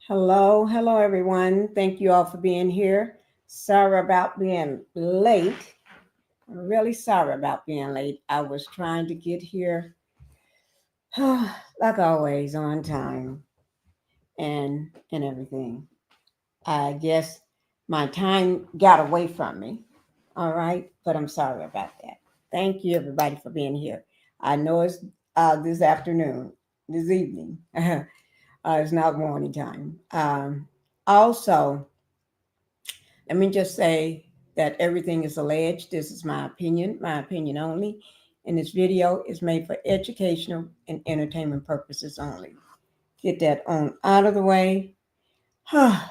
Hello, everyone. Thank you all for being here. Sorry about being late. I'm really sorry about being late. I was trying to get here, like always, on time and everything. I guess my time got away from me. All right, but I'm sorry about that. Thank you, everybody, for being here. I know it's this afternoon, this evening. It's not morning time. Also, let me just say that everything is alleged. This is my opinion only. And this video is made for educational and entertainment purposes only. Get that on out of the way. Let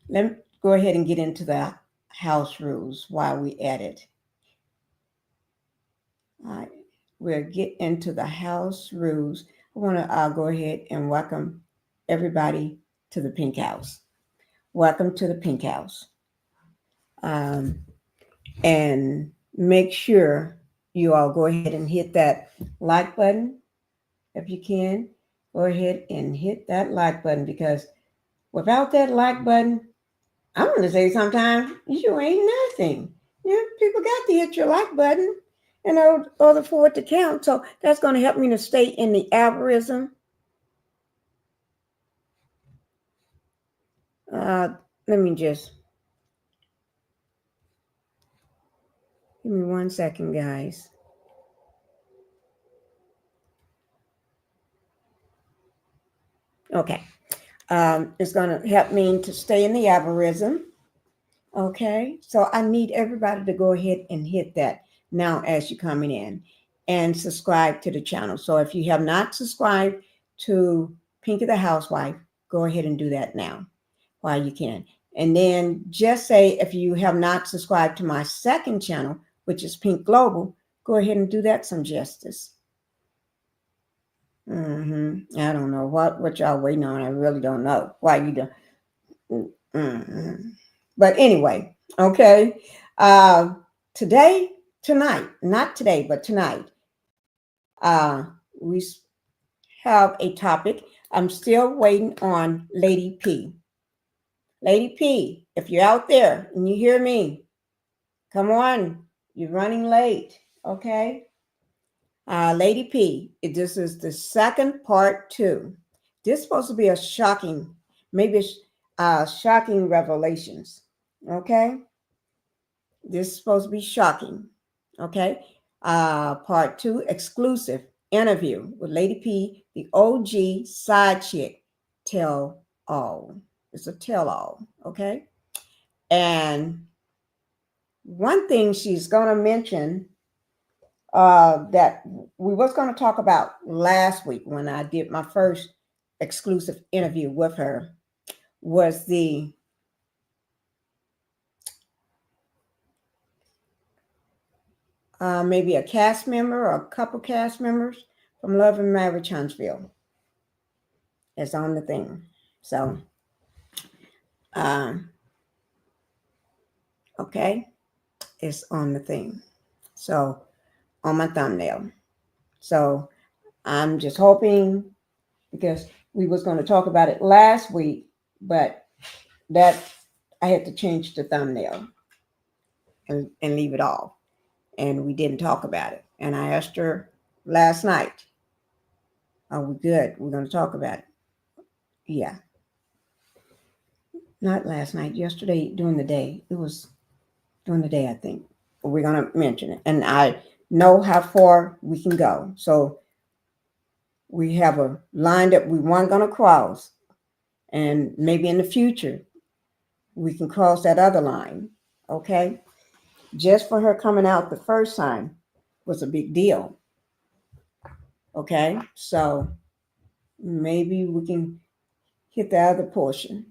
me go ahead and get into the house rules while we at it. All right, we'll get into the house rules. I want to go ahead and welcome everybody to the Pink House. Welcome to the Pink House. Um, and make sure you all go ahead and hit that like button if you can. Go ahead and hit that like button, because without that like button, I'm going to say sometimes you ain't nothing. Yeah, people got to hit your like button in order for it to count. So that's going to help me to stay in the algorithm. Let me just give me 1 second, guys. Okay. It's going to help me to stay in the algorithm. Okay. So I need everybody to go ahead and hit that now as you're coming in, and subscribe to the channel. So if you have not subscribed to Pinkie the Housewife, go ahead and do that now while you can. And then just say, if you have not subscribed to my second channel, which is Pink Global, go ahead and do that some justice. I don't know what y'all waiting on. I really don't know why you don't. But anyway, okay. Tonight, not today, but tonight, we have a topic. I'm still waiting on Lady P. Lady P, if you're out there and you hear me, come on. You're running late, okay? Lady P, this is the second part 2. This is supposed to be a shocking, maybe shocking revelations, okay? This is supposed to be shocking, okay? Part 2, exclusive interview with Lady P, the OG side chick, tell all. It's a tell all, okay? And one thing she's going to mention that we was going to talk about last week when I did my first exclusive interview with her was the maybe a cast member or a couple cast members from Love and Marriage Huntsville is on the thing. So, okay. is on the thing. So on my thumbnail. So I'm just hoping, because we was going to talk about it last week, but that I had to change the thumbnail and leave it off. And we didn't talk about it. And I asked her last night, are we good? We're going to talk about it. Yeah. Not last night, yesterday during the day. It was during the day, I think. We're going to mention it. And I know how far we can go. So we have a line that we weren't going to cross. And maybe in the future, we can cross that other line. Okay? Just for her coming out the first time was a big deal. Okay? So maybe we can hit the other portion.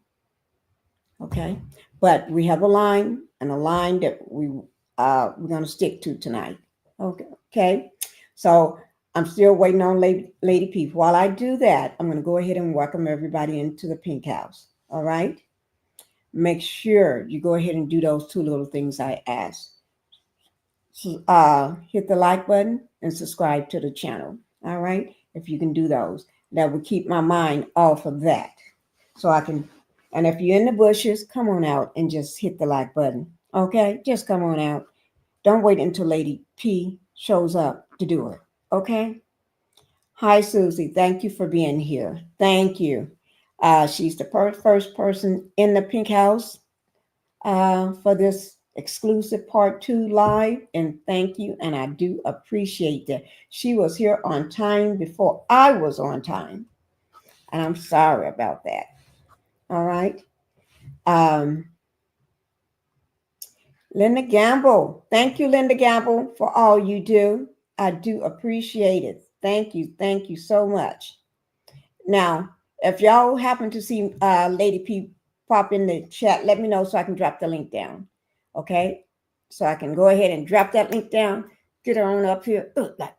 Okay? But we have a line, and a line that we're going to stick to tonight. Okay? So I'm still waiting on Lady P. While I do that, I'm going to go ahead and welcome everybody into the Pink House. All right? Make sure you go ahead and do those two little things I asked. Hit the like button and subscribe to the channel. All right? If you can do those, that will keep my mind off of that. So I can, and if you're in the bushes, come on out and just hit the like button. Okay? Just come on out. Don't wait until Lady P shows up to do it. Okay? Hi, Susie. Thank you for being here. Thank you. She's the first person in the Pink House for this exclusive part 2 live. And thank you. And I do appreciate that. She was here on time before I was on time. And I'm sorry about that. All right. Linda Gamble. Thank you, Linda Gamble, for all you do. I do appreciate it. Thank you. Thank you so much. Now, if y'all happen to see Lady P pop in the chat, let me know so I can drop the link down. Okay? So I can go ahead and drop that link down, get her on up here. Like,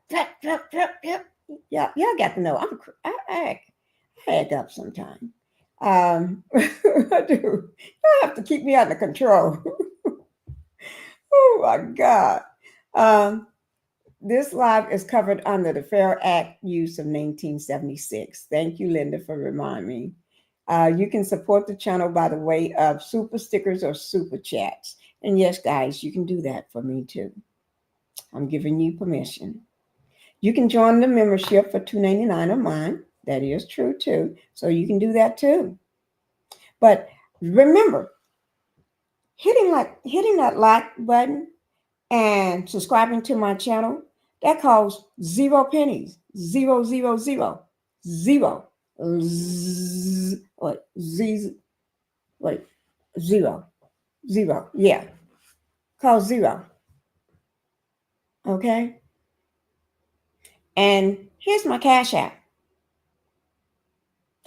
yeah, y'all got to know. I act up sometimes. I do. Y'all have to keep me under control. Oh my God. This live is covered under the Fair Act use of 1976. Thank you, Linda, for reminding me. You can support the channel by the way of super stickers or super chats. And yes, guys, you can do that for me too. I'm giving you permission. You can join the membership for $2.99 a month. That is true too. So you can do that too. But remember, hitting that like button and subscribing to my channel, that costs 0 pennies. 0, 0, 0, 0. What? Wait, 0. 0. Yeah. Cost 0. Okay? And here's my Cash App.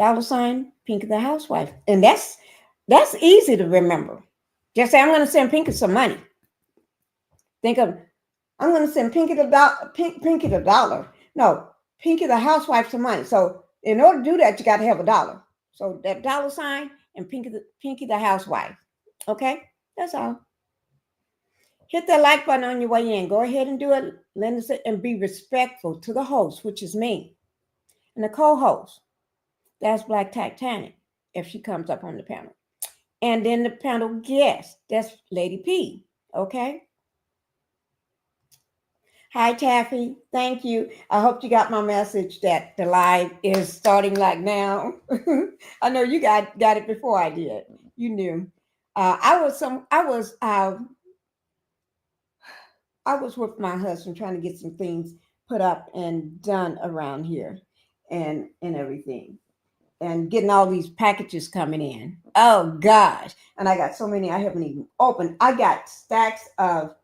$ PinkietheHousewife. And that's easy to remember. Just say, I'm going to send Pinkie some money. Think of, I'm going to send Pinkie the dollar. No, Pinkie the housewife some money. So in order to do that, you got to have $1. So that $ and Pinkie the housewife. Okay? That's all. Hit that like button on your way in. Go ahead and do it, Linda said, and be respectful to the host, which is me. And the co-host, that's Black Titanic, if she comes up on the panel. And then the panel guest, that's Lady P. Okay? Hi, Taffy. Thank you. I hope you got my message that the live is starting like now. I know you got it before I did. You knew. I was with my husband trying to get some things put up and done around here and everything. And getting all these packages coming in. Oh gosh. And I got so many I haven't even opened. I got stacks of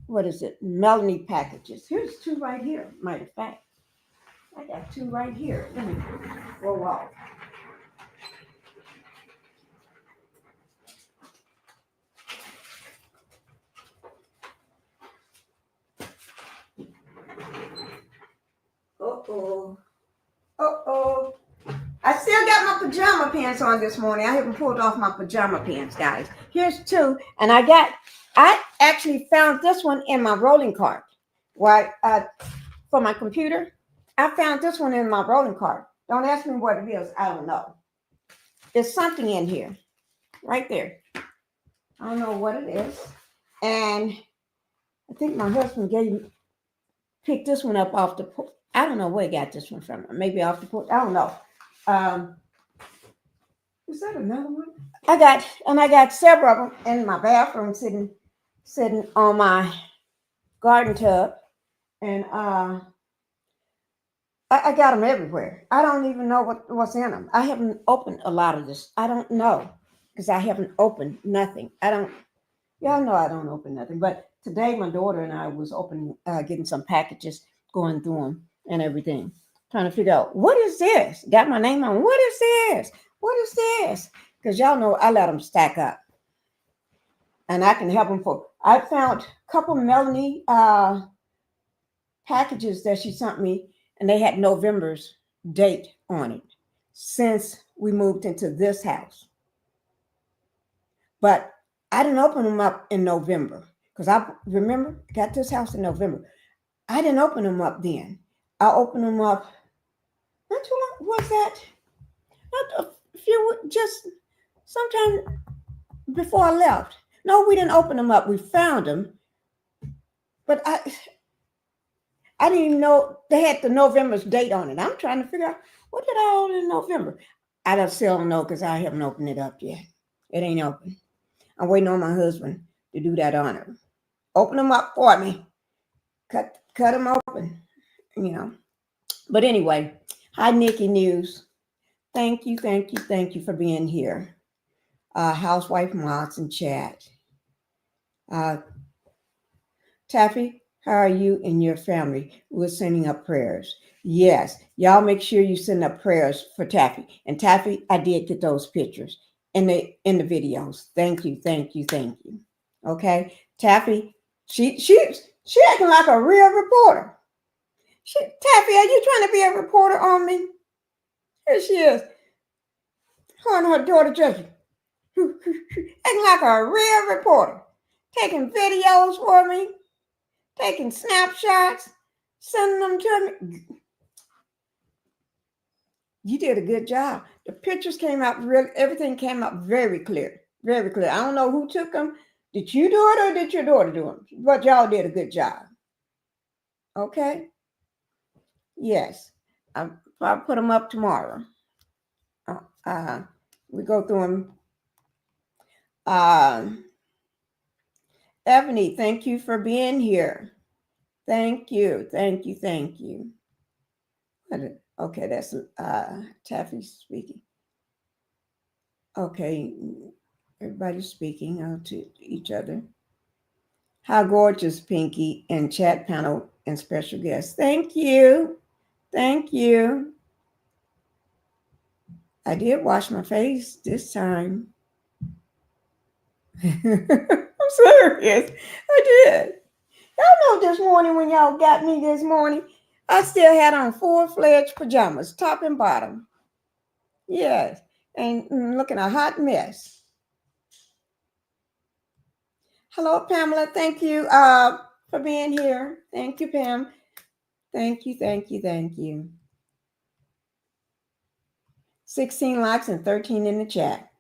what is it? Melanie packages. Here's 2 right here, matter of fact. I got 2 right here. Let me roll off. Uh-oh. I still got my pajama pants on this morning. I haven't pulled off my pajama pants, guys. Here's two. And I actually found this one in my rolling cart. Right? For my computer. I found this one in my rolling cart. Don't ask me what it is. I don't know. There's something in here. Right there. I don't know what it is. And I think my husband picked this one up off the porch. I don't know where he got this one from. Maybe off the porch. I don't know. Is that another one? I got several of them in my bathroom sitting on my garden tub. And I got them everywhere. I don't even know what's in them. I haven't opened a lot of this. I don't know because I haven't opened nothing. Y'all know I don't open nothing. But today my daughter and I was opening, getting some packages, going through them and everything, trying to figure out what is this. Got my name on. What is this? What is this? Because y'all know I let them stack up, and I can help them for. I found a couple Melanie packages that she sent me, and they had November's date on it since we moved into this house. But I didn't open them up in November because I remember got this house in November. I didn't open them up then. I opened them up. Not too long. Was that? Not a few. Just sometime before I left. No, we didn't open them up. We found them, but I didn't even know they had the November's date on it. I'm trying to figure out what did I order in November. I still don't know because I haven't opened it up yet. It ain't open. I'm waiting on my husband to do that honor. Open them up for me. Cut them open, you know. But anyway, hi, Nikki News. Thank you for being here. Housewife Mods and Chat. Taffy, how are you and your family? We're sending up prayers. Yes, y'all make sure you send up prayers for Taffy. And Taffy, I did get those pictures in the videos. Thank you. Okay, Taffy, she acting like a real reporter. Taffy, are you trying to be a reporter on me? Here she is. Her and her daughter Jessica. Acting like a real reporter. Taking videos for me. Taking snapshots. Sending them to me. You did a good job. The pictures came out everything came out very clear. Very clear. I don't know who took them. Did you do it or did your daughter do them? But y'all did a good job. Okay? Yes. I'll put them up tomorrow. We go through them. Ebony, thank you for being here. Thank you. Okay, that's Taffy speaking. Okay, everybody's speaking to each other. How gorgeous, Pinky, and chat panel and special guests. Thank you. I did wash my face this time. I'm serious. I did. Y'all know this morning when y'all got me this morning, I still had on full-fledged pajamas, top and bottom. Yes, and looking a hot mess. Hello, Pamela. Thank you for being here. Thank you, Pam. Thank you. 16 likes and 13 in the chat.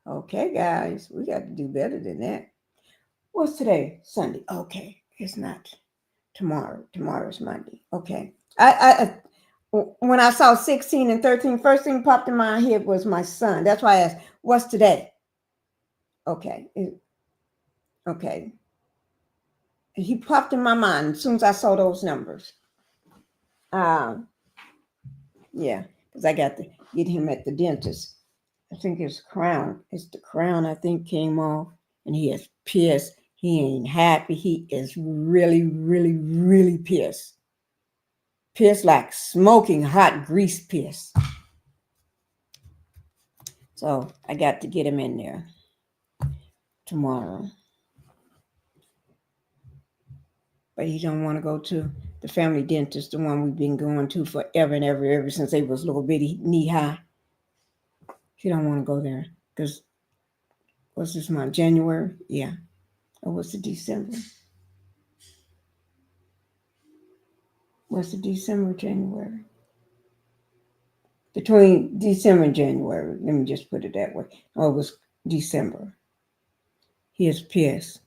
Okay, guys, we got to do better than that. What's today? Sunday. Okay, it's not tomorrow. Tomorrow's Monday. Okay. I when I saw 16 and 13, first thing popped in my head was my son. That's why I asked, what's today? Okay. Okay. He popped in my mind as soon as I saw those numbers. Yeah, because I got to get him at the dentist. I think it's the crown I think came off, and he is pissed. He ain't happy. He is really pissed. Pissed like smoking hot grease piss. So I got to get him in there tomorrow. But he don't want to go to the family dentist, the one we've been going to forever and ever since they was little bitty knee high. She don't want to go there because what's this month? January? Yeah. Or what's it, December? What's it, December, January? Between December and January. Let me just put it that way. Oh, it was December. He is pissed.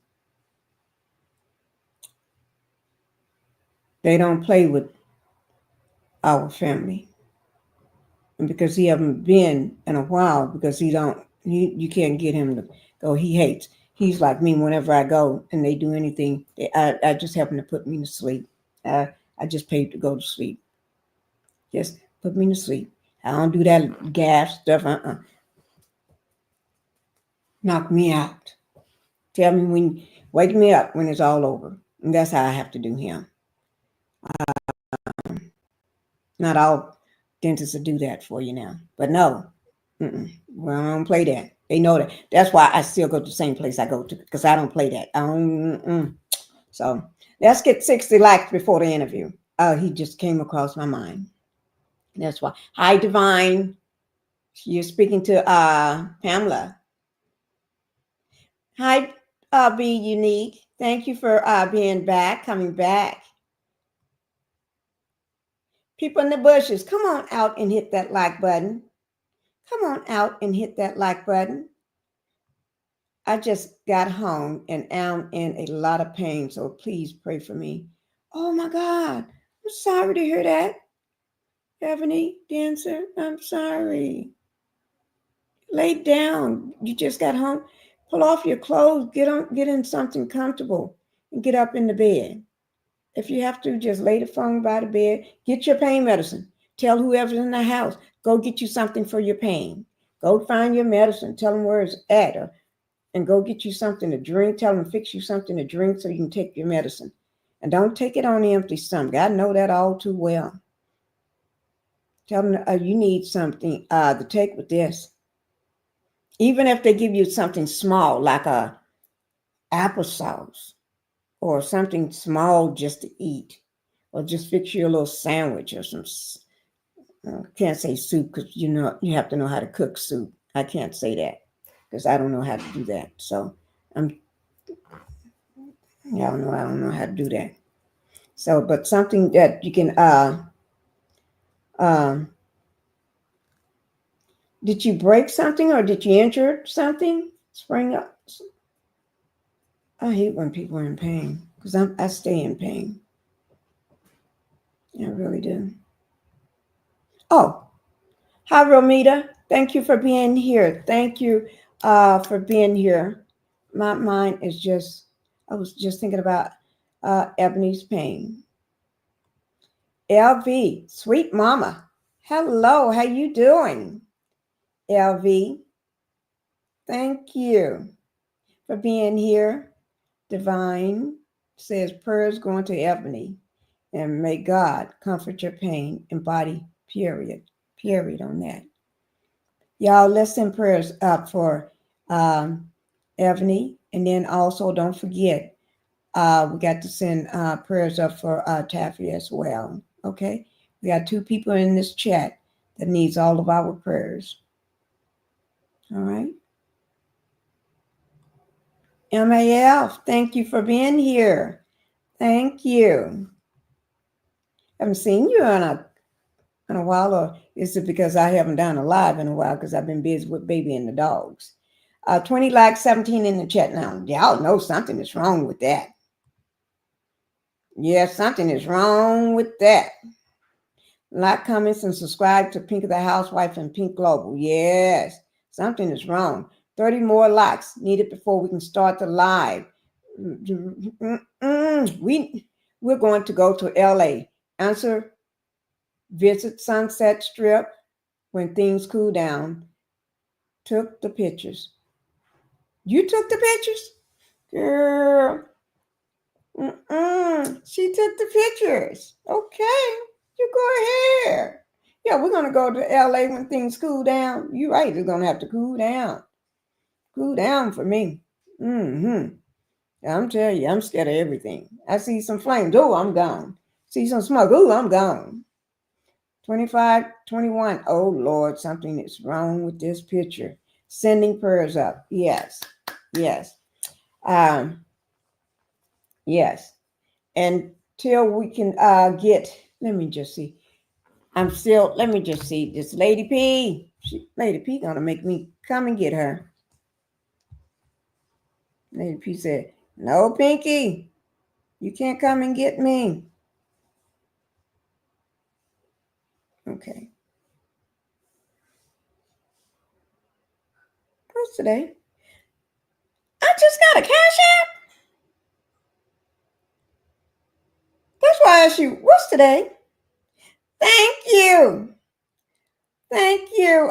They don't play with our family. And because he haven't been in a while, because you can't get him to go. He hates. He's like me. Whenever I go and they do anything, I just happen to put me to sleep. I just paid to go to sleep. Just put me to sleep. I don't do that gas stuff. Knock me out. Tell me when, wake me up when it's all over. And that's how I have to do him. Not all dentists will do that for you now. But no, well, I don't play that. They know that. That's why I still go to the same place I go to, because I don't play that. I don't. So let's get 60 likes before the interview. He just came across my mind. That's why. Hi, Divine. You're speaking to Pamela. Hi, Be Unique. Thank you for being back, coming back. People in the bushes, come on out and hit that like button. Come on out and hit that like button. I just got home and am in a lot of pain, so please pray for me. Oh my God, I'm sorry to hear that. Ebony, dancer, I'm sorry. Lay down. You just got home. Pull off your clothes. Get in something comfortable and get up in the bed. If you have to, just lay the phone by the bed. Get your pain medicine. Tell whoever's in the house, go get you something for your pain. Go find your medicine. Tell them where it's at, and go get you something to drink. Tell them fix you something to drink so you can take your medicine. And don't take it on the empty stomach. I know that all too well. Tell them you need something to take with this. Even if they give you something small, like a applesauce or something small just to eat, or just fix you a little sandwich or some. I can't say soup because you have to know how to cook soup. I can't say that because I don't know how to do that. So I don't know how to do that. So, but something that you can. Did you break something or did you injure something? Spring up. I hate when people are in pain because I stay in pain. I really do. Oh, hi, Romita. Thank you for being here. Thank you for being here. My mind is just, I was just thinking about Ebony's pain. LV, sweet mama. Hello, how you doing? LV, thank you for being here. Divine says prayers going to Ebony, and may God comfort your pain and body, period on that. Y'all, let's send prayers up for Ebony, and then also don't forget, we got to send prayers up for Taffy as well. Okay, we got 2 people in this chat that needs all of our prayers. All right. MAF, thank you for being here. Thank you. Haven't seen you in a while, or is it because I haven't done a live in a while because I've been busy with baby and the dogs? 20 likes, 17 in the chat now. Y'all know something is wrong with that. Yeah, something is wrong with that. Like, comments, and subscribe to Pink the Housewife and Pink Global. Yes, something is wrong. 30 more likes needed before we can start the live. We're going to go to LA. Answer, visit Sunset Strip when things cool down. Took the pictures. You took the pictures? Girl. She took the pictures. Okay, you go ahead. Yeah, we're going to go to LA when things cool down. You're right, it's going to have to cool down. Cool down for me. I'm telling you, I'm scared of everything. I see some flames. Oh, I'm gone. See some smoke. Oh, I'm gone. 25, 21. Oh Lord, something is wrong with this picture. Sending prayers up. Yes. Yes. Yes. Until we can get, let me just see. Let me just see. This Lady P. Lady P gonna make me come and get her. Lady P said, no, Pinky, you can't come and get me. Okay. What's today? I just got a Cash App. That's why I asked you, what's today? Thank you. Thank you.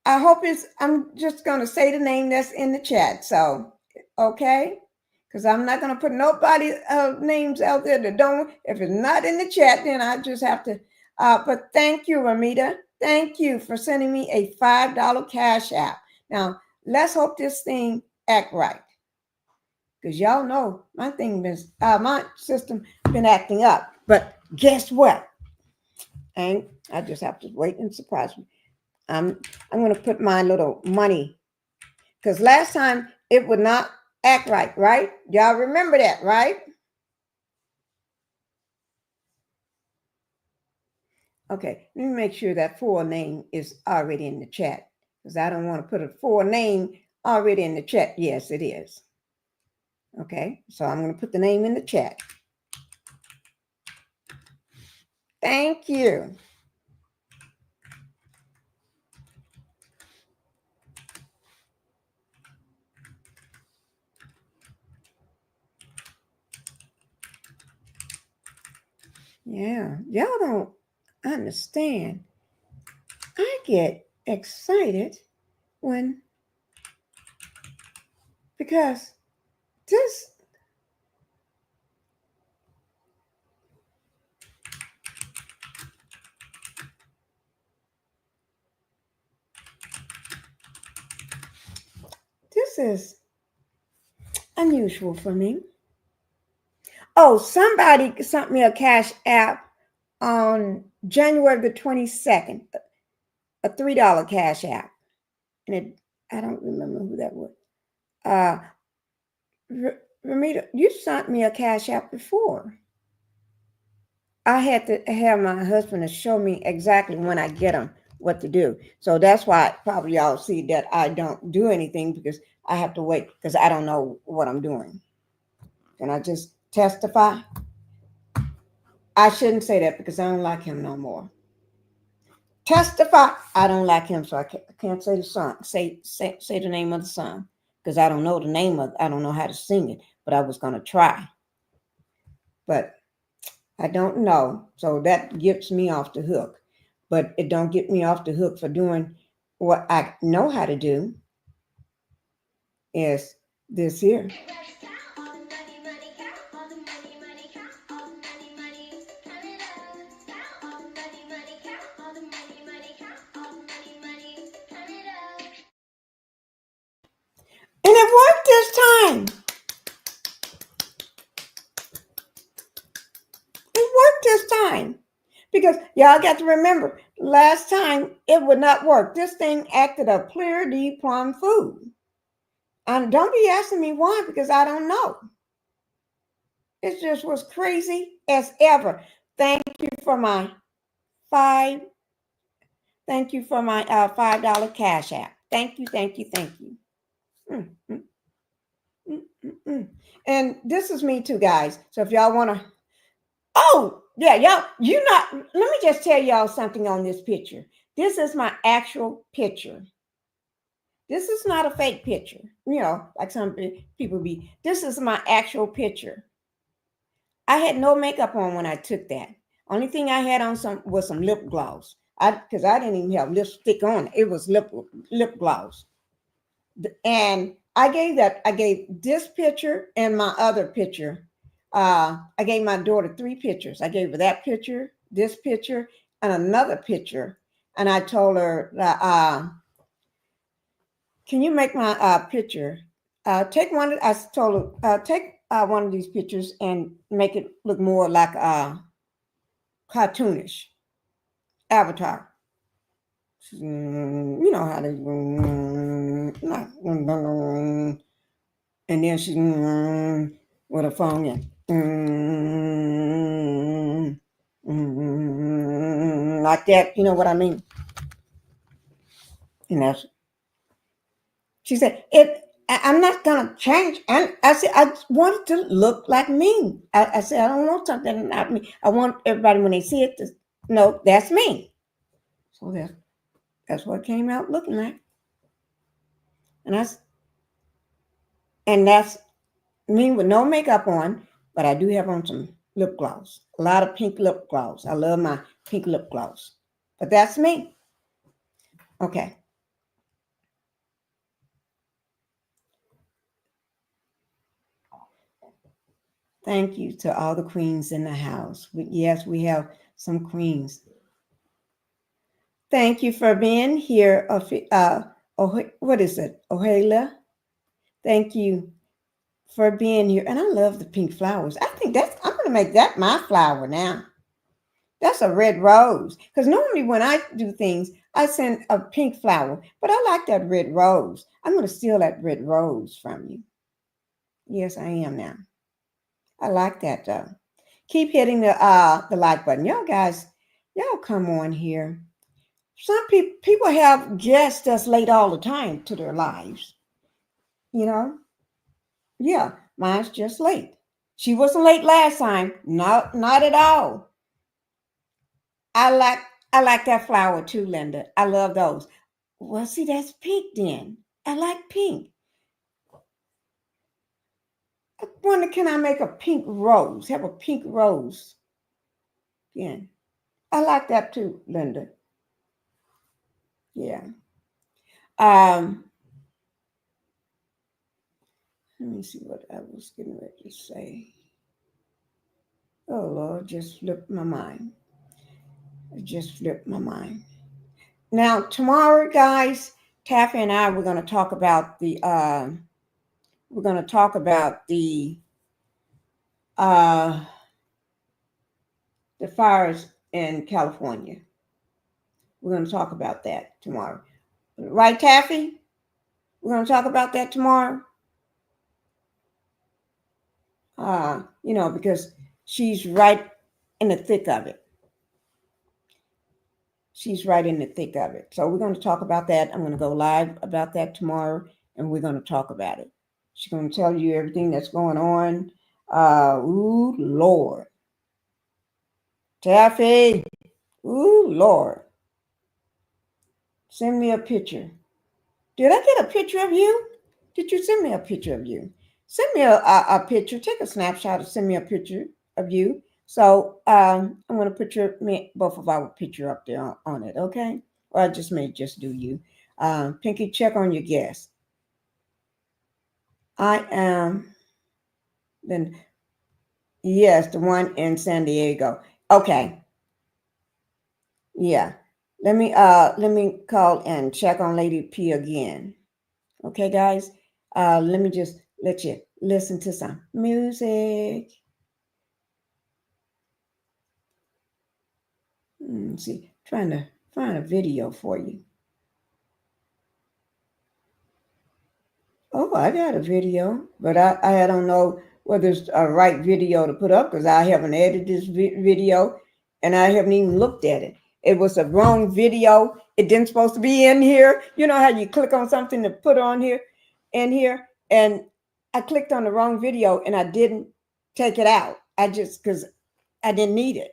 I hope I'm just going to say the name that's in the chat. So, okay? Because I'm not going to put nobody names out there that don't. If it's not in the chat, then I just have to. But thank you, Ramita. Thank you for sending me a $5 Cash App. Now, let's hope this thing act right. Because y'all know my system been acting up. But guess what? And I just have to wait and surprise me. I'm going to put my little money, because last time it would not act right, right? Y'all remember that, right? Okay, let me make sure that full name is already in the chat, because I don't want to put a full name already in the chat. Yes, it is. Okay, so I'm going to put the name in the chat. Thank you. Yeah, y'all don't understand. I get excited because this is unusual for me. Oh, somebody sent me a Cash App on January the 22nd, a $3 Cash App. And I don't remember who that was. Ramita, you sent me a Cash App before. I had to have my husband to show me exactly when I get them what to do. So that's why probably y'all see that I don't do anything, because I have to wait, because I don't know what I'm doing. Can I just testify? I shouldn't say that because I don't like him no more. Testify. I don't like him, so I can't say the song. Say the name of the song, because I don't know the name of. I don't know how to sing it, but I was gonna try. But I don't know, so that gets me off the hook. But it don't get me off the hook for doing what I know how to do. Is this here? And it worked this time. It worked this time. Because y'all got to remember, last time it would not work. This thing acted a clear, deep plum food. And don't be asking me why, because I don't know. It just was crazy as ever. Thank you for my $5 Cash App. Thank you. And this is me too, guys. So if y'all want to, oh yeah, let me just tell y'all something on this picture. This is my actual picture. This is not a fake picture, like some people be. This is my actual picture. I had no makeup on when I took that. Only thing I had on was some lip gloss. Because I didn't even have lipstick on. It was lip gloss. And I gave this picture and my other picture. I gave my daughter 3 pictures. I gave her that picture, this picture, and another picture. And I told her, can you make my picture? Take one. I told her, take one of these pictures and make it look more like cartoonish avatar. You know how they, and then she's with a phone like that. You know what I mean? And that's, she said, I'm not gonna change. And I said, I want it to look like me. I said, I don't want something like me. I want everybody when they see it to know that's me. So that's what it came out looking like. And that's me with no makeup on, but I do have on some lip gloss. A lot of pink lip gloss. I love my pink lip gloss. But that's me. Okay. Thank you to all the queens in the house. Yes, we have some queens. Thank you for being here. What is it? Ohela? Thank you for being here. And I love the pink flowers. I think I'm going to make that my flower now. That's a red rose. Because normally when I do things, I send a pink flower. But I like that red rose. I'm going to steal that red rose from you. Yes, I am now. I like that though. Keep hitting the like button. Y'all guys, y'all come on here. Some people have guests that's late all the time to their lives. You know? Yeah, mine's just late. She wasn't late last time. No, not at all. I like that flower too, Linda. I love those. Well, see, that's pink then. I like pink. I wonder, can I make a pink rose? Have a pink rose. Yeah. I like that too, Linda. Yeah. Let me see what I was getting ready to say. Oh Lord, just flipped my mind. It just flipped my mind. Now tomorrow, guys, Taffy and I we're going to talk about the uh the fires in California. We're going to talk about that tomorrow. Right, Taffy? We're going to talk about that tomorrow. Because she's right in the thick of it. She's right in the thick of it. So we're going to talk about that. I'm going to go live about that tomorrow, and we're going to talk about it. She's going to tell you everything that's going on. Ooh, Lord. Taffy. Ooh, Lord. Send me a picture. Did I get a picture of you? Did you send me a picture of you? Send me a picture. Take a snapshot and send me a picture of you. So I'm going to put both of our picture up there on it, okay? Or I just may just do you. Pinkie, check on your guest. I am then. Yes, the one in San Diego. Okay. Yeah. Let me call and check on Lady P again. Okay, guys. Let me just let you listen to some music. Let's see, trying to find a video for you. Oh, I got a video, but I don't know whether it's a right video to put up because I haven't edited this video and I haven't even looked at it. It was a wrong video. It didn't supposed to be in here. You know how you click on something to put on here, in here, and I clicked on the wrong video and I didn't take it out. Because I didn't need it.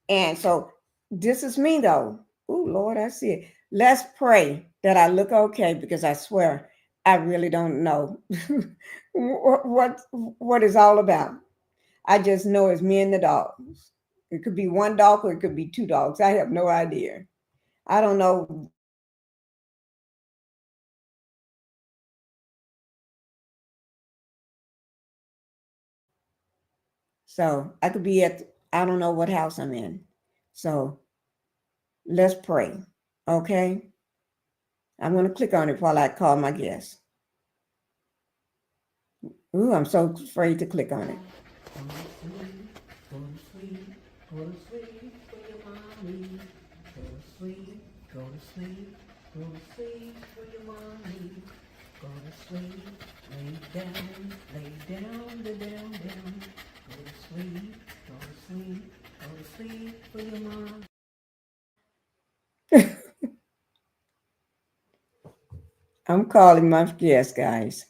And so this is me though. Oh Lord, I see it. Let's pray that I look okay because I swear I really don't know what it's all about. I just know it's me and the dogs. It could be one dog or it could be two dogs. I have no idea. I don't know. So I could be I don't know what house I'm in. So let's pray. Okay. I'm going to click on it while I call my guest. Ooh, I'm so afraid to click on it. Go to sleep for your mommy. Go to sleep, go to sleep, go to sleep for your mommy. Go to sleep, lay down, lay down, lay down, down. Go to sleep, go to sleep, go to sleep for your mom. I'm calling my guest, guys.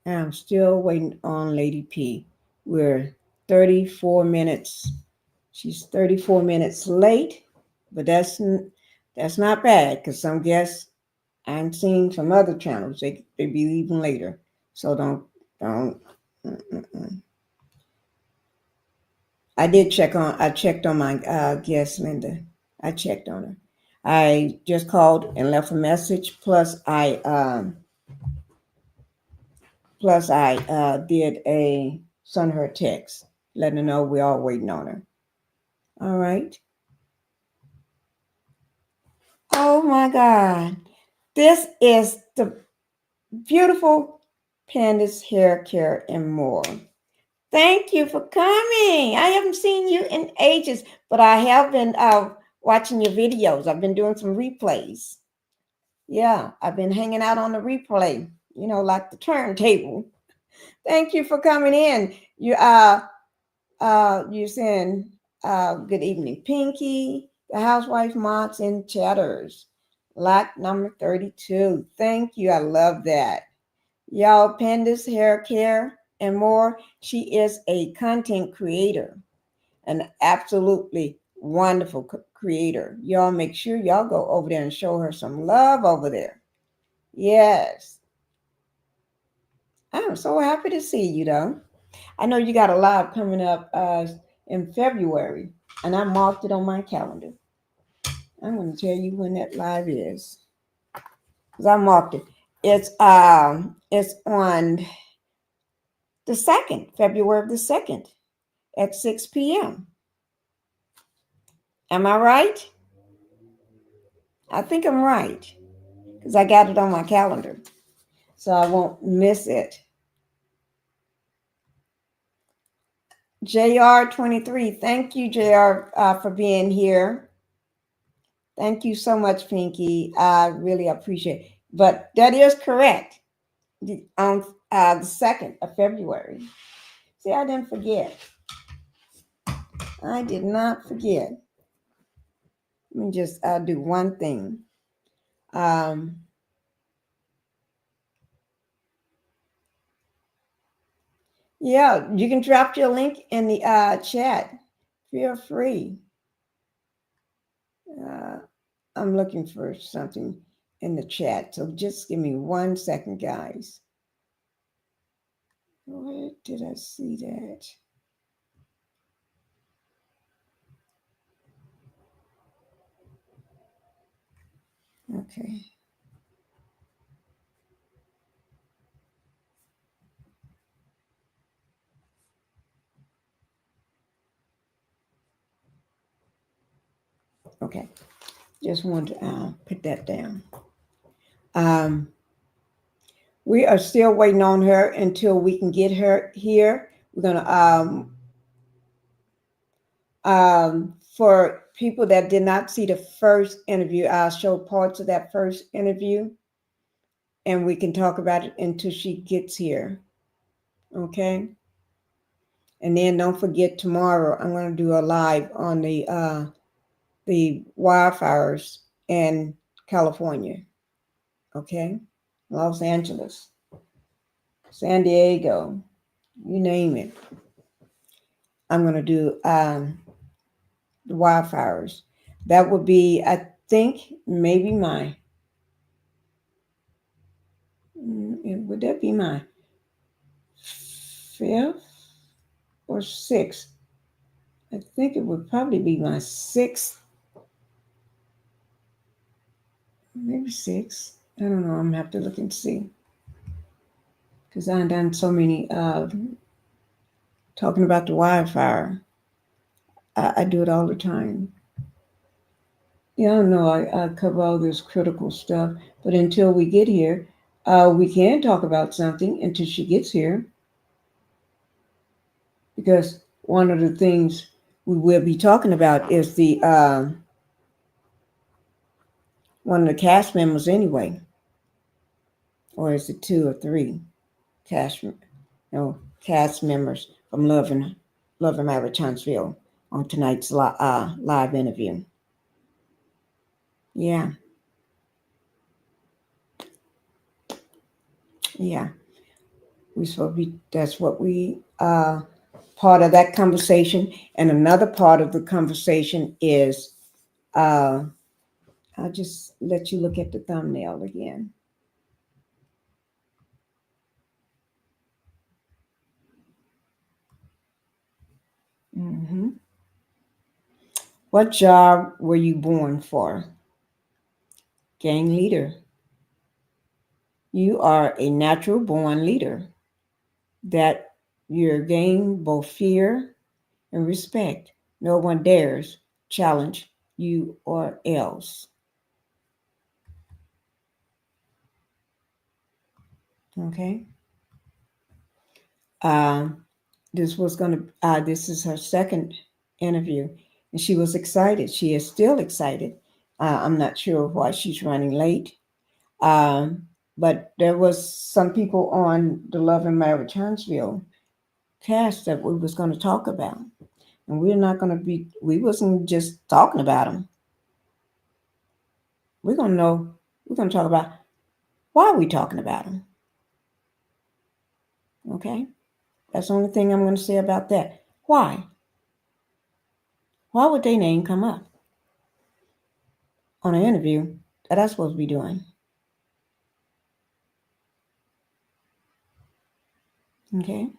I'm still waiting on Lady P. We're 34 minutes. She's 34 minutes late, but that's not bad because some guests I'm seeing from other channels they be leaving later. So don't. Mm-mm. I checked on my guest Linda. I checked on her. I just called and left a message. Plus I did a send her a text, letting her know we're all waiting on her. All right. Oh my God. This is the beautiful Panda's Hair Care and More. Thank you for coming. I haven't seen you in ages, but I have been watching your videos. I've been doing some replays. Yeah, I've been hanging out on the replay, like the turntable. Thank you for coming in. You saying good evening, Pinky, the housewife mods and chatters. Lot number 32. Thank you. I love that. Y'all, Panda's Hair Care and More. She is a content creator, an absolutely wonderful creator. Y'all make sure y'all go over there and show her some love over there. Yes. I'm so happy to see you, though. I know you got a live coming up in February, and I marked it on my calendar. I'm going to tell you when that live is, because I marked it. It's on the 2nd, February the 2nd at 6 p.m. Am I right? I think I'm right because I got it on my calendar, so I won't miss it. JR23, thank you, JR, for being here. Thank you so much, Pinky. I really appreciate it. But that is correct. On the 2nd of February. See, I didn't forget. I did not forget. Let me just do one thing. Yeah, you can drop your link in the chat. Feel free. I'm looking for something in the chat, so just give me 1 second, guys. Where did I see that? Okay. Okay. Just wanted to put that down. We are still waiting on her until we can get her here. We're gonna for people that did not see the first interview, I'll show parts of that first interview, and we can talk about it until she gets here. Okay. And then don't forget tomorrow I'm going to do a live on the wildfires in California. Okay, Los Angeles, San Diego, you name it. I'm going to do the wildfires. That would be, I think, maybe would that be my 5th or 6th? I think it would probably be my 6th, maybe 6th. I don't know. I'm going to have to look and see. Because I've done so many talking about the wildfire. I do it all the time. Yeah, I know I cover all this critical stuff, but until we get here, we can talk about something until she gets here. Because one of the things we will be talking about is the one of the cast members anyway, or is it 2 or 3 cast members from Love and Marriage Huntsville on tonight's live interview. Yeah. Yeah. That's what we part of that conversation. And another part of the conversation is I'll just let you look at the thumbnail again. Mm-hmm. What job were you born for? Gang leader. You are a natural born leader that you're gain both fear and respect. No one dares challenge you or else. Okay. This is her second interview, and she was excited. She is still excited. I'm not sure why she's running late. But there was some people on the Love and Marriage Huntsville cast that we was going to talk about, and we wasn't just talking about them. We're going to talk about why we talking about them. Okay, that's the only thing I'm going to say about that. Why? Why would their name come up on an interview that I'm supposed to be doing? Okay.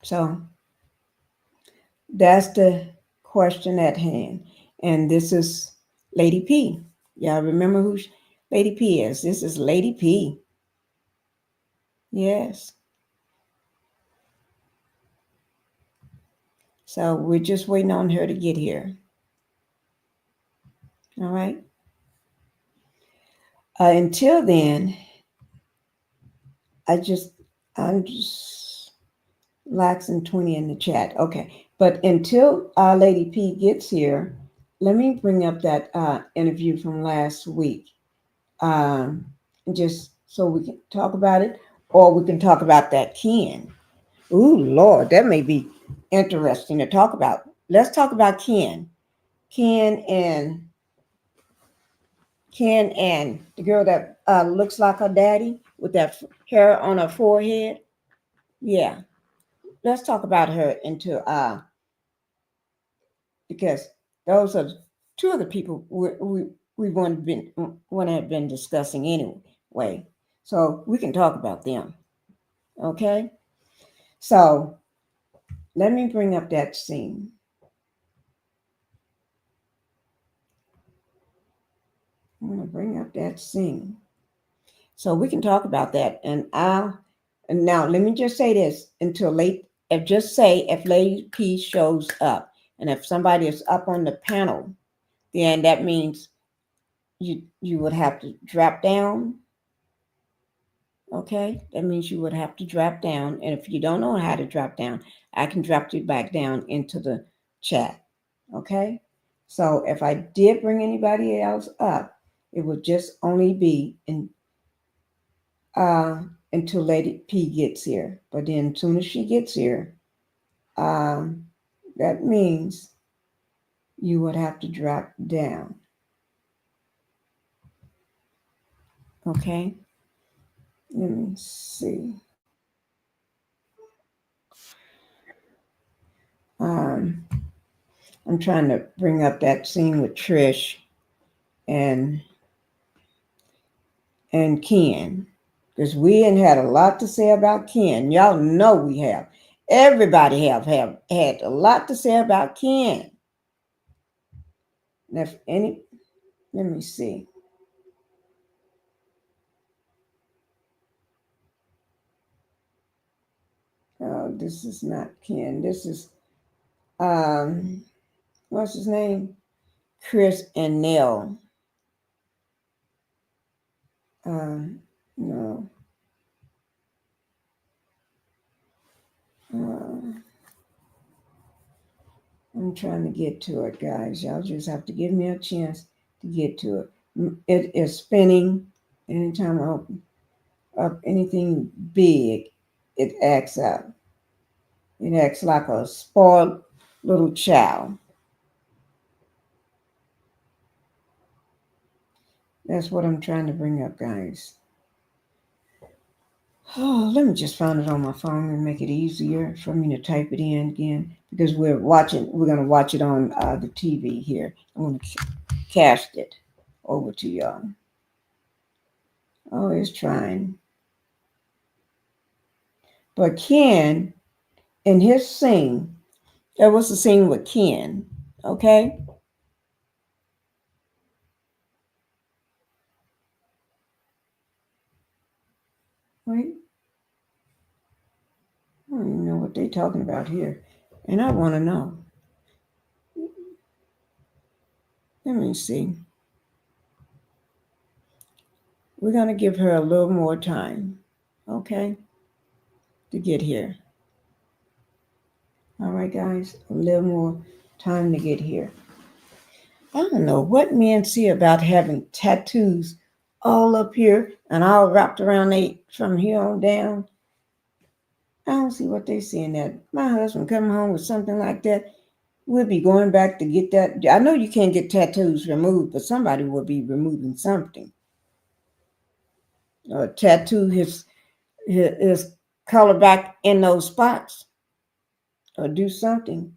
So that's the question at hand. And this is Lady P. Y'all remember who Lady P is? This is Lady P. Yes. So we're just waiting on her to get here. All right. Until then, I'm just laxing 20 in the chat. Okay. But until Lady P gets here, let me bring up that interview from last week. Um, just so we can talk about it, or we can talk about that Ken. Ooh, Lord, that may be interesting to talk about. Let's talk about Ken. Ken and Ken and the girl that looks like her daddy with that hair on her forehead. Yeah, let's talk about her into because those are two of the people we want to have been discussing anyway. So we can talk about them. Okay. So let me bring up that scene. I'm going to bring up that scene so we can talk about that. And now let me just say this until late. If just say if Lady P shows up, and if somebody is up on the panel, then that means you would have to drop down. Okay, that means you would have to drop down. And if you don't know how to drop down, I can drop you back down into the chat. Okay, so if I did bring anybody else up, it would just only be until Lady P gets here. But then, as soon as she gets here, um, that means you would have to drop down. Okay, let me see. Um, I'm trying to bring up that scene with Trish and Ken, because we ain't had a lot to say about Ken. Y'all know we have. Everybody have had a lot to say about Ken. And if any, let me see. Oh, this is not Ken. This is what's his name? Chris and Nell. No. I'm trying to get to it, guys. Y'all just have to give me a chance to get to it. It is spinning. Anytime I open up anything big, it acts out. It acts like a spoiled little child. That's what I'm trying to bring up, guys. Oh, let me just find it on my phone and make it easier for me to type it in again because we're going to watch it on the TV here. I'm going to cast it over to y'all. Oh, it's trying. But Ken, in his scene, there was a scene with Ken, okay? Wait. I don't even know what they're talking about here. And I want to know. Let me see. We're going to give her a little more time, okay, to get here. All right, guys, a little more time to get here. I don't know what men see about having tattoos all up here and all wrapped around from here on down. I don't see what they see in that. My husband coming home with something like that, we'll be going back to get that. I know you can't get tattoos removed, but somebody will be removing something. Or tattoo his color back in those spots. Or do something.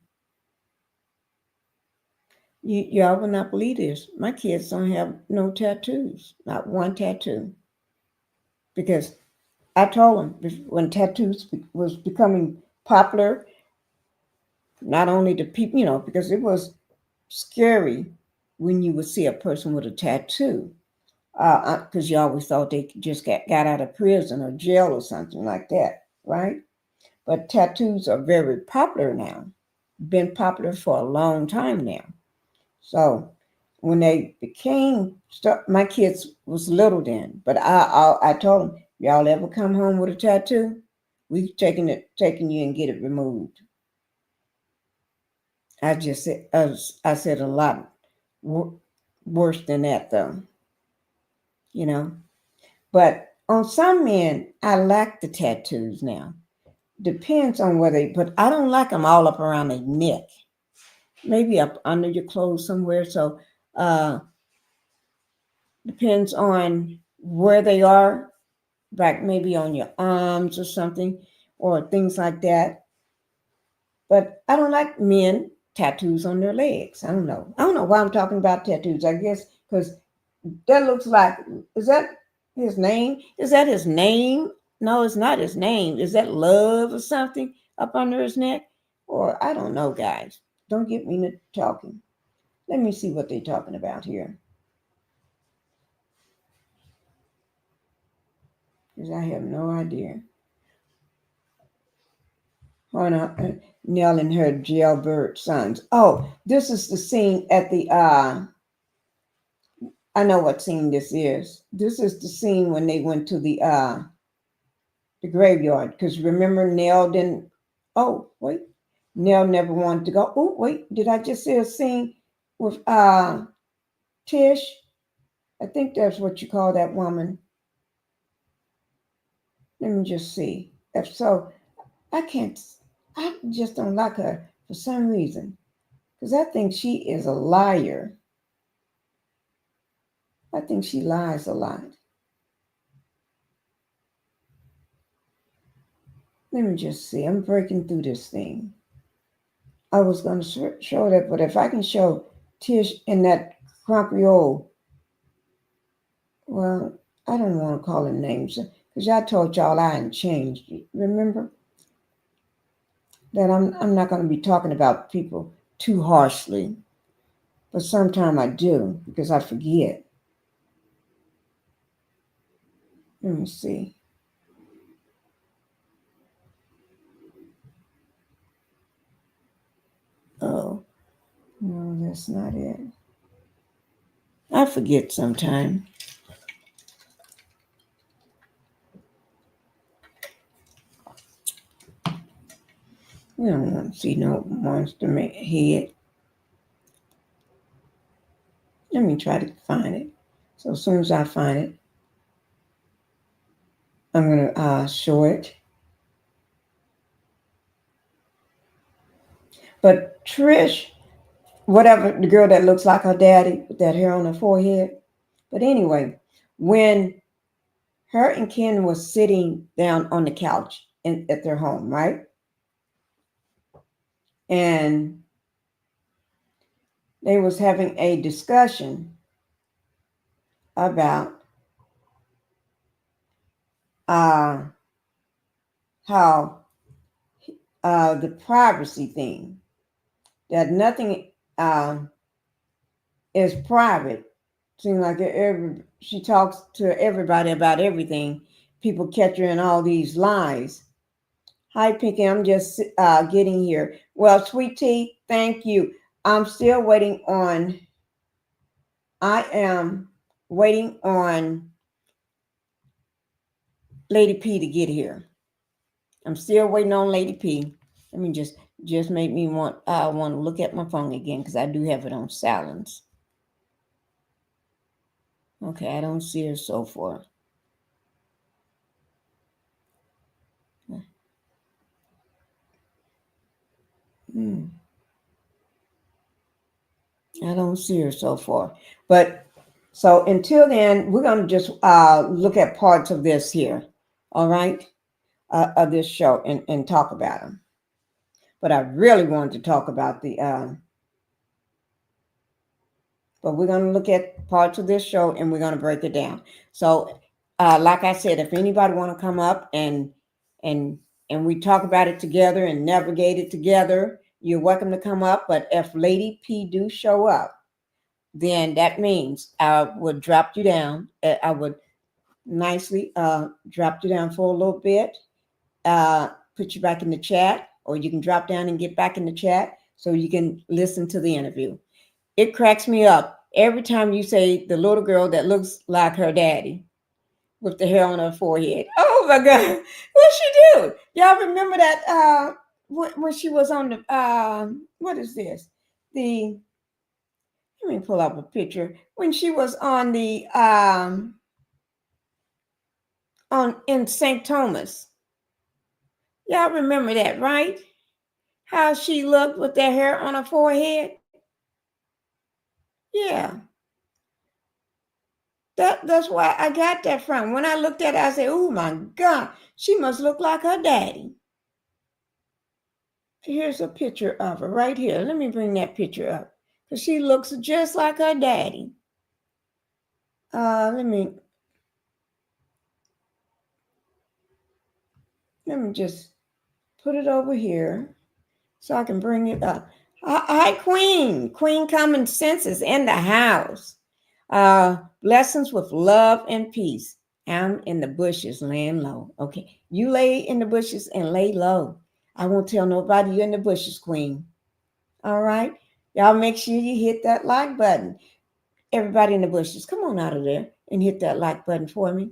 Y'all will not believe this. My kids don't have no tattoos, not one tattoo. Because I told them when tattoos was becoming popular, not only the people, because it was scary when you would see a person with a tattoo. Because you always thought they just got out of prison or jail or something like that, right? But tattoos are very popular now. been popular for a long time now. So when they became, my kids was little then, but I told them, y'all ever come home with a tattoo, we taking you and get it removed. I just said, I said a lot worse than that though, you know. But on some men, I like the tattoos now. Depends on where but I don't like them all up around the neck. Maybe up under your clothes somewhere. So depends on where they are, like maybe on your arms or something, or things like that. But I don't like men tattoos on their legs. I don't know. I don't know why I'm talking about tattoos. I guess because that looks like, is that his name? Is that his name? No, it's not his name. Is that love or something up under his neck? Or I don't know, guys. Don't get me to talking. Let me see what they're talking about here. Because I have no idea. On Nell and her jailbird sons. Oh, this is the scene at the I know what scene this is. This is the scene when they went to the graveyard. Because remember, Nell didn't. Oh, wait. Nell never wanted to go. Oh, wait. Did I just see a scene with Tish? I think that's what you call that woman. Let me just see. If so, I just don't like her for some reason. Because I think she is a liar. I think she lies a lot. Let me just see. I'm breaking through this thing. I was going to show that, but if I can show Tish in that crumpy old, well, I don't want to call her names because I told y'all I hadn't changed. Remember that I'm not going to be talking about people too harshly, but sometimes I do because I forget. Let me see. Oh, no, that's not it. I forget sometimes. You don't want to see no monster head. Let me try to find it. So as soon as I find it, I'm going to show it. But Trish, whatever, the girl that looks like her daddy with that hair on her forehead. But anyway, when her and Ken was sitting down on the couch at their home, right? And they was having a discussion about how the privacy thing, that nothing is private. Seems like she talks to everybody about everything. People catch her in all these lies. Hi, Pinkie. I'm just getting here. Well, sweet tea, thank you. I'm still waiting on. I am waiting on Lady P to get here. I'm still waiting on Lady P. Let me just make me want. I want to look at my phone again because I do have it on silence. Okay, I don't see her so far. I don't see her so far. But so until then, we're going to just look at parts of this here, all right, of this show and talk about them. But I really wanted to talk about but we're going to look at parts of this show and we're going to break it down. So, like I said, if anybody want to come up and we talk about it together and navigate it together, you're welcome to come up. But if Lady P do show up, then that means I would drop you down. I would nicely drop you down for a little bit, put you back in the chat, or you can drop down and get back in the chat so you can listen to the interview. It cracks me up every time you say the little girl that looks like her daddy with the hair on her forehead. Oh my God, what she do? Y'all remember that when she was on the what is this? The Let me pull up a picture when she was on the on in St. Thomas. Y'all remember that, right? How she looked with that hair on her forehead? Yeah. That's why I got that from. When I looked at it, I said, oh my God, she must look like her daddy. Here's a picture of her right here. Let me bring that picture up. Because she looks just like her daddy. Let me just put it over here so I can bring it up. Hi, Queen. Queen Common Sense is in the house. Blessings with love and peace. I'm in the bushes laying low. Okay. You lay in the bushes and lay low. I won't tell nobody you're in the bushes, Queen. All right. Y'all make sure you hit that like button. Everybody in the bushes, come on out of there and hit that like button for me.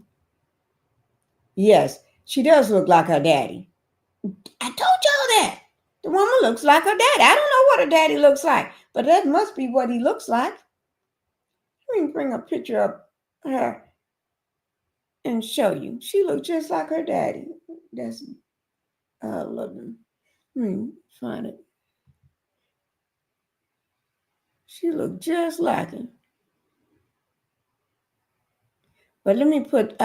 Yes, she does look like her daddy. I told y'all that. The woman looks like her daddy. I don't know what her daddy looks like, but that must be what he looks like. Let me bring a picture of her and show you. She looks just like her daddy. That's loving. Let me find it. She looked just like him. But let me put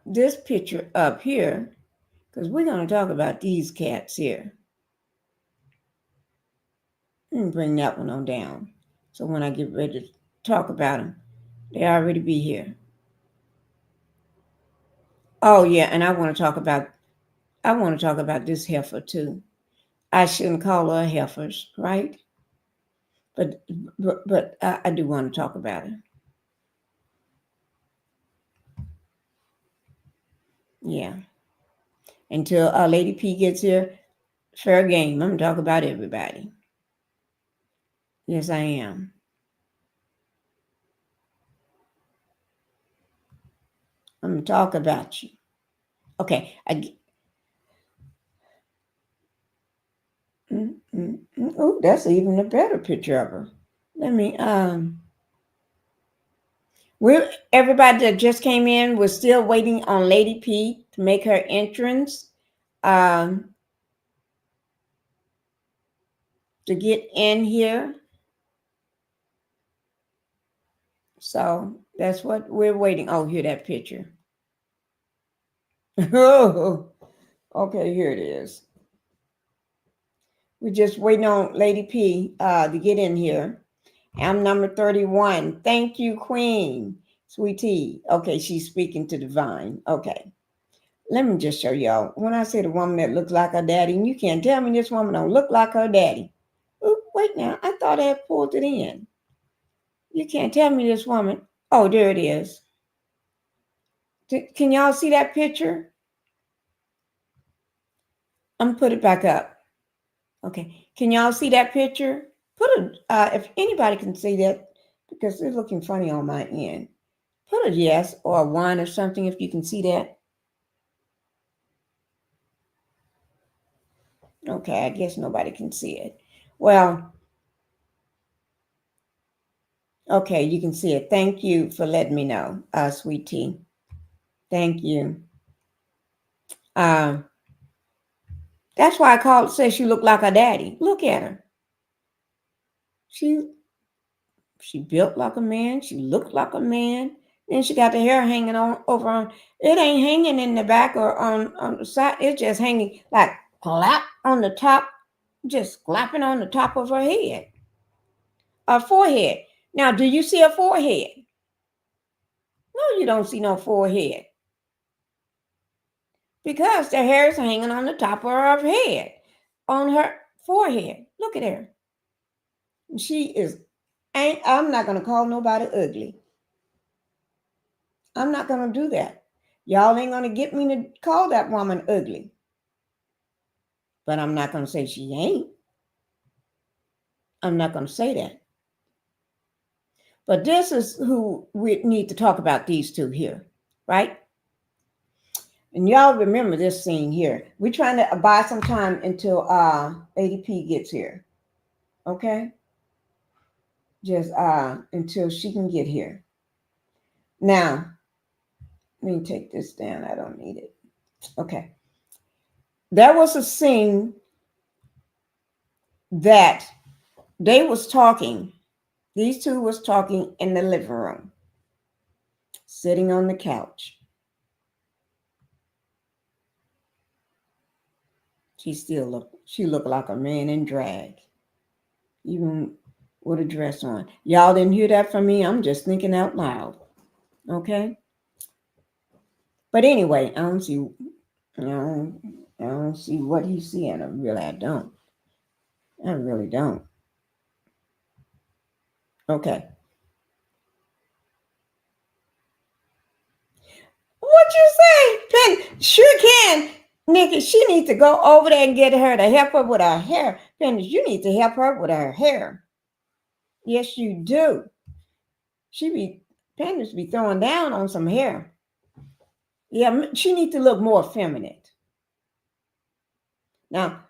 this picture up here because we're going to talk about these cats here. Let me bring that one on down. So when I get ready to talk about them, they already be here. Oh yeah, and I want to talk about this heifer too. I shouldn't call her heifers, right? But I do want to talk about it. Yeah. Until Lady P gets here, fair game. I'm gonna talk about everybody. Yes, I am. I'm gonna talk about you. Okay. Oh, that's even a better picture of her. Let me everybody that just came in was still waiting on Lady P to make her entrance. To get in here. So that's what we're waiting. Oh, here that picture. Oh, okay, here it is. We're just waiting on Lady P to get in here. I'm number 31. Thank you, Queen. Sweetie. Okay, she's speaking to Divine. Okay. Let me just show y'all. When I say the woman that looks like her daddy, and you can't tell me this woman don't look like her daddy. Ooh, wait now. I thought I had pulled it in. You can't tell me this woman. Oh, there it is. Can y'all see that picture? I'm gonna put it back up. Okay. Can y'all see that picture? If anybody can see that, because it's looking funny on my end. Put a yes or a one or something if you can see that. Okay, I guess nobody can see it. Well, okay, you can see it. Thank you for letting me know, sweet tea. Thank you. That's why I said she looked like her daddy. Look at her. She built like a man. She looked like a man. Then she got the hair hanging on over on. It ain't hanging in the back or on the side. It's just hanging like clap on the top, just clapping on the top of her head, her forehead. Now, do you see a forehead? No, you don't see no forehead because the hair is hanging on the top of her head, on her forehead. Look at her. She is. I'm not gonna call nobody ugly. I'm not going to do that. Y'all ain't going to get me to call that woman ugly. But I'm not going to say she ain't. I'm not going to say that. But this is who we need to talk about, these two here, right? And y'all remember this scene here. We're trying to buy some time until Lady P gets here. Okay? Just until she can get here. Now, let me take this down. I don't need it. Okay. There was a scene that they was talking. These two was talking in the living room, sitting on the couch. She looked like a man in drag, even with a dress on. Y'all didn't hear that from me. I'm just thinking out loud. Okay. But anyway, you know, I don't see what he's seeing. I don't. I really don't. Okay. What you say? Penny, sure can. Nikki, she needs to go over there and get her to help her with her hair. Penny, you need to help her with her hair. Yes, you do. Penny's be throwing down on some hair. Yeah, she needs to look more feminine. Now,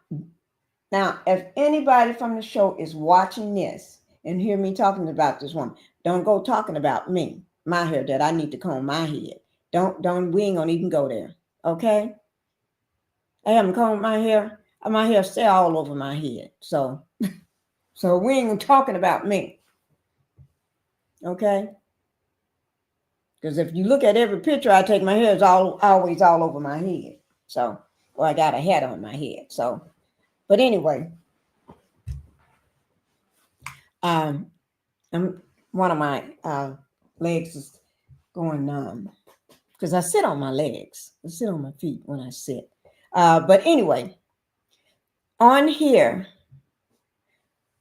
if anybody from the show is watching this and hear me talking about this woman, don't go talking about me, my hair that I need to comb my head. Don't. We ain't gonna even go there. Okay. I haven't combed my hair. My hair stay all over my head. So we ain't talking about me. Okay. Because if you look at every picture I take, my hair is always all over my head. So, or I got a hat on my head. So, but anyway, I'm one of my legs is going numb because I sit on my legs. I sit on my feet when I sit. But anyway, on here,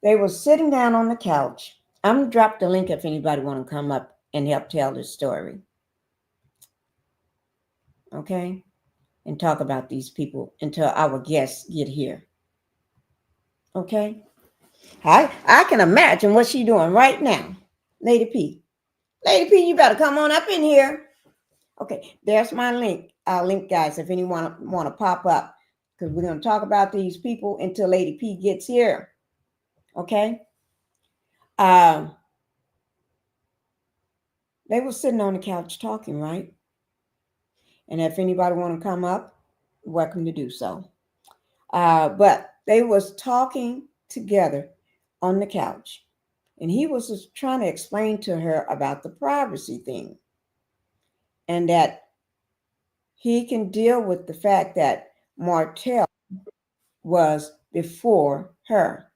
they were sitting down on the couch. I'm gonna drop the link if anybody want to come up and help tell this story. Okay, and talk about these people until our guests get here. Okay, I can imagine what she's doing right now, Lady P. Lady P, you better come on up in here. Okay, there's my link. I'll link, guys, if anyone want to pop up, because we're going to talk about these people until Lady P gets here. Okay. They were sitting on the couch talking, right? And if anybody want to come up, welcome to do so. But they was talking together on the couch, and he was just trying to explain to her about the privacy thing, and that he can deal with the fact that Martell was before her.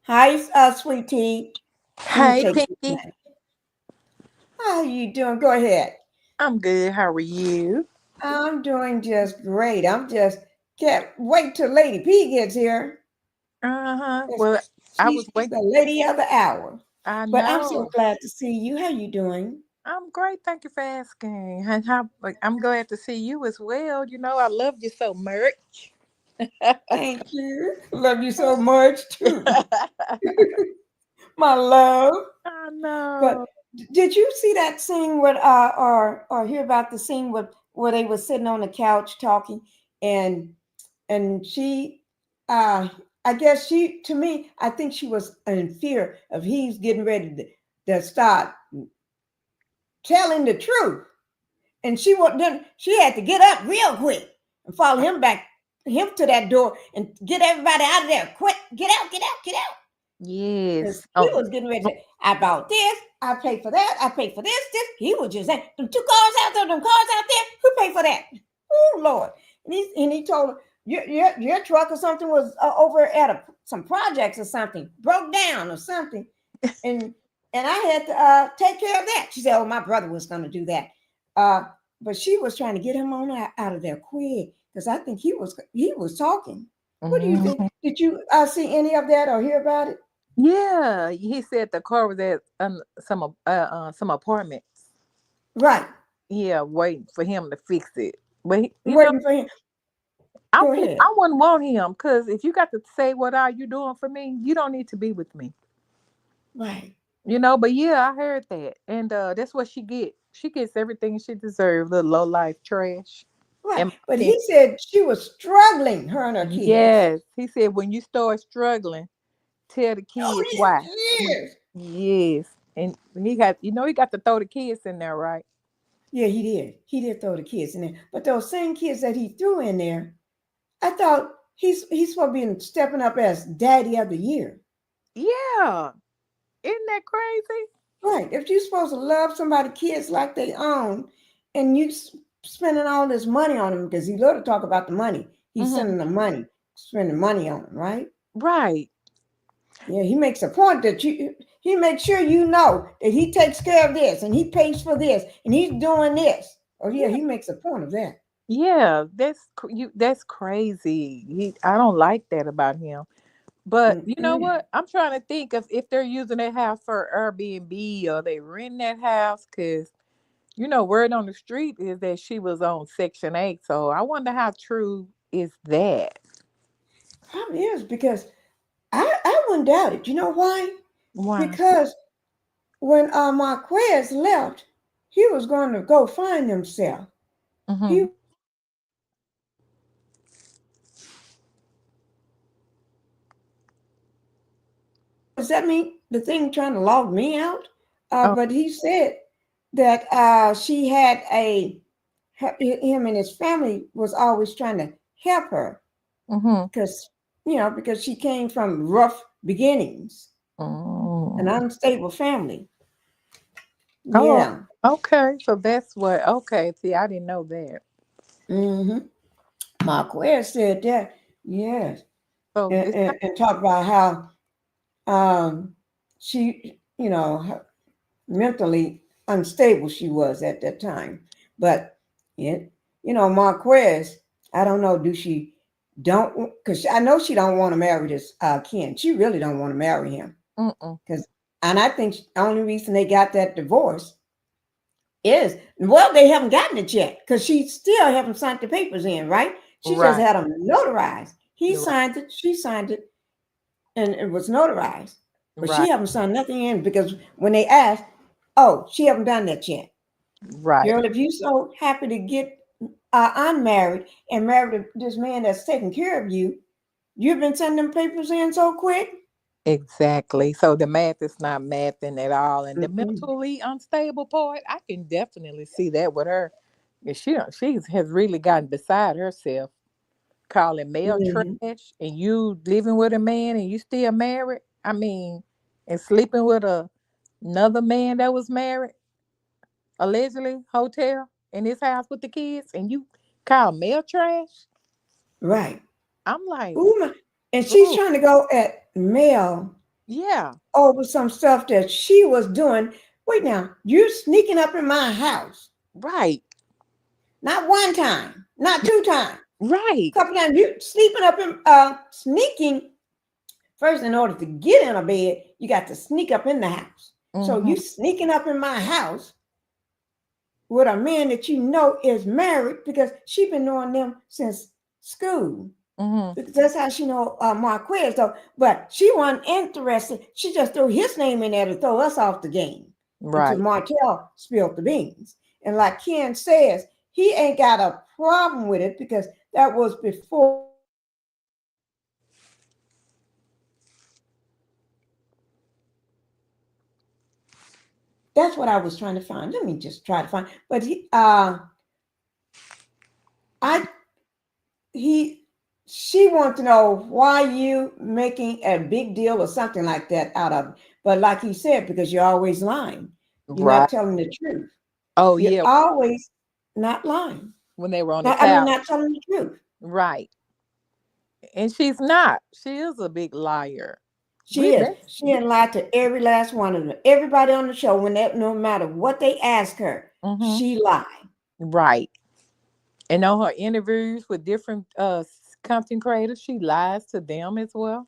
Hi, sweet tea. Let me Hey, take this Pinky. back. How you doing? Go ahead. I'm good. How are you? I'm doing just great. I'm just can't wait till Lady P gets here. Well, I was She's waiting. the lady of the hour. I But I'm so know. glad to see you. How you doing? I'm great. Thank you for asking. And I'm glad to see you as well. You know, I love you so much. Thank you. Love you so much too, my love. I But know. did you see that scene with or hear about the scene with where they were sitting on the couch talking and she uh I guess she to me I think she was in fear of he's getting ready to start telling the truth, and she had to get up real quick and follow him to that door and get everybody out of there quick. Get out. Because Yes. he Oh, was getting ready to say, I bought this, I paid for that, I paid for this. He was just saying, them two cars out there, them cars out there, who paid for that? Oh, Lord. And he told her, your truck or something was over at some projects or something, broke down or something. And I had to take care of that. She said, oh, my brother was going to do that. Uh, but she was trying to get him on out of there quick because I think he was talking. What do you think? mhm. Did you see any of that or hear about it? Yeah. He said the car was at some apartments. Right. Yeah, waiting for him to fix it. But Waiting for him. Go ahead. I wouldn't want him because if you got to say what are you doing for me, you don't need to be with me. Right. But yeah, I heard that. And that's what she get. She gets everything she deserves, little low life trash. Right. In my But opinion. he said she was struggling, her and her kids. Yes. He said when you start struggling, tell the Oh, kids why. yes. Yes. And he got to throw the kids in there, right? Yeah, he did. He did throw the kids in there. But those same kids that he threw in there, I thought he's supposed to be stepping up as daddy of the year. Yeah. Isn't that crazy? Right. If you're supposed to love somebody, kids like they own, and spending all this money on them because he love to talk about the money. He's Hmm. sending them money, spending money on them, right? Right. Yeah, he makes a point that he makes sure you know that he takes care of this and he pays for this and he's doing this. Oh yeah, Yeah. he makes a point of that. Yeah. That's crazy. I don't like that about him. But you know Mm-mm. what? I'm trying to think of if they're using that house for Airbnb or they rent that house because word on the street is that she was on Section 8. So I wonder how true is that? Probably is because I wouldn't doubt it. You know why? Why? Because when Marquez left, he was going to go find himself. Mm-hmm. He Does that mean the thing trying to log me out? Oh. But he said that she had him and his family was always trying to help her Mm-hmm. because because she came from rough beginnings, an Mm. unstable family. Oh, Yeah. okay. So that's what. Okay. See, I didn't know that. Mm-hmm. Marquez said that. Yes, So and, it's and, and talked about how she, mentally unstable she was at that time. But it, Marquez, I don't know, do she don't because I know she don't want to marry this Ken. She really don't want to marry him mm-mm. because, and I think the only reason they got that divorce is well they haven't gotten it yet because she still haven't signed the papers in, right? She just Right. had them notarized. He You're right. signed it, she signed it, and it was notarized. But she Right. haven't signed nothing in because when they asked, oh, she haven't done that yet. Right. Girl, if you so happy to get unmarried and married this man that's taking care of you, you've been sending them papers in so quick. Exactly. So the math is not mathing at all, and the Mm-mm. mentally unstable part, I can definitely see that with her. And she has really gotten beside herself, calling male Mhm. trash, and you living with a man and you still married. I mean, and sleeping with another man that was married, allegedly, hotel in his house with the kids, and you call male trash. Right. I'm like, Ooh, and she's oh, trying to go at Mel yeah, over some stuff that she was doing. Wait now, you're sneaking up in my house. right, Not one time, not two times. right. Couple times you sleeping up in sneaking. First, in order to get in a bed, you got to sneak up in the house. So Mm-hmm, you sneaking up in my house with a man that you know is married because she been knowing them since school. mm-hmm. Because that's how she know Marquez. So, but she wasn't interested. She just threw his name in there to throw us off the game until Right. Martell spilled the beans. And like Ken says, he ain't got a problem with it because that was before. That's what I was trying to find. Let me just try to find. But I he she wants to know why you making a big deal or something like that out of it. But like he said, because you're always lying. You're Right. not telling the truth. Oh You're yeah, always not lying. when they were on the I mean, couch. not telling the truth. Right. And she's not. She is a big liar. She is. She We didn't lie to every last one of them. Everybody on the show, no matter what they ask her, mm-hmm. she lied. Right. And on her interviews with different content creators, she lies to them as well.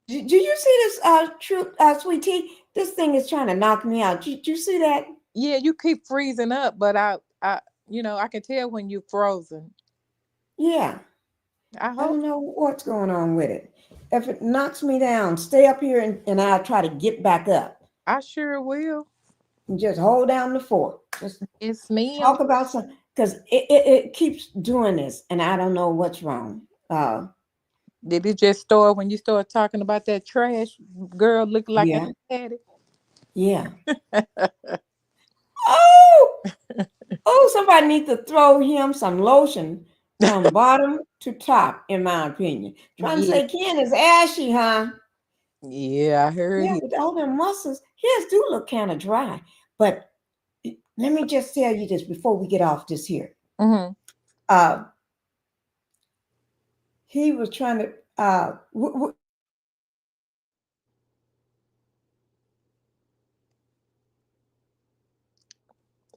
Do you see this true sweet tea? This thing is trying to knock me out. Did you see that? Yeah, you keep freezing up, but I can tell when you're frozen. Yeah, I I hope. don't know what's going on with it. If it knocks me down, stay up here and I'll try to get back up I sure will. and just hold down the fort. Just It's me. talk about something because it keeps doing this and I don't know what's wrong. Did it just start when you start talking about that trash girl looking like Yeah, Aunt yeah. Patty? Oh, oh, somebody needs to throw him some lotion from bottom to top, in my opinion. Trying to Yeah, say Ken is ashy, huh? yeah, I heard Yeah, he. with all them muscles, his do look kind of dry. But let me just tell you this before we get off this here. Hmm. Uh, he was trying to.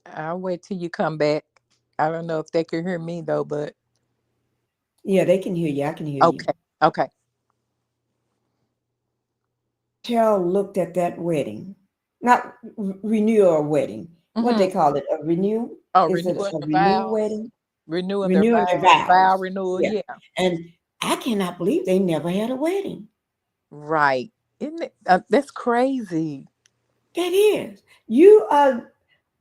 I'll wait till you come back. I don't know if they can hear me though, but Yeah, they can hear you. I can hear you. okay, okay. Tell looked at that wedding, not renewal wedding. What Hmm. they call it? A renew? Oh, Is it renewing a the renew vows, wedding? renewing their Renewing their vow vows. renewal. Yeah, Yeah, and I cannot believe they never had a wedding. right. Isn't it? That's crazy. That is, you are.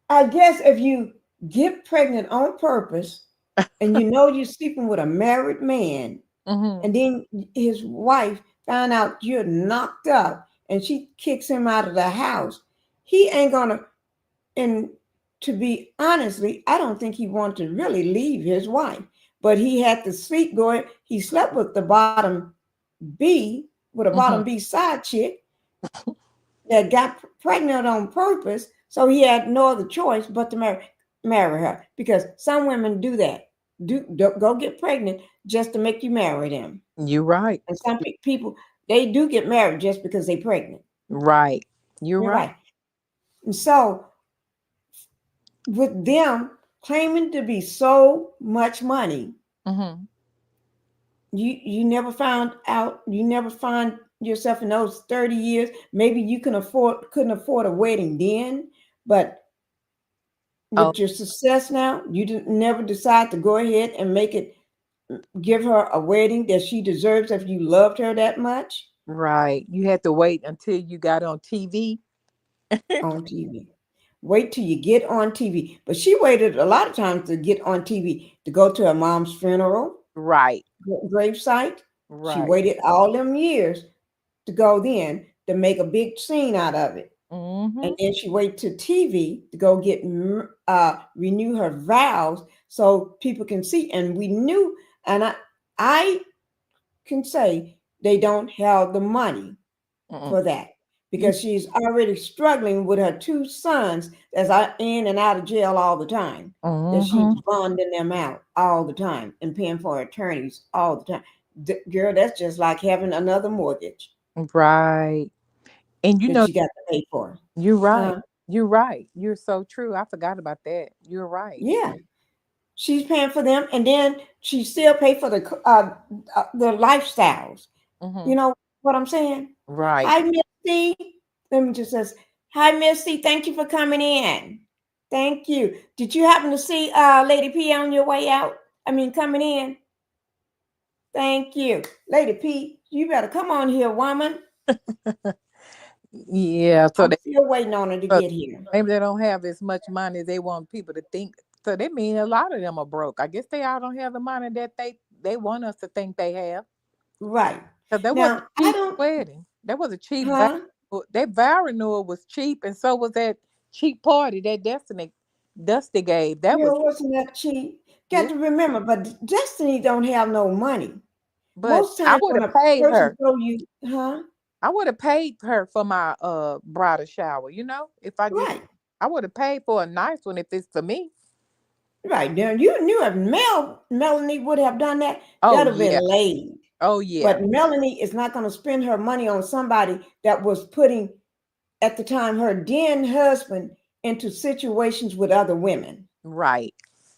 I guess if you get pregnant on purpose and you know you're sleeping with a married man, Hmm. and then his wife found out you're knocked up and she kicks him out of the house, he ain't gonna. And to be honestly, I don't think he wanted to really leave his wife, but he had to sleep going. He slept with the bottom B, with a bottom Hmm. B side chick that got pregnant on purpose. So he had no other choice but to marry her because some women do that. Do go get pregnant just to make you marry them. You're right. And some people they do get married just because they're pregnant. Right. You're You're right. right. And so with them claiming to be so much money, Hmm. you never found out. You never find yourself in those 30 years. Maybe you couldn't afford a wedding then, but Oh, with your success now, you didn't never decide to go ahead and make it give her a wedding that she deserves if you loved her that much right. You had to wait until you got on TV. on TV. Wait till you get on TV. But she waited a lot of times to get on TV to go to her mom's funeral, Right. gravesite. She Right. waited all them years to go then to make a big scene out of it. And Hmm. then she wait to TV to go get renew her vows so people can see. And we knew, and I can say they don't have the money for that You. because she's already struggling with her two sons that's in and out of jail all the time. That she's Hmm. bonding them out all the time and paying for attorneys all the time. Girl, that's just like having another mortgage Right. And you know, that you got to pay for. you're right. Huh? You're right. You're so true. I forgot about that. You're right. Yeah. She's paying for them, and then she still pay for the lifestyles. Hmm. You know what I'm saying? Right. Hi, Misty. Let me just says, hi, Misty. Thank you for coming in. Thank you. Did you happen to see Lady P on your way out? I mean, coming in. Thank you, Lady P. You better come on here, woman. Yeah. So I'm they still waiting on her to so get here. maybe they don't have as much money they want people to think. So they mean a lot of them are broke. I guess they all don't have the money that they want us to think they have. Right Because that was now, a I cheap don't. wedding. That was a cheap vow. Huh? That vow renewal was cheap, and so was that cheap party that Dusty gave. That was Girl, wasn't that cheap? Got yeah. to remember, but Destiny don't have no money. But Most I times would when have a paid person her. throw you, huh? I would have paid her for my bridal shower. You know, if I just Right, I would have paid for a nice one if it's for me. right. Now you knew if Melanie would have done that, Oh that'd have yeah. been laid. Oh yeah. But Melanie is not going to spend her money on somebody that was putting at the time her then husband into situations with other women, Right.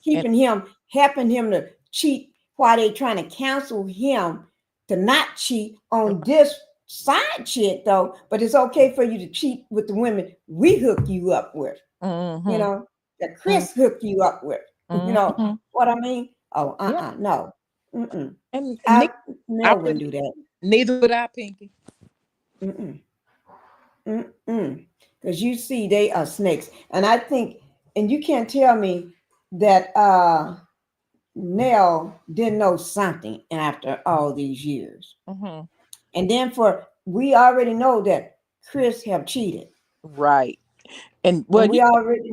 And keeping him, helping him to cheat while they trying to counsel him to not cheat on this side chick though. But it's okay for you to cheat with the women we hook you up with, you mm-hmm. know, that Chris hooked you up with. You know Mm-hmm. what I mean? Oh, Yeah. no. Mm-mm. And I I Mel wouldn't wouldn't. do that. Neither would I, Pinky. Mm-mm. Mm-mm. Because you see, they are snakes, and I think, and you can't tell me that Nell didn't know something after all these years. Mm-hmm. And then for we already know that Chris have cheated, Right. And well, and we already,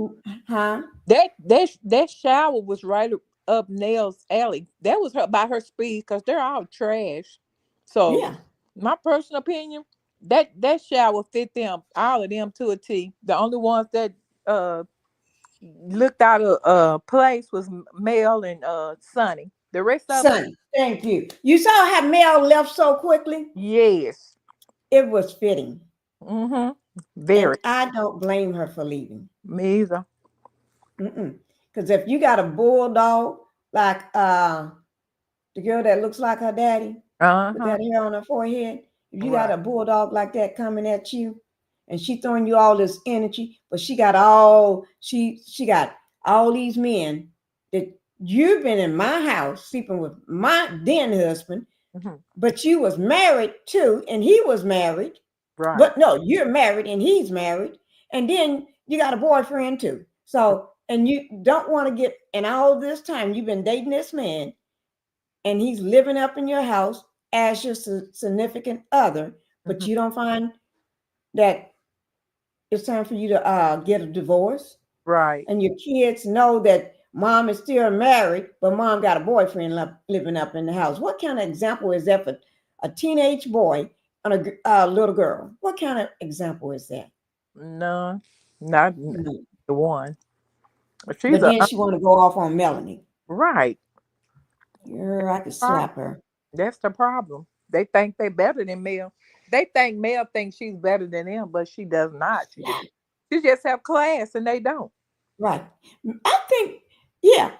huh? that shower was right up Nell's alley. That was her by her speed because they're all trash. So, Yeah, my personal opinion, that shower fit them all of them to a T. The only ones that uh looked out of place was Mel and Sonny. The rest of them, Sonny. Thank you. You saw how Mel left so quickly. yes. It was fitting, Mm-hmm. and Very. I don't blame her for leaving. Me either. Because if you got a bulldog like the girl that looks like her daddy with Uh-huh. that hair on her forehead, if you got Right. a bulldog like that coming at you, and she throwing you all this energy, but she got all these men that you've been in my house sleeping with my then husband, Mm-hmm. but you was married too, and he was married. Right. But no, you're married and he's married, and then you got a boyfriend too. So, and you don't want to get, and all this time you've been dating this man, and he's living up in your house as your significant other, but Mm-hmm. you don't find that it's time for you to get a divorce, Right. and your kids know that mom is still married, but mom got a boyfriend living up in the house. What kind of example is that for a teenage boy and a little girl? What kind of example is that? No, not Mm. the one. She's But a then she want to go off on Melanie. right. Girl, I could Prob- slap her. That's the problem. They think they better than Mel. They think Mel thinks she's better than them, but she does not. She just have class, and they don't. Right. I think, yeah,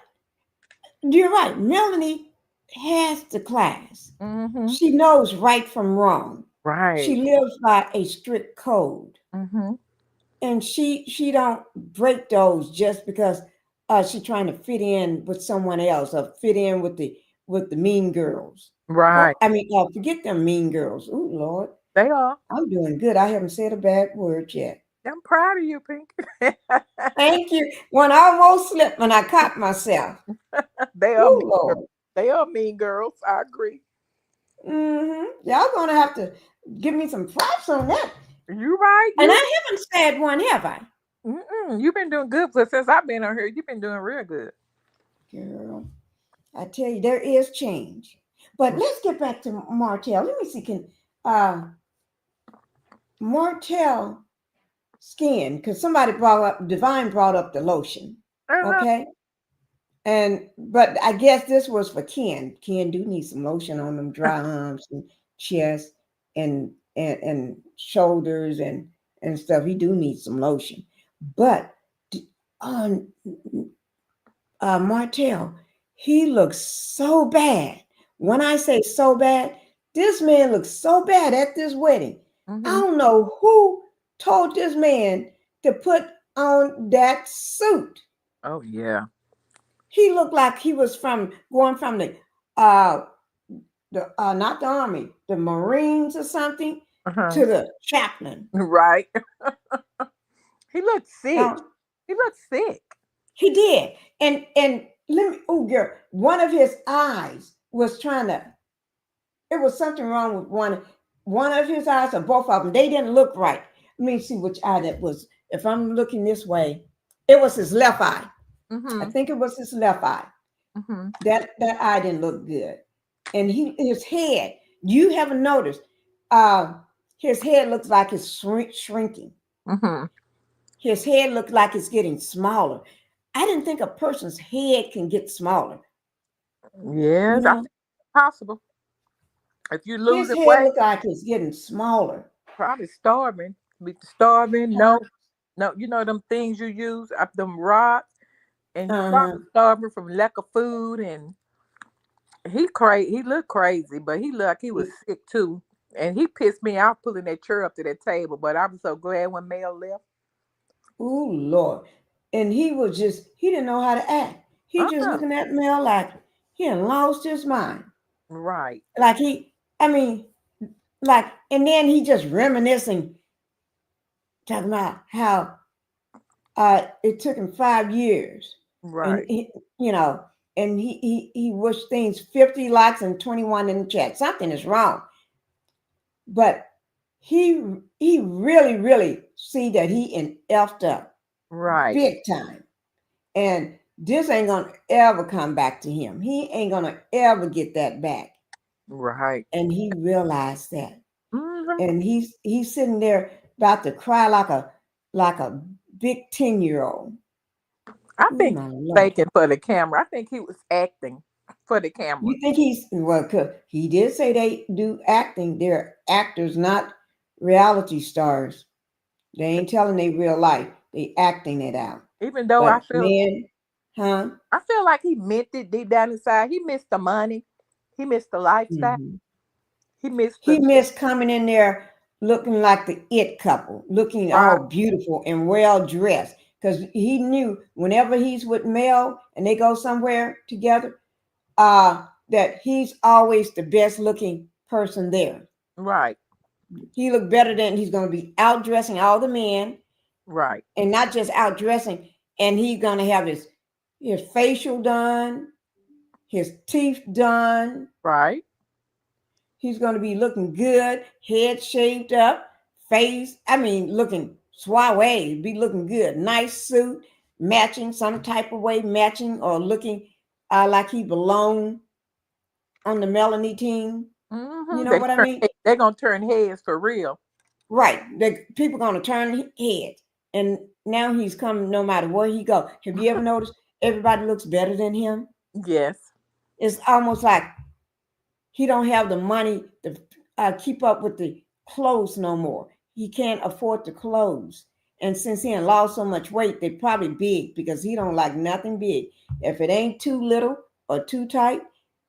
you're right. Melanie has the class. Mm-hmm. She knows right from wrong. She Right. lives by a strict code. Mm-hmm. And she don't break those just because she's trying to fit in with someone else or fit in with the mean girls. Right. I mean, forget them mean girls. Oh Lord, They are. I'm doing good. I haven't said a bad word yet. I'm proud of you, Pink. Thank you. When I almost slipped, when I caught myself. They are Oh mean girls. Lord. They are mean girls. I agree. Y'all gonna have to give me some props on that. You right. And You. I haven't said one, have I? Mm-mm. You've been doing good, but since I've been on here, you've been doing real good. Girl, I tell you, there is change. But let's get back to Martell. Let me see. Can uh, Martell skin? Because somebody brought up, Divine brought up the lotion. Uh-huh. Okay. But I guess this was for Ken. Ken do need some lotion on them dry arms and chest and shoulders and stuff. He do need some lotion. But on Martell, he looks so bad. When I say so bad, this man looks so bad at this wedding. I Mm-hmm. don't know who told this man to put on that suit. Oh yeah. He looked like he was from going from uh the not the army, the Marines or something Uh-huh. to the chaplain. Right. He looks sick. Now He looks sick. he did, and let me. Oh, girl, one of his eyes was trying to. It was something wrong with one of his eyes or both of them. They didn't look right. Let me see which eye that was. If I'm looking this way, it was his left eye. I Mm-hmm. think it was his left eye. Mm-hmm. That eye didn't look good. And his head, you haven't noticed, uh, his head looks like it's shrinking. Mm-hmm. His head looks like it's getting smaller. I didn't think a person's head can get smaller. You Yes, I think know, it's possible. If you're his losing head weight, looked like it's getting smaller. probably starving. Be starving. Huh? No, no. You know them things you use up them rods, and he Uh-huh. probably starving from lack of food. And he crazy. He looked crazy, but he looked like he was sick too. And he pissed me off pulling that chair up to that table. But I was so glad when Mel left. Oh Lord. And he didn't know how to act. He just Uh-uh. looking at Mel like, He had lost his mind. Right. Like I mean, like, and then he just reminiscing, talking about how it took him 5 years, and Right. you know, and he wished things 50 likes and 21 in the chat. Something is wrong, but he really see that he effed up Right. big time, and this ain't gonna ever come back to him. He ain't gonna ever get that back, Right. and he realized that, Hmm. and he's sitting there about to cry like a big 10-year-old. I Oh think my he was Lord. faking for the camera. I think he was acting for the camera. You think he's well? 'Cause he did say they do acting. They're actors, not reality stars. They ain't telling they real life. They acting it out. Even though But man, huh? I feel like he meant it deep down inside. He missed the money. He missed the lifestyle. Mhm. He missed He the missed coming in there looking like the it couple, looking right. all beautiful and well dressed. Because he knew whenever he's with Mel and they go somewhere together, that he's always the best looking person there. Right. He looked better than he's going to be outdressing all the men, Right. and not just outdressing. And he's going to have his facial done, his teeth done. Right. He's going to be looking good, head shaved up, face. I mean, looking suave, be looking good. Nice suit, matching some type of way, matching or looking like he belonged on the Melanie team. You know what I mean? They're gonna turn heads for real. Right. The people gonna turn heads. And now he's coming no matter where he go. Have you ever noticed everybody looks better than him? Yes. It's almost like he don't have the money to keep up with the clothes no more. He can't afford the clothes. And since he ain't lost so much weight, they probably big because he don't like nothing big. If it ain't too little or too tight,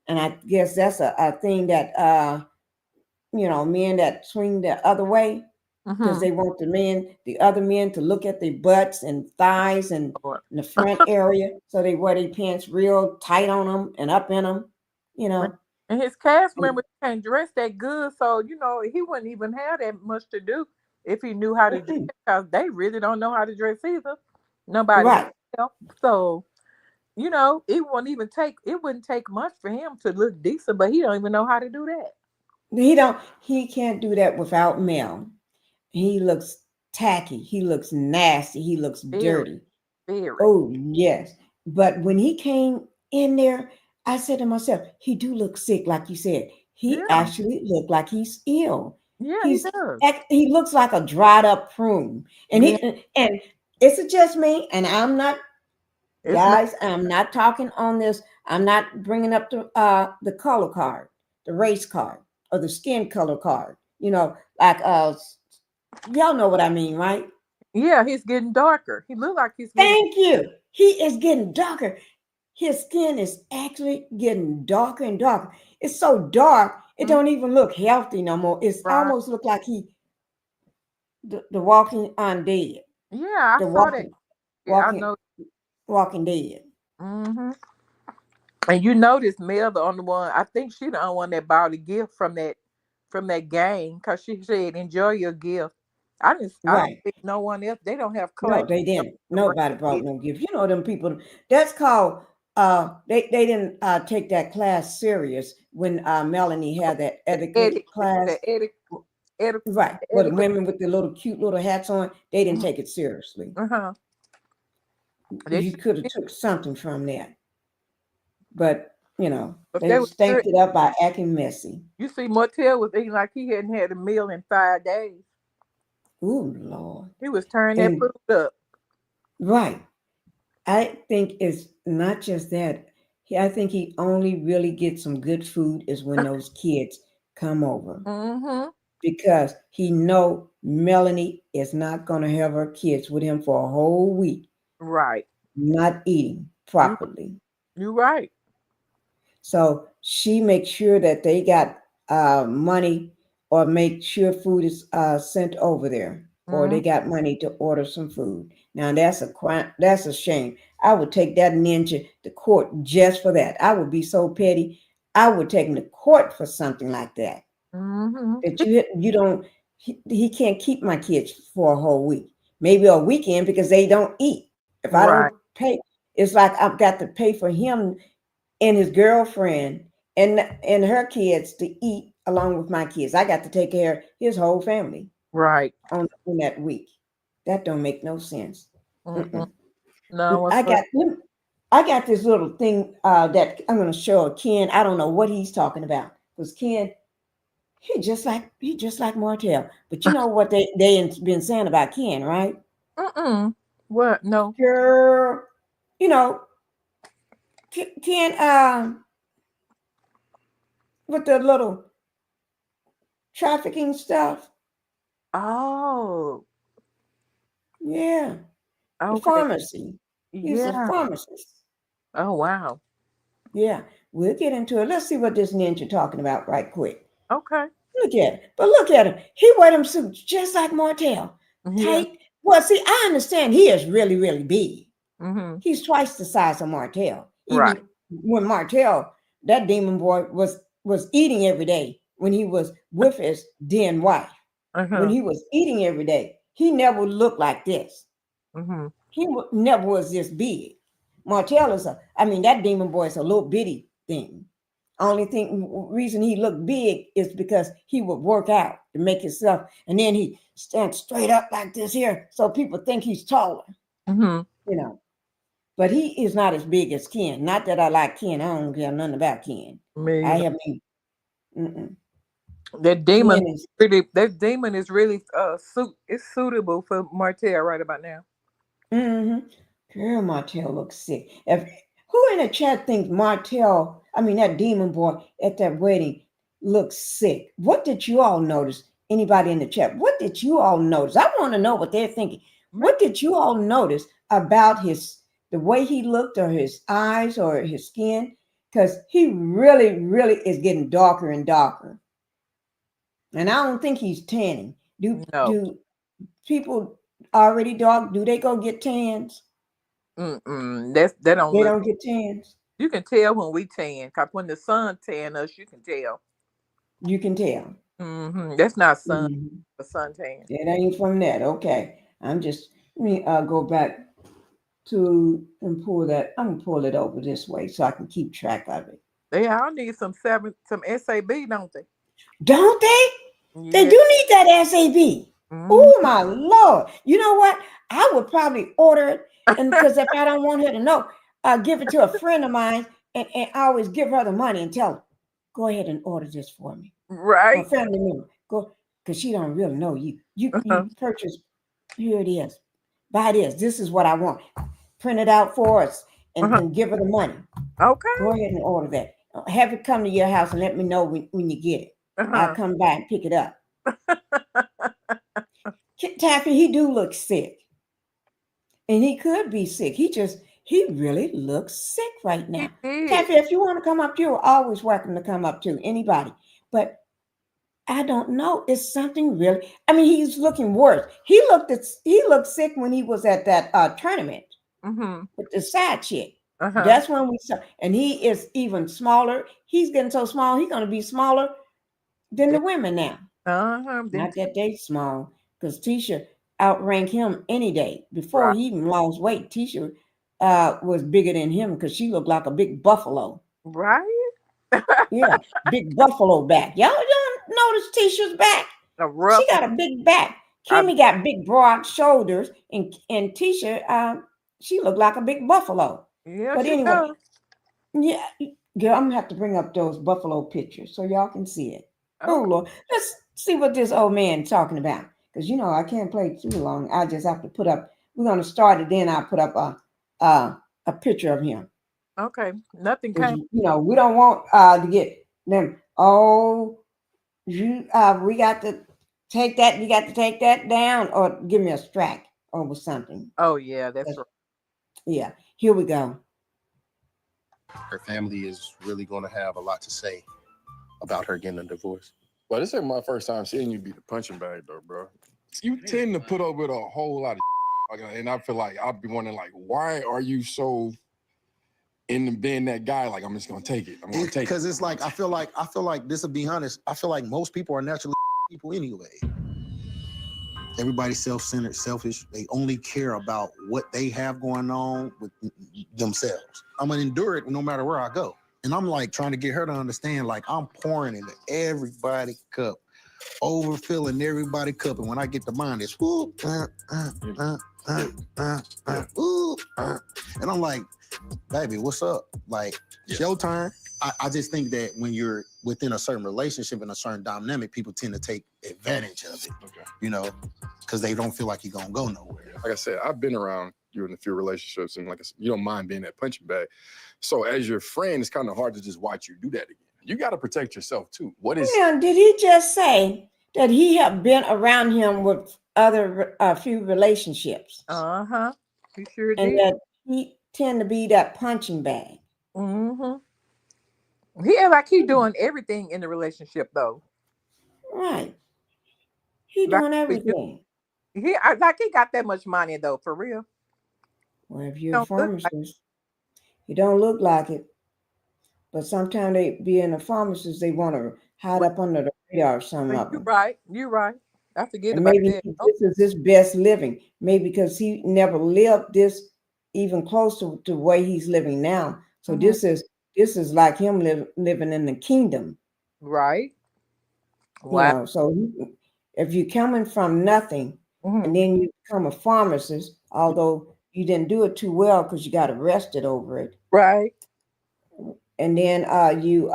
and I guess that's a thing that men that swing the other way, because Mm-hmm. they want the other men to look at their butts and thighs and the front area. So they wear their pants real tight on them and up in them, you know. And his cast And- members can't dress that good, so he wouldn't even have that much to do if he knew how to dress. Because they really don't know how to dress either. Nobody but right. himself. So it wouldn't take much for him to look decent, but he don't even know how to do that. He can't do that without Mel. He looks tacky. He looks nasty. He looks Very, dirty. very. Oh, yes. But when he came in there, I said to myself, he do look sick, like you said. He Yeah, actually looked like he's ill. yeah, he does. He looks like a dried up prune. And Yeah, and it's just me, and I'm not, it's not. guys, I'm not talking on this. I'm not bringing up the color card, the race card, or the skin color card. Like y'all know what I mean, right? Yeah, he's getting darker. He look like he's getting Thank you. He is getting darker. His skin is actually getting darker and darker. It's so dark, it mm, don't even look healthy no more. It's right. almost look like the walking undead, Yeah, I the saw that. Yeah, I walking, know. walking dead. Hmm. And you notice Mel the only one. I think she the only one that bought a gift from that game because she said enjoy your gift. I don't Right. think no one else. They don't have clay No, they didn't. to bring Nobody it. brought no gift. You know them people. That's called they didn't take that class serious when Melanie had that etiquette class. The etiquette, etiquette, Right. Well, the etiquette. women with the little cute little hats on, they didn't take it seriously. Uh-huh. They You should, could have took something from that, but but they they was stanked good. it up by acting messy. You see, Martell was eating like he hadn't had a meal in 5 days. Ooh, Lord. He was turning that And food up. right, I think it's not just that. I think he only really gets some good food is when those kids come over, Mm-hmm. because he know Melanie is not going to have her kids with him for a whole week, Right. not eating You properly. you right. So she makes sure that they got money, or make sure food is sent over there. or they got money to order some food. Now that's a crime. That's a shame. I would take that ninja to court just for that. I would be so petty. I would take him to court for something like that. Mm-hmm. That you don't. He can't keep my kids for a whole week, maybe a weekend because they don't eat. If I don't Right. pay, it's like I've got to pay for him and his girlfriend and her kids to eat along with my kids. I got to take care of his whole family Right. on that week. That don't make no sense. Mm-mm. Mm-mm. No, what's I for got I got this little thing that I'm going to show Ken. I don't know what he's talking about because Ken he just like Martell. But you know what they been saying about Ken, right? Mm-mm. What? No. Girl, you know Ken with the little trafficking stuff. Oh, Yeah, the okay. pharmacy. He's a Yeah. pharmacist. Oh, wow. Yeah, we'll get into it. Let's see what this ninja talking about right quick. Okay. Look at it. But look at him. He wear them suits just like Martell. Yeah. Tight. Well, see, I understand he is really, really big. Mm-hmm. He's twice the size of Martell. Right. Even when Martell, that demon boy, was eating every day when he was with his then wife. When Uh-huh. he was eating every day, he never looked like this. Mm-hmm. Never was this big. Martell is I mean, that demon boy is a little bitty thing. Only thing reason he looked big is because he would work out to make himself, and then he stands straight up like this here, so people think he's taller, Mm-hmm. you know. But he is not as big as Ken. Not that I like Ken. I don't care nothing about Ken. Me I either. have me. Mm-mm. That demon Ken is. really that demon is really it's suitable for Martell right about now. Mm-hmm. Girl, Martell looks sick. If who in the chat thinks Martell, I mean that demon boy at that wedding looks sick? What did you all notice? Anybody in the chat? What did you all notice? I want to know what they're thinking. Me. What did you all notice about the way he looked or his eyes or his skin? Because he really, really is getting darker and darker. And I don't think he's tanning. Do No. do people already dark? Do they go get tans? Mm-mm. That don't They look. don't get tans. You can tell when we tan, cause when the sun tan us, you can tell. You can tell. That's not sun. Mhm. The sun tan. It ain't from that. Okay. Let me go back to and pull that. I'm gonna pull it over this way so I can keep track of it. They all need some SAB, don't they? Don't they? They Yeah. do need that SAB. Mm-hmm. Oh my Lord. You know what? I would probably order it, and because if I don't want her to know, I'll give it to a friend of mine, and I always give her the money and tell her, go ahead and order this for me. Or a Right. family member. Go, because she don't really know you. You Uh-huh. purchase, here it is. Buy this. This is what I want. Print it out for us Uh-huh. and give her the money. Okay. Go ahead and order that. Have it come to your house and let me know when you get it. I'll Uh-huh. come by and pick it up. Taffy, he do look sick. And he could be sick. He really looks sick right He now. did. Taffy, if you want to come up, you're always welcome to come up to anybody. But I don't know. It's something really. I mean, he's looking worse. He looked sick when he was at that tournament Mm-hmm. with the side chick. Uh-huh. That's when we saw, and he is even smaller. He's getting so small. He's going to be smaller than the women now. Uh-huh. Then Not that they small, because Tisha outranked him any day. Before right. he even lost weight, Tisha was bigger than him because she looked like a big buffalo. Right? Yeah, big buffalo back. Y'all don't notice Tisha's back. A She rough one. got a big back. I, Kimmy got big broad shoulders, and Tisha, she looked like a big buffalo. yeah, But she anyway, does. yeah, girl, I'm gonna have to bring up those buffalo pictures so y'all can see it. Oh Okay. Lord, let's see what this old man talking about. Because I can't play too long. I just have to put up. We're gonna start it. Then I'll put up a picture of him. Okay. Nothing Because came. we don't want to get them. Oh, we got to take that. You got to take that down, or give me a strike over something. Oh yeah, that's right. Yeah, here we go. Her family is really going to have a lot to say about her getting a divorce. But this ain't my first time seeing you be the punching bag, though, bro. you tend to put up with a whole lot of and I feel like I'll be wondering, like, why are you so into being that guy? Like, I'm just gonna take it. I'm gonna take it. Because it's like I feel like this, to be honest, I feel like most people are naturally people anyway. Everybody's self-centered, selfish. They only care about what they have going on with themselves. I'm gonna endure it no matter where I go. And I'm like trying to get her to understand, like, I'm pouring into everybody's cup, overfilling everybody's cup. And when I get to mine, it's whoop, and I'm like, baby, what's up? Like, it's your turn. I just think that when you're within a certain relationship and a certain dynamic, people tend to take advantage of it, you know, because they don't feel like you're going to go nowhere. Like I said, I've been around you in a few relationships, and like I said, you don't mind being that punching bag. So as your friend, it's kind of hard to just watch you do that again. You got to protect yourself too. What is? Now, did he just say that he have been around him with other few relationships? He sure and did. that he tend to be that punching bag. He act like he doing everything in the relationship, though. Right. He Like, doing everything. He got that much money, though, for real. Well, if you're a pharmacist, you don't look like it. But sometimes they be in a pharmacist, they want to hide up under the radar, some of them. You're right. I forget and about maybe that. This is his best living. Maybe because he never lived this even close to the way he's living now. So this is like him living in the kingdom. Right. Wow. You know, so if you're coming from nothing and then you become a pharmacist, although you didn't do it too well because you got arrested over it. Right. And then you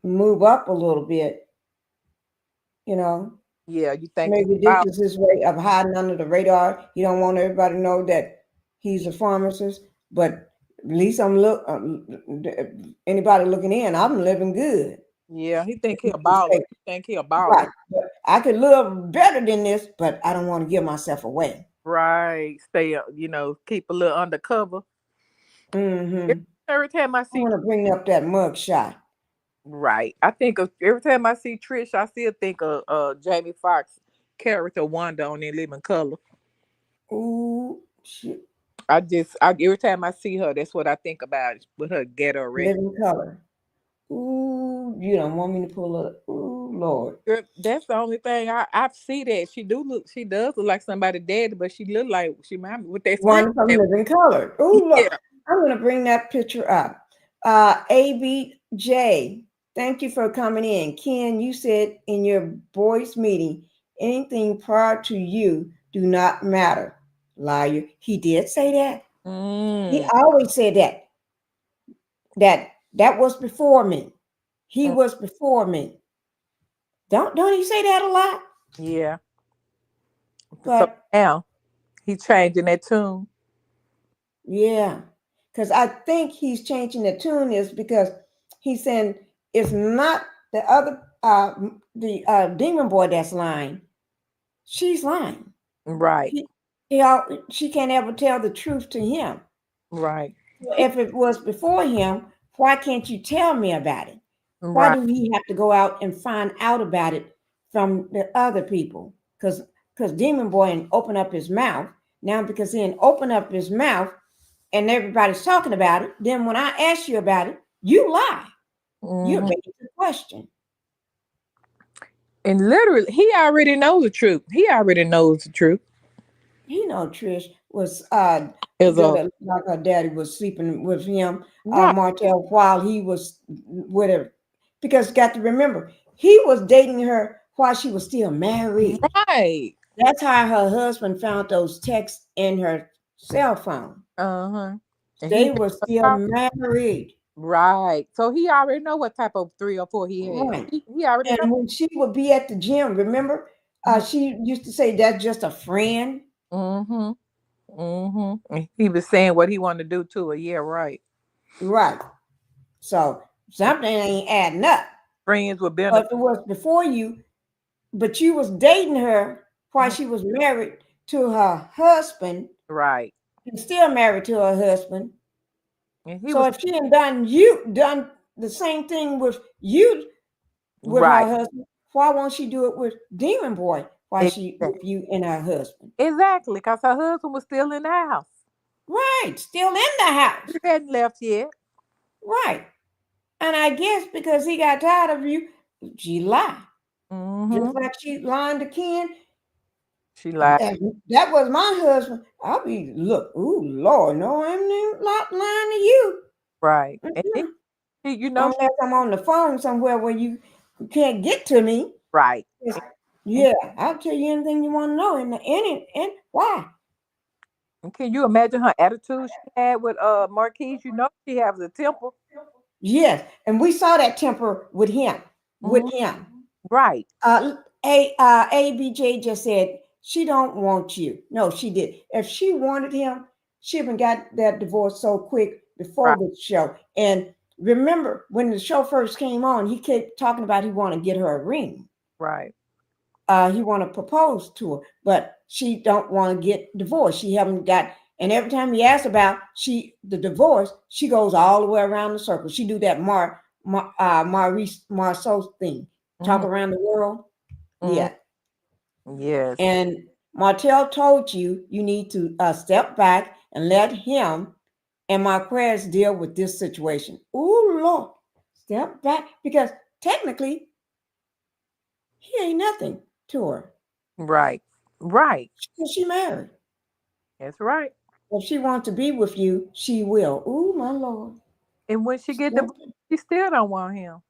move up a little bit, you know. Yeah, you think maybe this is his way of hiding under the radar. He don't want everybody to know that he's a pharmacist, but at least anybody looking in, I'm living good. Yeah, he think he a baller. Right. But I could live better than this, but I don't want to give myself away. Right. Stay, keep a little undercover. Every time I want to bring up that mug shot. Right. I think every time I see Trish, I still think of Jamie Foxx character Wanda on In Living Color. Ooh, shit. Every time I see her, that's what I think about with her ghetto red. Living Color. Ooh, you don't want me to pull up. Ooh, Lord. That's the only thing I see that she does look like somebody dead, but she look like she might with that one from Living Color. Ooh, look. Yeah. I'm gonna bring that picture up. ABJ, thank you for coming in. Ken, you said in your boys' meeting, anything prior to you do not matter. Liar. He did say that. He always said that. That was before me. He was before me. Don't he say that a lot? Yeah. But so now he's changing that tune. Yeah. Because I think he's changing the tune is because he's saying it's not the other the demon boy that's lying. She's lying. Right. She can't ever tell the truth to him. Right. If it was before him, why can't you tell me about it? Why do he have to go out and find out about it from the other people? Because demon boy didn't open up his mouth. Now because he didn't open up his mouth, and everybody's talking about it, then when I ask you about it, you lie. You raise the question. And literally, he already knows the truth. He know Trish was like her daddy was sleeping with him, Martell, while he was with her. Because you got to remember, he was dating her while she was still married. Right. That's how her husband found those texts in her cell phone. They were still married. Right. So he already know what type of 3 or 4 he had. Right. He already know. When she would be at the gym, remember? She used to say that's just a friend. He was saying what he wanted to do to her. Yeah, right. Right. So something ain't adding up. Friends were better. But if it was before you, but you was dating her while she was married to her husband. Right. And still married to her husband. So if she had done the same thing with you, with her husband, why won't she do it with Demon Boy? Why she Exactly. with you and her husband? Exactly, because her husband was still in the house. Right, still in the house. He hadn't left yet. Right. And I guess because he got tired of you, she lied. Just like she lying to Ken. She lied. And that was my husband. I'll be, look, ooh, Lord, no, I'm not lying to you. Right. And Mm-mm. then, you know, Unless I'm on the phone somewhere where you can't get to me. right. Yeah, I'll tell you anything you want to know. And why? And can you imagine her attitude she had with Marquise? You know she has a temper. Yes, and we saw that temper with him. With him. Right. ABJ just said she don't want you. No, she did. If she wanted him, she even got that divorce so quick before Right. the show. And remember, when the show first came on, he kept talking about he want to get her a ring. Right. He want to propose to her, but she don't want to get divorced. She haven't got. And every time he asks about the divorce, she goes all the way around the circle. She do that Marceau thing, talk around the world. Yeah. Yes. And Martell told you need to step back and let him and Marquez deal with this situation. Ooh, Lord, step back, because technically he ain't nothing to her. Right. Right. She married. That's right. If she wants to be with you, she will. Ooh, my Lord. And when she get divorced, she still don't want him.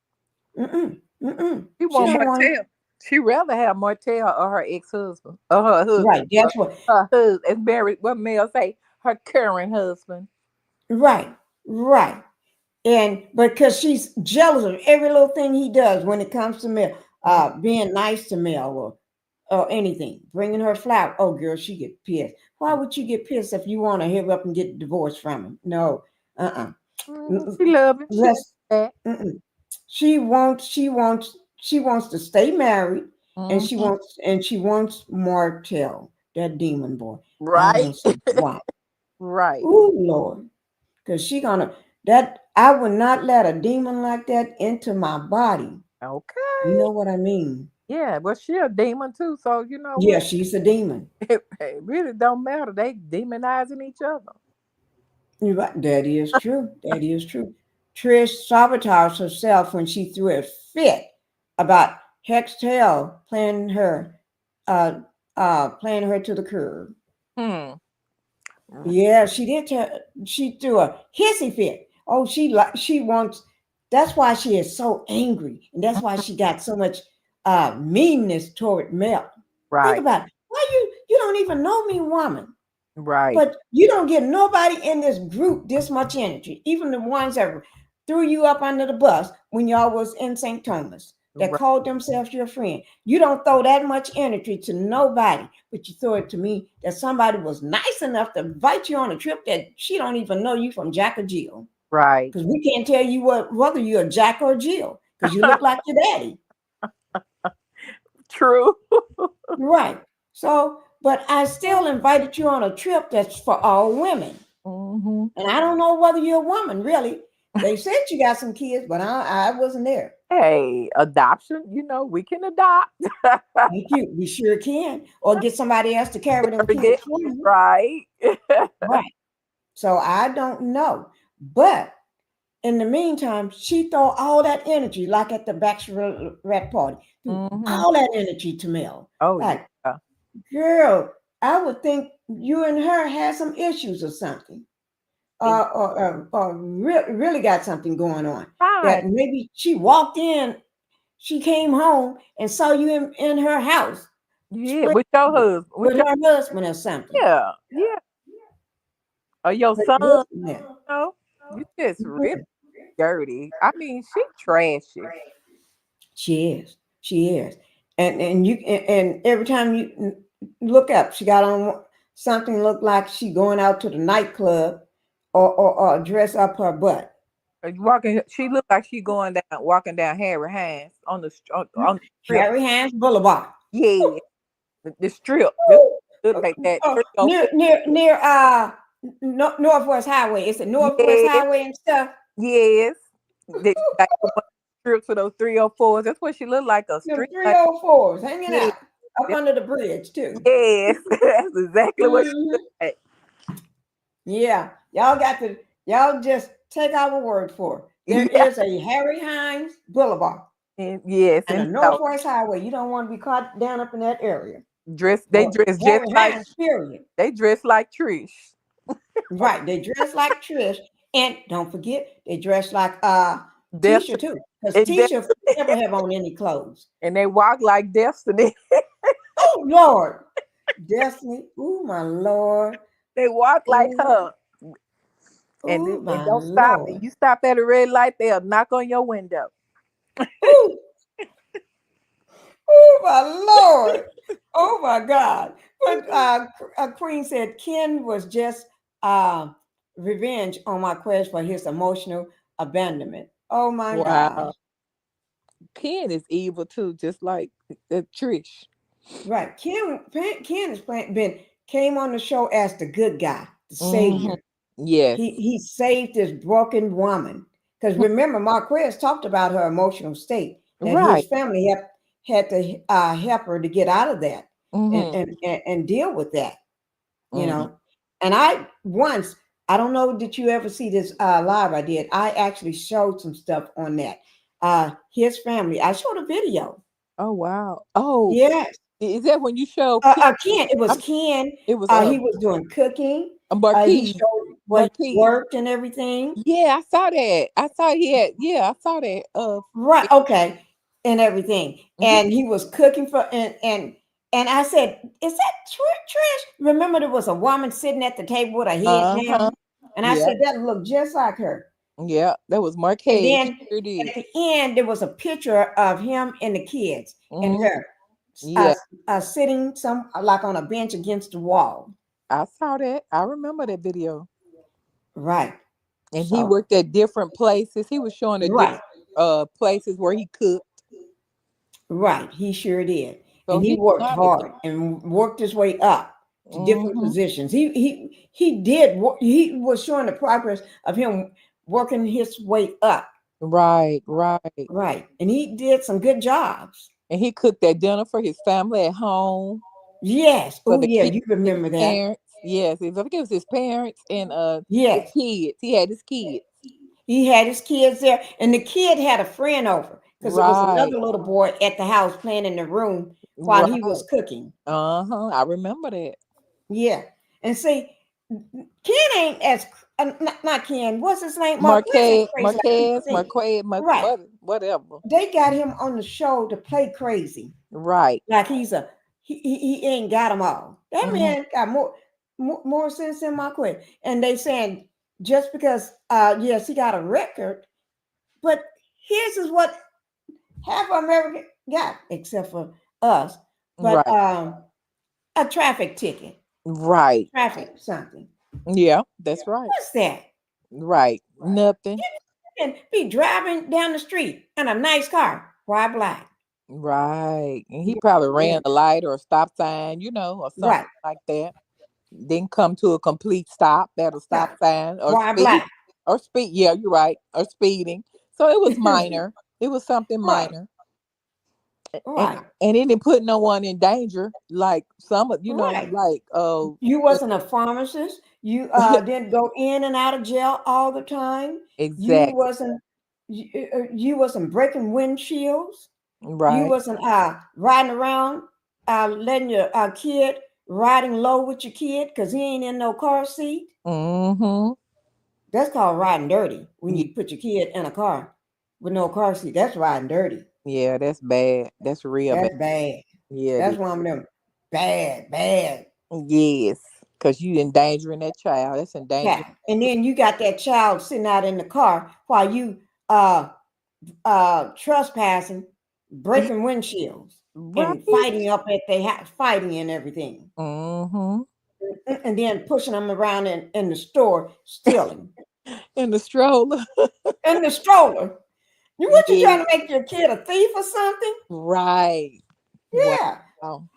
She She want don't want him. Martell. She rather have Martell or her ex-husband. Or her husband. Right, that's what. Her husband. As married, what Mel say, her current husband. Right. And because she's jealous of every little thing he does when it comes to Mel, being nice to Mel or anything, bringing her flower. Oh, girl, she get pissed. Why would you get pissed if you want to hurry up and get divorced from him? No, She love him. She wants to stay married, and she wants Martell, that demon boy. I Right. don't see why. Right. Ooh, Lord, because I would not let a demon like that into my body. Okay. You know what I mean? Yeah, but she a demon too, so you know Yeah, what? she's a demon. It really don't matter. They demonizing each other. You're right. That is true. That is true. Trish sabotaged herself when she threw a fit about Hextail playing her to the curb. Yeah, she did. She threw a hissy fit. Oh, she wants. That's why she is so angry, and that's why she got so much meanness toward Mel. Right. Think about it. Why you don't even know me, woman. Right. But you don't get nobody in this group this much energy, even the ones that threw you up under the bus when y'all was in St. Thomas, that Right. called themselves your friend. You don't throw that much energy to nobody, but you throw it to me that somebody was nice enough to invite you on a trip that she don't even know you from Jack or Jill. Right. Because we can't tell you whether you're a Jack or Jill, because you look like your daddy. True. Right. So, but I still invited you on a trip that's for all women. And I don't know whether you're a woman, really. They said you got some kids, but I wasn't there. Hey, adoption, you know, we can adopt. Thank you. We sure can. Or get somebody else to carry them kids for you. Right. Right. So I don't know. But in the meantime, she throw all that energy, like at the bachelorette party, all that energy to Mel. Oh, like, yeah. Girl, I would think you and her had some issues or something. Or really got something going on. Right. That maybe she walked in, she came home and saw you in her house. Yeah, with your husband. With her husband or something. Yeah. Yeah. Or your son. You know, you just really dirty. I mean, she trashy. She is. And every time you look up, she got on something looked like she going out to the nightclub or dress up her butt. She looked like she walking down Harry Hines on the strip. Harry Hines Boulevard. Yeah, the strip. Look like that. Near Northwest Highway. It's a Northwest Highway and stuff. Yes. trips for those 304s. That's what she looked like, a Them street. 304s hanging Yeah. out up under the bridge too. Yes, that's exactly what she Mhm. looked like. Yeah, y'all just take our word for it. There Yeah. is a Harry Hines Boulevard And yes, and a and so Northwest Highway. You don't want to be caught down up in that area. they Or dress just Harry like Hines, period. Trish. Right. They dress like Trish. And don't forget, they dress like Tisha Destiny too. Because and, Tisha never have on any clothes. and they walk like Destiny. Oh Lord. Destiny. Oh my Lord. They walk like Oh, her. oh And my don't stop. And Lord. you stop at a red light, they'll knock on your window. Oh, oh my Lord. Oh my God. But Queen said Ken was just revenge on my quest for his emotional abandonment. Oh my gosh. Wow. Ken is evil too, just like Trish. Right. Ken has been came on the show as the good guy, the Mhm. savior. Yes. He saved this broken woman. Because remember, Marquez talked about her emotional state, that his Right. family had to help her to get out of that Mm-hmm. and deal with that, you Mm-hmm. know. And I don't know, did you ever see this live I did? I actually showed some stuff on that. His family, I showed a video. Oh wow. Oh, Yes. is that when you show Ken? Ken, it was I'm, Ken. it was He was doing cooking. a He Marquis. showed where he Marquis. worked and everything. Yeah, I saw that. I saw he had. Yeah, I saw that. Right. Okay. And everything. Mhm. And he was cooking for and I said, "Is that Trish?" Remember, there was a woman sitting at the table with her head Uh-huh. down, and I Yeah. said that looked just like her. Yeah. That was And Marquez. then Sure did. at the end, there was a picture of him and the kids and Mhm. her Yeah, sitting some like on a bench against the wall. I saw that. I remember that video. Right. And he So worked at different places. He was showing the right. different places where he cooked. Right, he sure did. So And he he worked not a hard and worked his way up to different mm-hmm. positions. He did work, he was showing the progress of him working his way up. Right, right. Right. And he did some good jobs. And he cooked that dinner for his family at home, Yes. for Oh the yeah, kids, you his remember that. parents. Yes, I think it was his parents and his Yes. kids. He had his kids. He had his kids there, and the kid had a friend over because there was Right, another little boy at the house playing in the room while he right. was cooking. Uh-huh. I remember that. Yeah. And see, Ken ain't as not Ken. What's his name? Marquez ain't Marquez, crazy like people Marquez, think. Marquez, Right. whatever. They got him on the show to play crazy, Right. like he ain't got them all. That Mm-hmm. man got more sense than Marquez. And they saying just because yes he got a record, but his is what half of America got, except for us. But Right. a traffic ticket, Right. traffic something. Yeah, that's right. What's that? Right. Nothing. And be driving down the street in a nice car. Why black? Right. And he Yeah, probably yeah. ran a light or a stop sign, or something Right. like that. Then come to a complete stop at a stop Stop. sign or Why speed black? or speed. Yeah, you're right. Or speeding. So it was minor. It was something Right. minor. And Right. and it didn't put no one in danger. Like some of Right. like You wasn't a pharmacist. You didn't go in and out of jail all the time. You exactly. wasn't you wasn't breaking windshields. You Right. wasn't riding around letting your kid riding low with your kid because he ain't in no car seat. Mm-hmm. That's called riding dirty when Yeah, you put your kid in a car with no car seat. That's riding dirty. yeah, that's bad. That's real bad. That's bad. Yeah, it That's is. one of them bad. Yes. Because you endangering that child. That's endangering. Yeah. And then you got that child sitting out in the car while you uh trespassing, breaking windshields Right. and fighting up at their house, fighting and everything. Mm-hmm. And then pushing them around in the store, stealing. In the stroller. In the stroller. What you Yeah. trying to make your kid a thief or something? Right. Yeah. Wow.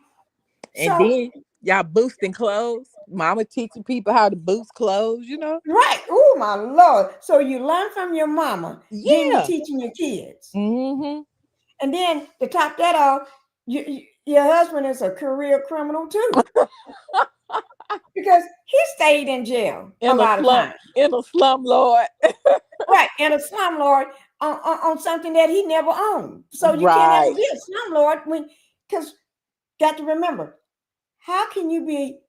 And So then y'all boosting clothes. Mama teaching people how to boost clothes. right. Oh my Lord. So you learn from your mama, then you're Yeah. teaching your kids. Mm-hmm. And then to top that off, your husband is a career criminal too. Because he stayed in jail a lot of times. In a slumlord. Right. And a slumlord on something that he never owned. So you can't ever Right. be a slumlord because got to remember, how can you be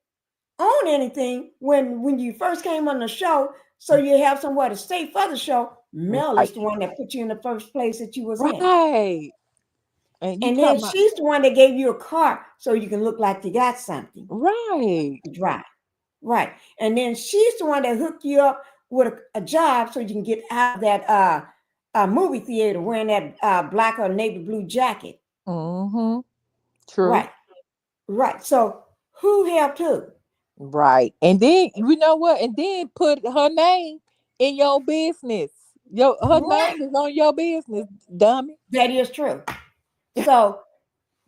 own anything when you first came on the show? So you have somewhere to stay for the show. Mel is Right. the one that put you in the first place that you was in. Right. And you And then talking about she's the one that gave you a car so you can look like you got something right. to drive. Right. And then she's the one that hooked you up with a job so you can get out of that movie theater wearing that black or navy blue jacket. Mm-hmm. True. Right. Right. So who helped who? Right. And then you know what? And then put her name in your business. Her Right. name is on your business, dummy. That is true. So,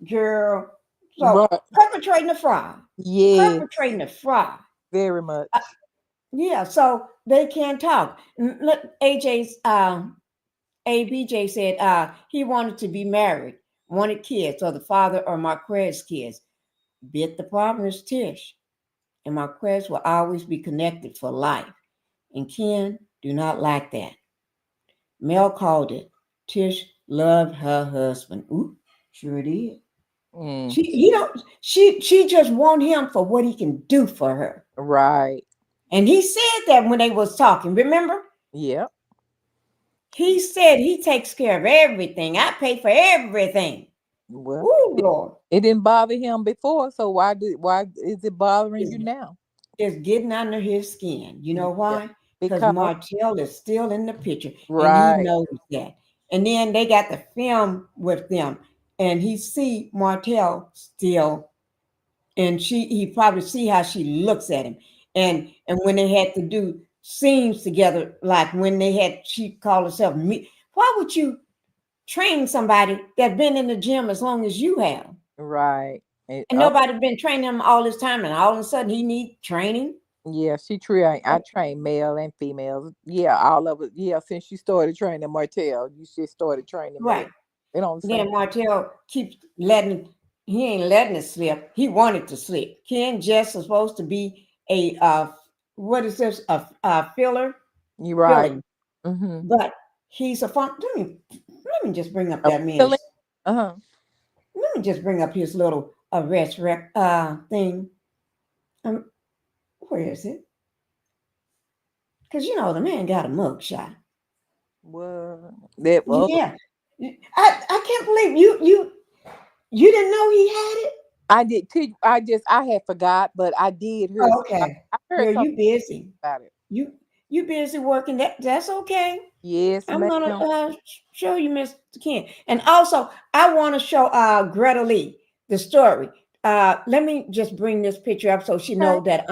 girl, so Right. perpetrating a fraud. Yes. Perpetrating a fraud. Very much. Yeah, so they can't talk. Look, ABJ said he wanted to be married, wanted kids, or the father or Marquez kids. Bit the problem is Tish, and Marquez will always be connected for life. And Ken do not like that. Mel called it. Tish loved her husband. Ooh, sure did. Mm. She just want him for what he can do for her. Right. And he said that when they was talking, remember? Yep. He said he takes care of everything. I pay for everything. Well, Oh Lord. it didn't bother him before, so why is it bothering It's, you now? it's getting under his skin. You know Yeah. why? Because Because Martell is still in the picture and he right. knows that. And then they got the film with them and he see Martell still and he probably see how she looks at him. And when they had to do scenes together, like when she called herself me. Why would you train somebody that's been in the gym as long as you have? Right. And nobody been training him all this time, and all of a sudden he needs training. Yeah, I train male and females. Yeah, all of it. Yeah, since you started training Martell, you just started training male. Right. They don't say Then Martell keeps he ain't letting it slip. He wanted to slip. Ken Jess is supposed to be a what is this? A filler? you're right. Filling. Mm-hmm. But he's a fun. Let me just bring up that man's. Uh-huh. Let me just bring up his little arrest thing. Where is it? Because the man got a mugshot. Well, that was Yeah, I can't believe you didn't know he had it. I did too. I had forgot, but I did hear. Oh, okay, I heard girl, something you busy. about it. You busy working. That's okay. Yes, I'm gonna ma'am. show you, Mr. Ken, and also I want to show Greta Lee the story. Let me just bring this picture up so she Okay. know that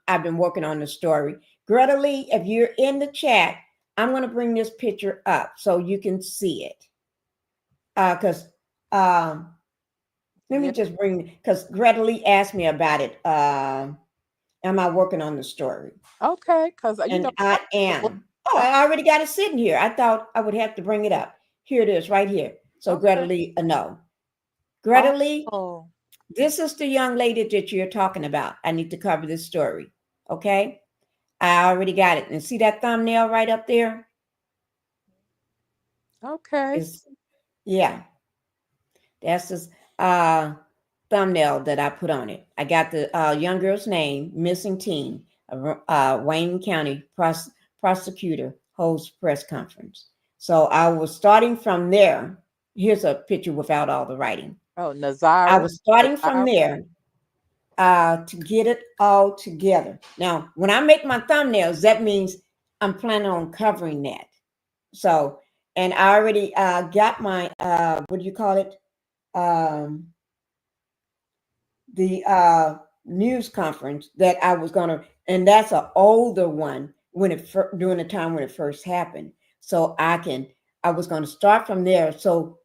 I've been working on the story. Greta Lee, if you're in the chat, I'm gonna bring this picture up so you can see it. Because let me just bring because Greta Lee asked me about it. Am I working on the story? Okay, because And I am. Oh, I already got it sitting here. I thought I would have to bring it up. Here it is, right here. So Greta Lee, no. Greta Lee, this is the young lady that you're talking about. I need to cover this story. Okay. I already got it. And see that thumbnail right up there? Okay. Yeah. That's this thumbnail that I put on it. I got the young girl's name, missing teen, Wayne County prosecutor holds press conference. So I was starting from there. Here's a picture without all the writing. Oh, Nazara. I was starting from there to get it all together. Now, when I make my thumbnails, that means I'm planning on covering that. So, and I already got my, what do you call it? The news conference that I was going to, and that's an older one when during the time when it first happened. So I was going to start from there. So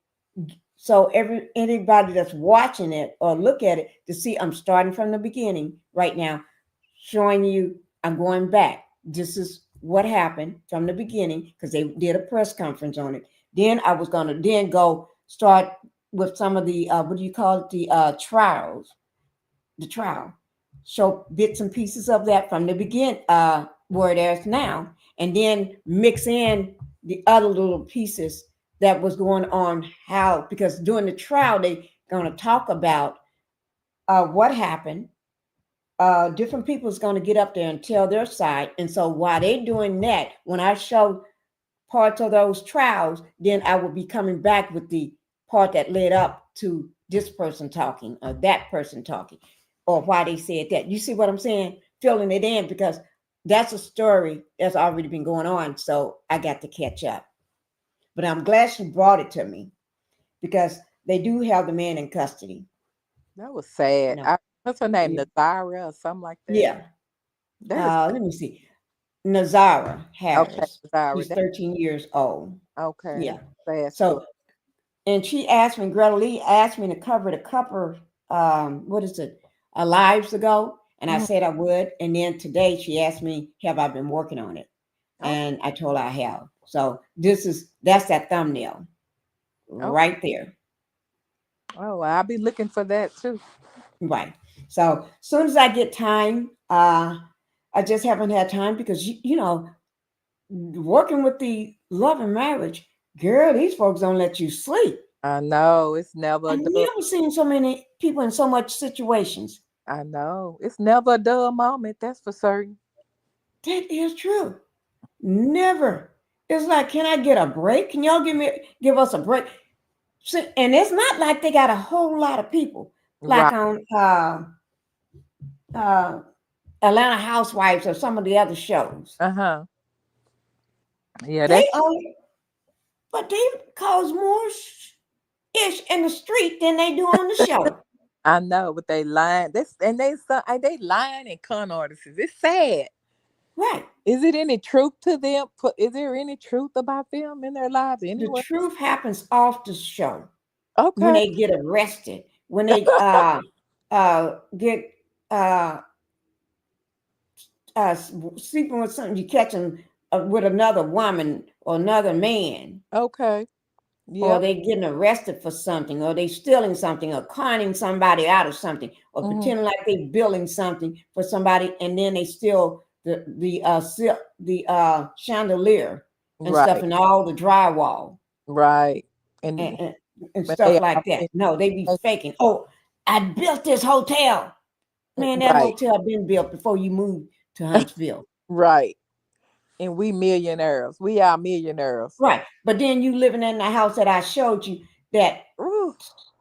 anybody that's watching it or look at it to see I'm starting from the beginning right now, showing you I'm going back. This is what happened from the beginning because they did a press conference on it. Then I was going to then go start with some of the what do you call it, the trials, the trial, show bits and pieces of that from the beginning, where it is now, and then mix in the other little pieces that was going on. How, because during the trial they going to talk about what happened. Different people is going to get up there and tell their side, and so while they doing that, when I show parts of those trials, then I will be coming back with the part that led up to this person talking or that person talking or why they said that. You see what I'm saying? Filling it in because that's a story that's already been going on. So I got to catch up. But I'm glad she brought it to me because they do have the man in custody. That was sad. No. What's her name? Yeah. Nazara or something like that. Yeah. That is Let me see. Nazara okay. Harris. Nazara. She's 13 years old. Okay. Yeah. Sad So story. and she asked me, Greta Lee asked me to cover the cover, what is it, lives ago. And I said I would. And then today she asked me, have I been working on it? Oh. And I told her I have. So that's that thumbnail right there. Oh, I'll be looking for that too. Right. So as soon as I get time, I just haven't had time because, you know, working with the love and marriage, girl, these folks don't let you sleep. I know. It's never a I've dull. never seen so many people in so much situations. I know. It's never a dull moment, that's for certain. That is true. Never. It's like, can I get a break? Can y'all give us a break? So, and it's not like they got a whole lot of people like Right. on Atlanta Housewives or some of the other shows. Uh-huh. Yeah, They they only, but they cause more ish in the street than they do on the show. I know, but they lying. They lying and con artists. It's sad. Right. Is it any truth to them? Is there any truth about them in their lives The anyway? truth happens off the show when Okay. they get arrested, when they get sleeping with something, you catch them with another woman or another man, Okay. or Yep. they getting arrested for something, or they stealing something, or conning somebody out of something, or pretending like they building something for somebody, and then they steal the chandelier and stuff, Right. and all the drywall Right. And and when stuff they like are that. No, they be faking. Oh, I built this hotel. Man, that right. hotel been built before you moved to Huntsville. Right. And we millionaires. We are millionaires. Right. But then you living in the house that I showed you that Ooh.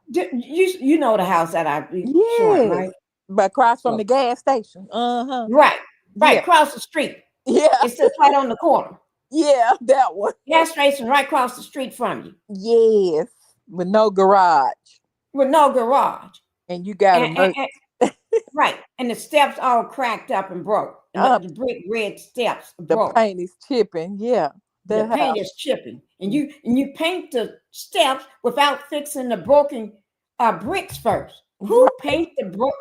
you know the house that I be showing, Yes. right? But across from So, the gas station. Uh-huh. right. Right. Yeah. Across the street. Yeah. It sits right on the corner. Yeah. That one. Gas station right across the street from you. Yes. With no garage. With no garage. And you got a merch. Right. And the steps all cracked up and broke. And the brick red steps The broke. paint is chipping. Yeah. The The paint house. is chipping. And you paint the steps without fixing the broken bricks first. Who Right. paint the brick?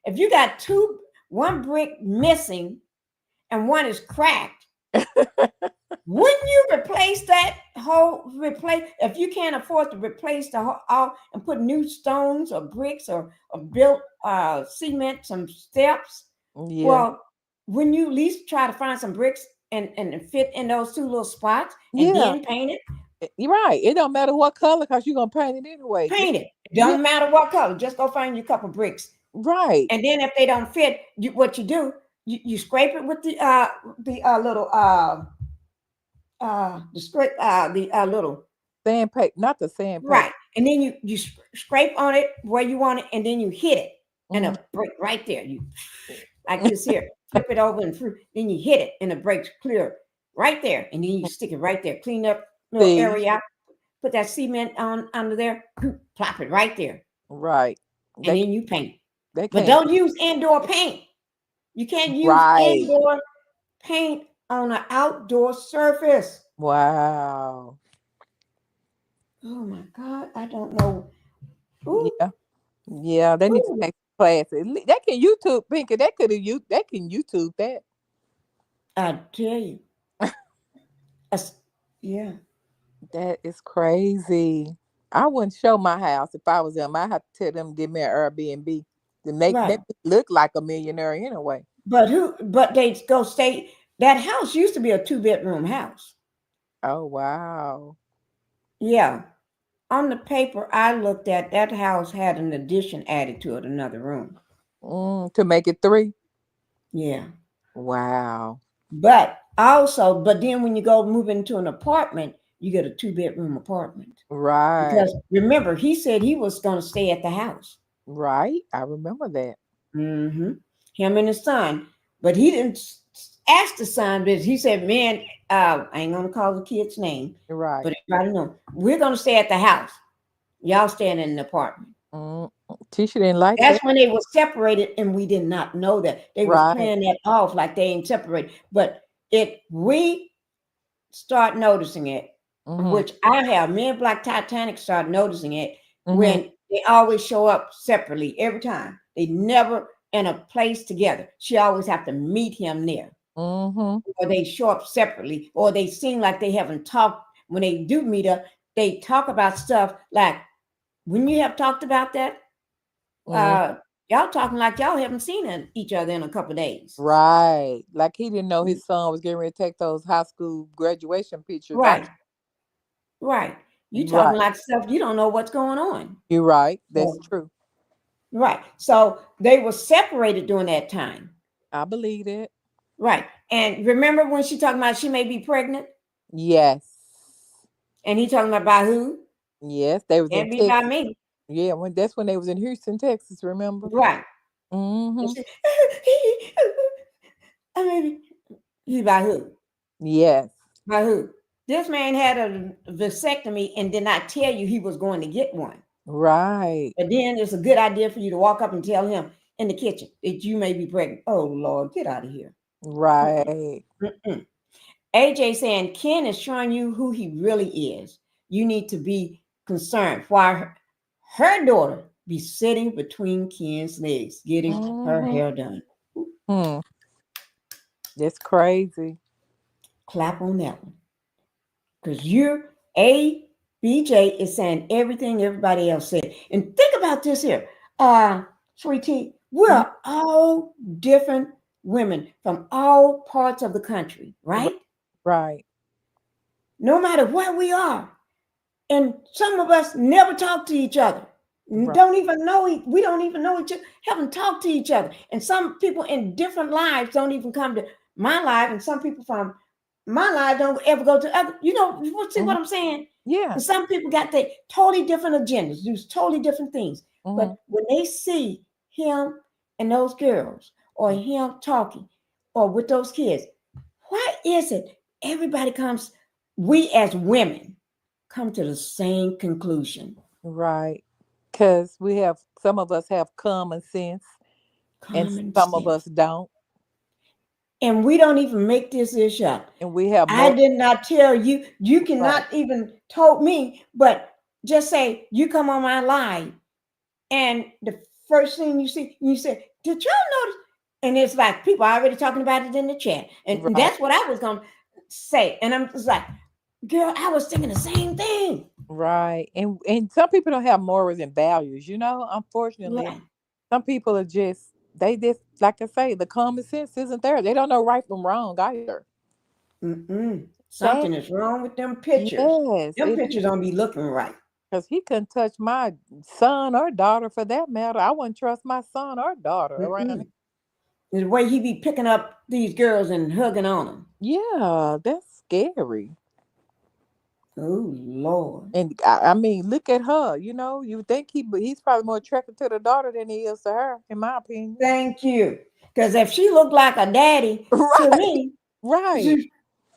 If you got one brick missing and one is cracked, wouldn't you replace that whole if you can't afford to replace the whole all and put new stones or bricks or built cement some steps? Yeah. Well, wouldn't you at least try to find some bricks and fit in those two little spots and Yeah. then paint it? You're right. It don't matter what color because you're going to paint it anyway. Paint it. Yeah. Don't matter what color. Just go find you a couple bricks. Right. And then if they don't fit, what you do, you scrape it with the little little Sandpaper, not the sandpaper. right. And then you scrape on it where you want it, and then you hit it, and a break right there. You like this here, flip it over and through. Then you hit it, and the breaks clear right there, and then you stick it right there. Clean up little area out. Put that cement on under there. Plop it right there. Right. And then you paint. But don't use indoor paint. You can't use indoor paint on an outdoor surface. Wow. Oh my God, I don't know. Ooh. Yeah. They need to take classes. They can YouTube, Pinky. They can YouTube that. I tell you. As- yeah. That is crazy. I wouldn't show my house if I was them. I have to tell them to give me an Airbnb to make Right. me look like a millionaire anyway. But they go stay. That house used to be a 2-bedroom house. Oh wow. Yeah. On the paper I looked at, that house had an addition added to it, another room. To make it 3. Yeah. Wow. But then when you go move into an apartment, you get a 2-bedroom apartment. Right. Because remember, he said he was going to stay at the house. Right. I remember that. Mm-hmm. Him and his son. But he didn't ask the son this. He said, man, I ain't going to call the kid's name, Right. but everybody know, we're going to stay at the house. Y'all staying in an apartment. Mm. Tisha didn't like That's that. when they were separated, and we did not know that. They was Right. playing that off like they ain't separated. But we start noticing it, Mm-hmm. which I have. Me and Black Titanic start noticing it Mm-hmm. when they always show up separately every time. They never in a place together. She always have to meet him there. Mm-hmm. Or they show up separately, or they seem like they haven't talked. When they do meet up, they talk about stuff like, when you have talked about that, Mm-hmm. y'all talking like y'all haven't seen each other in a couple of days. Right. Like he didn't know his son was getting ready to take those high school graduation pictures. Right, right. You talking Right. like stuff you don't know what's going on. You're right. That's So, true. right. So they were separated during that time. I believe it. Right. And remember when she talking about she may be pregnant? Yes. And he talking about by who? Yes. They was in Can't be by Texas. me. Yeah, that's when they was in Houston, Texas, remember? Right. Mm-hmm. And she, I mean, he by who? Yes. By who? This man had a vasectomy and did not tell you he was going to get one. Right. But then it's a good idea for you to walk up and tell him in the kitchen that you may be pregnant. Oh, Lord, get out of here. Right. Mm-mm. AJ saying Ken is showing you who he really is. You need to be concerned. Why her daughter be sitting between Ken's legs getting her Mm-hmm. hair done. Hmm. That's crazy. Clap on that one. Because BJ is saying everything everybody else said. And think about this here. Sweetie, Mhm. we're all different women from all parts of the country, right? Right. No matter where we are. And some of us never talk to each other. Right. Don't even know, we don't even know each other, haven't talked to each other. And some people in different lives don't even come to my life, and some people from my life don't ever go to other, see Mhm. what I'm saying? Yeah. And some people got their totally different agendas, do totally different things. Mm-hmm. But when they see him and those girls, or him talking, or with those kids, why is it everybody comes, we as women come to the same conclusion? Right. Because some of us have common sense and Common some of us sense. don't. And we don't even make this issue up. And we have I more. did not tell you. You Right. cannot even told me, but just say you come on my live, and the first thing you see, you say, "Did y'all notice?" And it's like people are already talking about it in the chat, and Right. that's what I was gonna say. And I'm just like, "Girl, I was thinking the same thing." Right. And some people don't have morals and values, unfortunately. Right. Some people are they just, like I say, the common sense isn't there. They don't know right from wrong either. Sad. Something is wrong with them pictures. Yes, Them it pictures don't be looking right. because he couldn't touch my son or daughter for that matter. I wouldn't trust my son or daughter around him. The way he be picking up these girls and hugging on them. Yeah, that's scary. Oh Lord. And I mean, look at her. You think he's probably more attracted to the daughter than he is to her, in my opinion. Thank you. Because if she looked like a daddy to Right, me, right,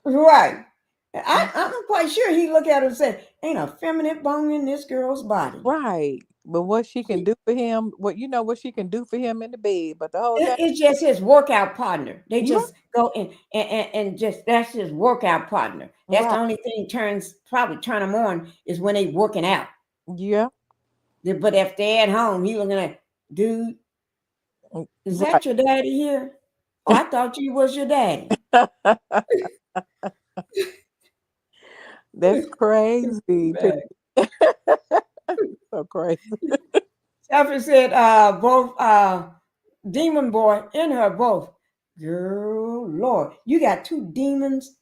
right. I'm quite sure he look at her and say, "Ain't a feminine bone in this girl's body." right. But what she can do for him, what she can do for him in the bed, but the whole time, It's just his workout partner. They you're just go in and just that's his workout partner. That's the right. only thing probably turn him on is when they working out. Yeah, But if they're at home, he looking at, dude, is right. that your daddy here? Oh, I thought you was your daddy. That's crazy. Man. So crazy. Stephanie said, both demon boy and her both. Girl, Lord, you got two demons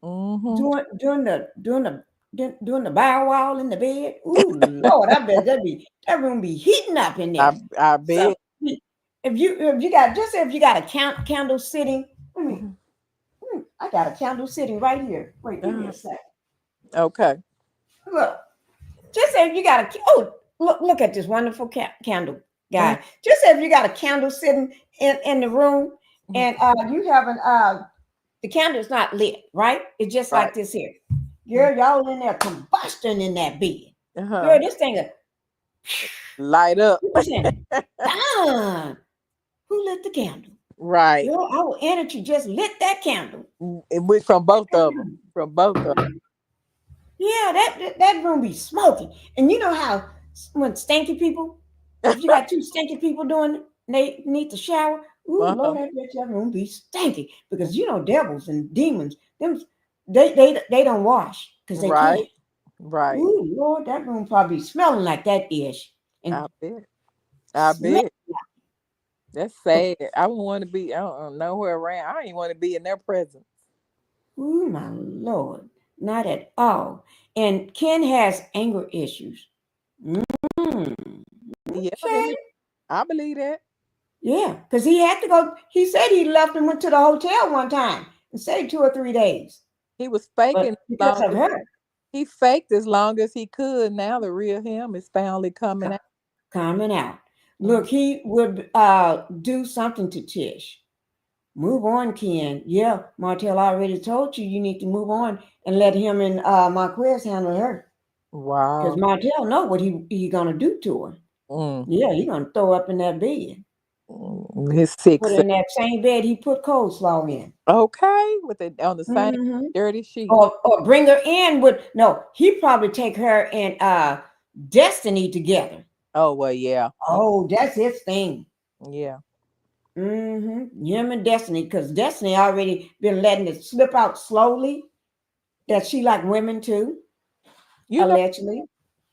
Mm-hmm. doing the bow wow in the bed. Ooh, Lord, I bet that room be heating up in there. I So bet. if you got a candle sitting, Mhm. I got a candle sitting right here. Wait, give me a second. Okay. Look, just say if you got look at this wonderful candle, Uh, guy. Just say if you got a candle sitting in the room mhm. and you haven't the candle's not lit, right? It's just Right. like this here. Mhm. Girl, y'all in there combusting in that bed. Uh-huh. Girl, this thing is Light up. you saying, Don, who lit the candle? Right. Girl, our energy just lit that candle. It went from both of them. From both of Yeah, that room be smoking. And you know how when stinky people, them. if you got two stinky people doing, they need to shower. Ooh, Uh-huh. Lord, I bet your room be stinky because you know devils and demons, them they don't wash because they Right. can't. Right. Ooh, Lord, that room probably smelling like that ish and I bet. I smell. bet. That's sad. I wouldn't want to be. I don't know where around. I ain't want to be in their presence. Ooh, my Lord, not at all. And Ken has anger issues. Mm, Yeah, okay. I believe that. Yeah, because he had to go. He said he left and went to the hotel one time and stayed 2 or 3 days. He was But faking as because long of as her he faked as long as he could. Now the real him is finally coming co- out. coming out, Mhm. look, he would do something to Tish. Move on, Ken. Yeah, Martell already told you need to move on and let him and Marquez handle her. Because Wow. Martell know what he gonna do to her. Mm. Yeah, he gonna throw up in that bed. His sick. Put her in that same bed he put coleslaw in. Okay, with it on the same Mm-hmm. dirty sheet. Or bring her in with no, he probably take her and Destiny together. Oh well, yeah, Oh, that's his thing. yeah. Him and Destiny, because Destiny already been letting it slip out slowly that she like women too, You know, allegedly.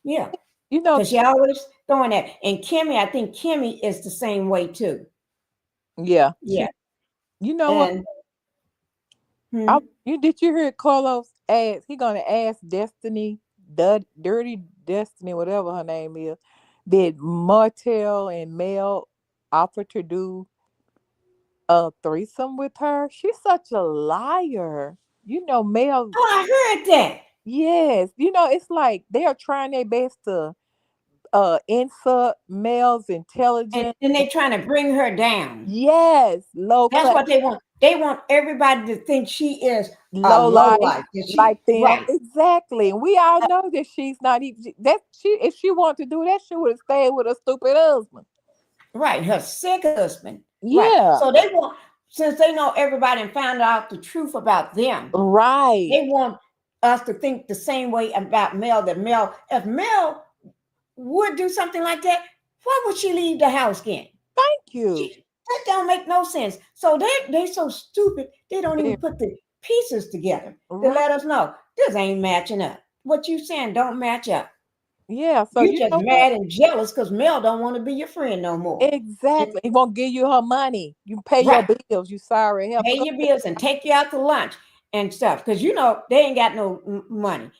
Yeah, you know, because she always throwing that. And Kimmy, I think Kimmy is the same way too. yeah. Yeah. You know what? And hmm, You did you hear Carlos ask? He gonna ask Destiny, the dirty Destiny, whatever her name is. Did Martell and Mel offer to do a threesome with her? She's such a liar. You know, Mel. oh, I heard that. Yes, you know, it's like they are trying their best to insult Mel's And intelligence. then they trying to bring her down. Yes, low That's class, what they want. They want everybody to think she is a low low life life. That she like them. right. Exactly. And we all know that she's not even that she if she wanted to do that, she would have stayed with her stupid husband. Right, her sick husband. Right. Yeah. So they want, since they know everybody and found out the truth about them, Right. they want us to think the same way about Mel. That Mel, if Mel would do something like that, why would she leave the house again? Thank you. That don't make no sense. So they so stupid they don't even Very- put the pieces together to Right. let us know this ain't matching up. What you saying don't match up. Yeah. So You you just know what? mad and jealous because Mel don't want to be your friend no more. And Exactly. He won't give you her money. You pay your right, bills. You sorry. Help. pay your bills and take you out to lunch and stuff because you know they ain't got no money.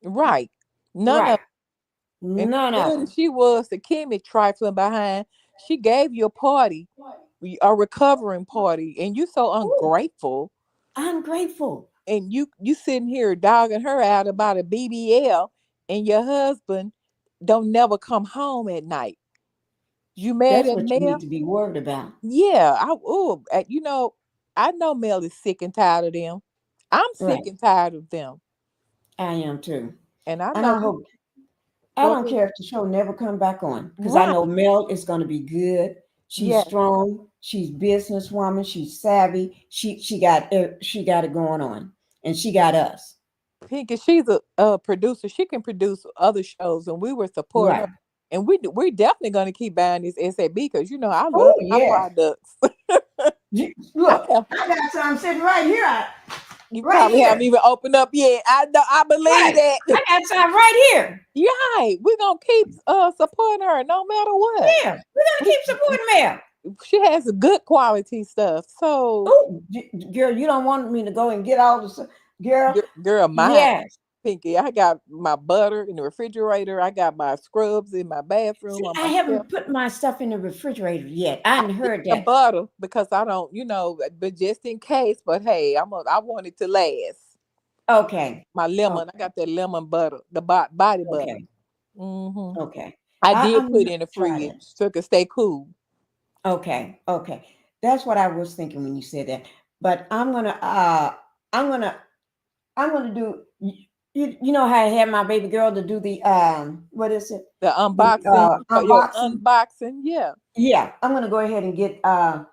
Right. None Right, of and none of good as them. she was to Kimmy trifling behind, she gave you a party, a recovering party, and you so Ooh, ungrateful. ungrateful. And you sitting here dogging her out about a BBL, and your husband don't never come home at night. You mad That's at what you need Mel? to be worried about. Yeah, you know, I know Mel is sick and tired of them. I'm sick Right, and tired of them, I am too. and I And know I you hope I go don't ahead. care if the show never come back on because I Right? know Mel is going to be good. She's Yeah, strong. She's businesswoman. She's savvy. She got it going on, and she got us Pinky, she's a producer. She can produce other shows, and we were support her. right. And we're definitely going to keep buying this SAB because you know I Oh love my yes. products. I Look, have I got some sitting right here. You Right probably here. haven't even opened up yet. I know. I believe Right. that. I got some right here. Yeah, we're gonna keep supporting her no matter what. Yeah. We're gonna keep supporting Mel. She has good quality stuff. So, Oh, girl, you don't want me to go and get all the stuff. Girl, girl, mine, yes. Pinky. I got my butter in the refrigerator. I got my scrubs in my bathroom See, on I my shelf. haven't put my stuff in the refrigerator yet. I hadn't heard The that. butter because I don't, but just in case. But hey, I want it to last. Okay. My lemon, I Okay. got that lemon butter, the body butter. Okay. Hmm Okay. I I'm did put gonna it in the try fridge that. so it could stay cool. Okay. Okay. That's what I was thinking when you said that. But I'm gonna I'm gonna do you know how I had my baby girl to do the what is it? The The unboxing, your unboxing. unboxing, yeah. Yeah, I'm gonna go ahead and get I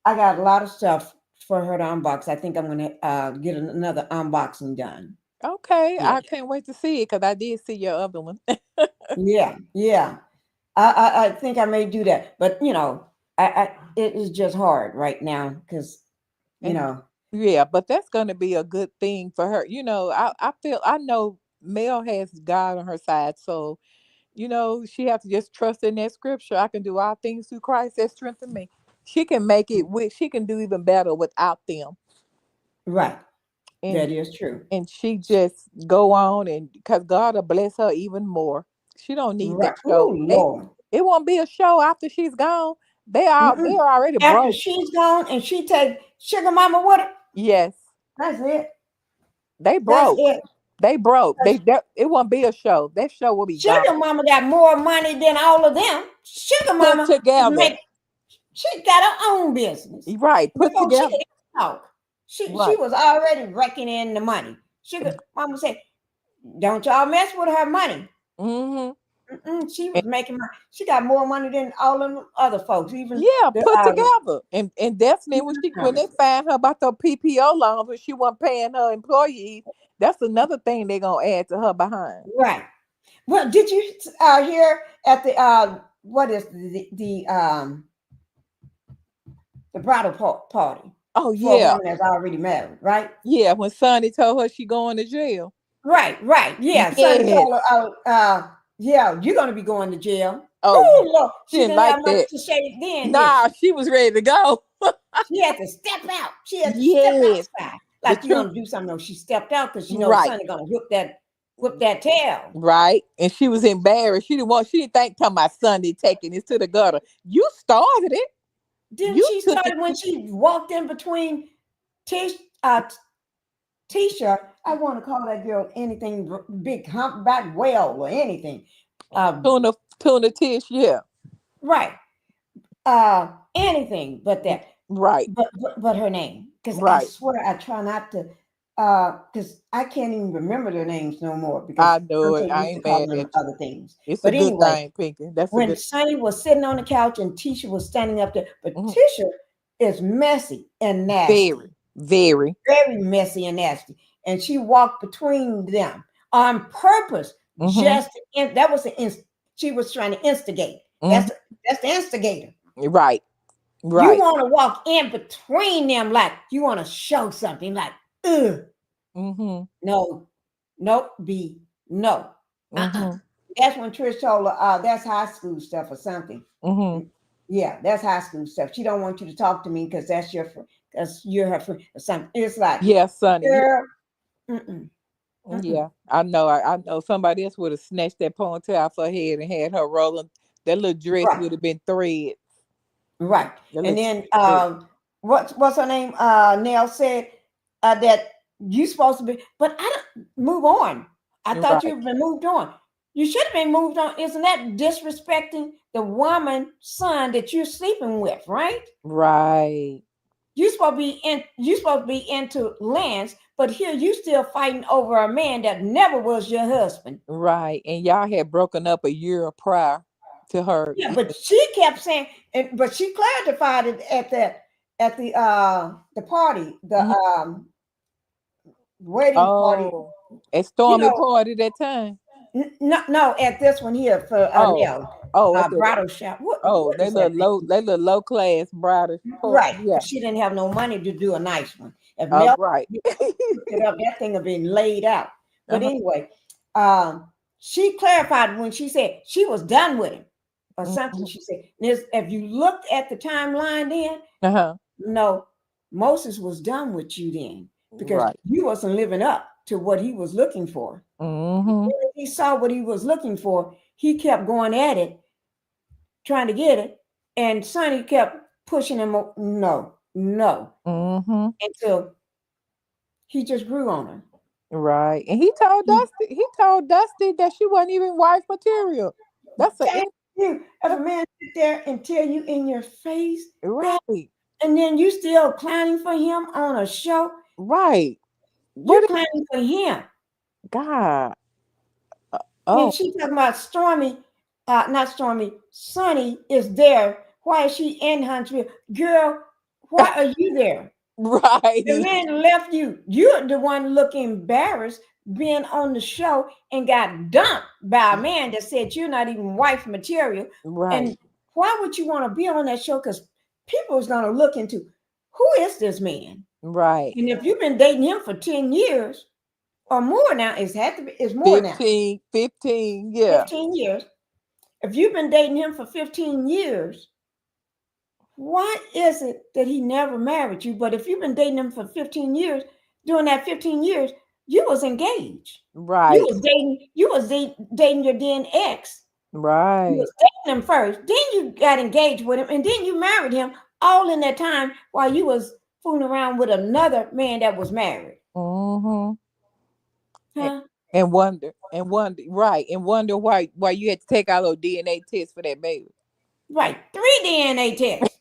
got a lot of stuff for her to unbox. I think I'm gonna get another unboxing done. Okay, Yeah. I can't wait to see it because I did see your other one. Yeah, yeah. I think I may do that, but I it is just hard right now because you And know, yeah, but that's going to be a good thing for her. I know Mel has God on her side, so she has to just trust in that scripture. I can do all things through Christ that strengthen me. She can make it. She can do even better without them. right. And That is true. and she just go on, and because God will bless her even more. She don't need Right. that Oh show. Lord. It won't be a show after she's gone. Mm-mm. They're already After broke. she's gone and she take sugar mama with her, Yes, that's it. they That's broke. it. They broke. 'Cause It won't be a show. That show will be gone. sugar mama got more money than all of them. Sugar Put mama is together. make she got her own business. Right. Put Before she together. could even talk, she Right. was already raking in the money. Sugar mama said, "Don't y'all mess with her money." Mm-hmm. She was making money. She got more money than all of them other folks, even Yeah, the put together. And definitely even when they find her about the PPO loans when she wasn't paying her employees, that's another thing they're gonna add to her behind. right. Well, did you hear at the what is the bridal party Oh for a yeah. woman that's already married, right? Yeah, when Sonny told her she going to jail. Right, right. Yeah. Sonny Yes. told her, yeah, you're gonna be going to jail. Oh, Oh Lord, she she didn't didn't like have much that. to say then, did Nah, she? she was ready to go. She had to step out. She had to step Yes. outside. The Like you're truth. gonna do something. No, she stepped out because she knows Right. Sonny gonna whip that tail. Right. And she was embarrassed. She didn't think talking about Sunday taking this to the gutter. You started it. Then You she took it. started when she walked in between Tish, Tisha. I want to call that girl anything big humpback whale or anything. Tuna Tish, yeah. Right. Anything but that. Right. But her name. Because I Right. swear I try not to because I can't even remember their names no more I because I'm know so it. I used to ain't calling mad them at you. other things. It's a But good anyway, thing, Pinky. That's a when good. Sonny was sitting on the couch and Tisha was standing up there, but Mhm. Tisha is messy and Very, nasty, very. very messy and nasty. And she walked between them on purpose, Mm-hmm. that was she was trying to instigate. Mm-hmm. That's the instigator. Right. You Right. want to walk in between them like you want to show something like, ugh. Mm-hmm. No, nope, B, no. Mm-hmm. That's when Trish told her, that's high school stuff or something. Mm-hmm. Yeah, that's high school stuff. She don't want you to talk to me because because you're her friend or something. It's like, Yeah, Sonny. girl, mm-mm, mm-mm. Yeah, I know. I know somebody else would have snatched that ponytail off her head and had her rolling. That little dress Right, would have been thread. right. That And little then thread. what's her name? Nell said that you supposed to be, but I don't move on. I thought Right. you've been moved on. You should have been moved on. Isn't that disrespecting the woman son that you're sleeping with, right? Right. You supposed to be into Lance, but here you still fighting over a man that never was your husband. Right. And y'all had broken up a year prior to her. Yeah, but she kept saying, but she clarified it at the party, the Mhm. wedding party. Oh, at You Stormy know, party that time. no, at this one here for Oh, Nell, at the bridal shop. What is that name? they little low class bridal party. Right. Yeah. She didn't have no money to do a nice one. If Mel Right. looked it up, that thing had been laid out. But Uh-huh. anyway, she clarified when she said she was done with him or something. Mhm. She said, if you looked at the timeline then, Uh-huh. no, Moses was done with you then because Right. you wasn't living up to what he was looking for. Mm-hmm. When he saw what he was looking for, he kept going at it, trying to get it. And Sonny kept pushing him, no, Mm-hmm. until he just grew on her. Right. And he told Dusty that she wasn't even wife material. That's a Thank you. If a man sit there and tell you in your face that, right. and then you still clowning for him on a show, Right. you What is clowning for him. God? Then Oh, she talking about Stormy, not Stormy, Sonny is there. Why is she in Huntsville? Girl, why are you there? The right. man left you. You're the one looking embarrassed being on the show and got dumped by a man that said you're not even wife material. Right. And why would you want to be on that show? Because people is going to look into who is this man? Right. And if you've been dating him for 10 years or more now, it's more now. 15. Yeah. 15 years. If you've been dating him for 15 years, why is it that he never married you? But if you've been dating him for 15 years, during that 15 years, you was engaged. Right. You was dating your then ex. You Right. was dating him first. Then you got engaged with him, and then you married him all in that time while you was fooling around with another man that was married. Mm-hmm. And, Huh? and wonder, right, and wonder why you had to take out those DNA tests for that baby. Right. 3 DNA tests.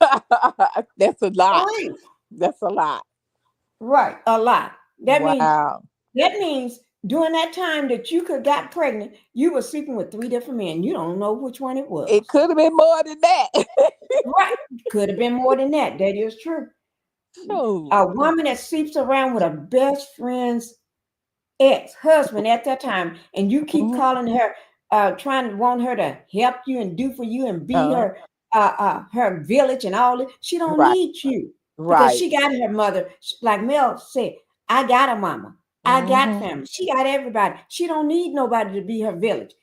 That's a lot. 3. That's a lot. Right. A lot. Wow. That means during that time that you could got pregnant, you were sleeping with 3 different men. You don't know which one it was. It could have been more than that. Right. Could have been more than that. That is true. Shoot. A woman that sleeps around with a best friend's ex-husband at that time, and you keep Mhm. calling her, trying to want her to help you and do for you and be Uh, her village and all that. She don't right. need you because Right. she got her mother. Like Mel said, I got a mama. I got Hmm. family. She got everybody. She don't need nobody to be her village.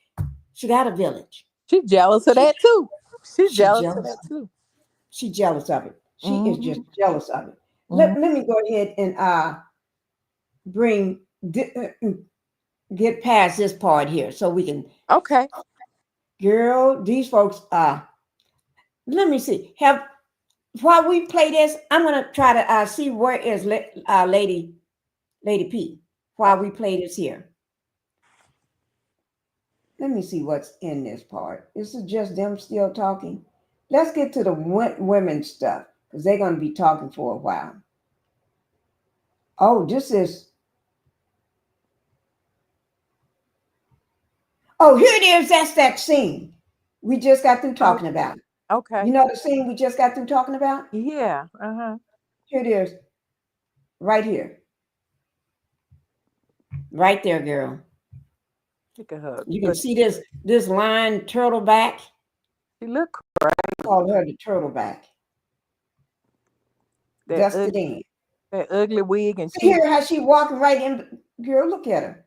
She got a village. She jealous of She, that too. She's she jealous of jealous. that too. She jealous of it. She is Hmm. just jealous of it. Hmm. Let me go ahead and bring get past this part here so we can, Okay. girl, these folks let me see. Have while we play this, I'm gonna try to see where is Lady P while we play this here. Let me see what's in this part. This is just them still talking. Let's get to the women stuff because they're gonna be talking for a while. Oh, this is. Oh, here it is. That's that scene we just got through Oh, talking about. You okay. know the scene we just got through talking about? Yeah. Uh-huh. Here it is. Right here. Right there, girl. Look at her. You can Look, see this line turtleback. she look Call her the turtleback. that Dusted ugly, in. that ugly wig and cheap. Hear how she walking right in. Girl, look at her.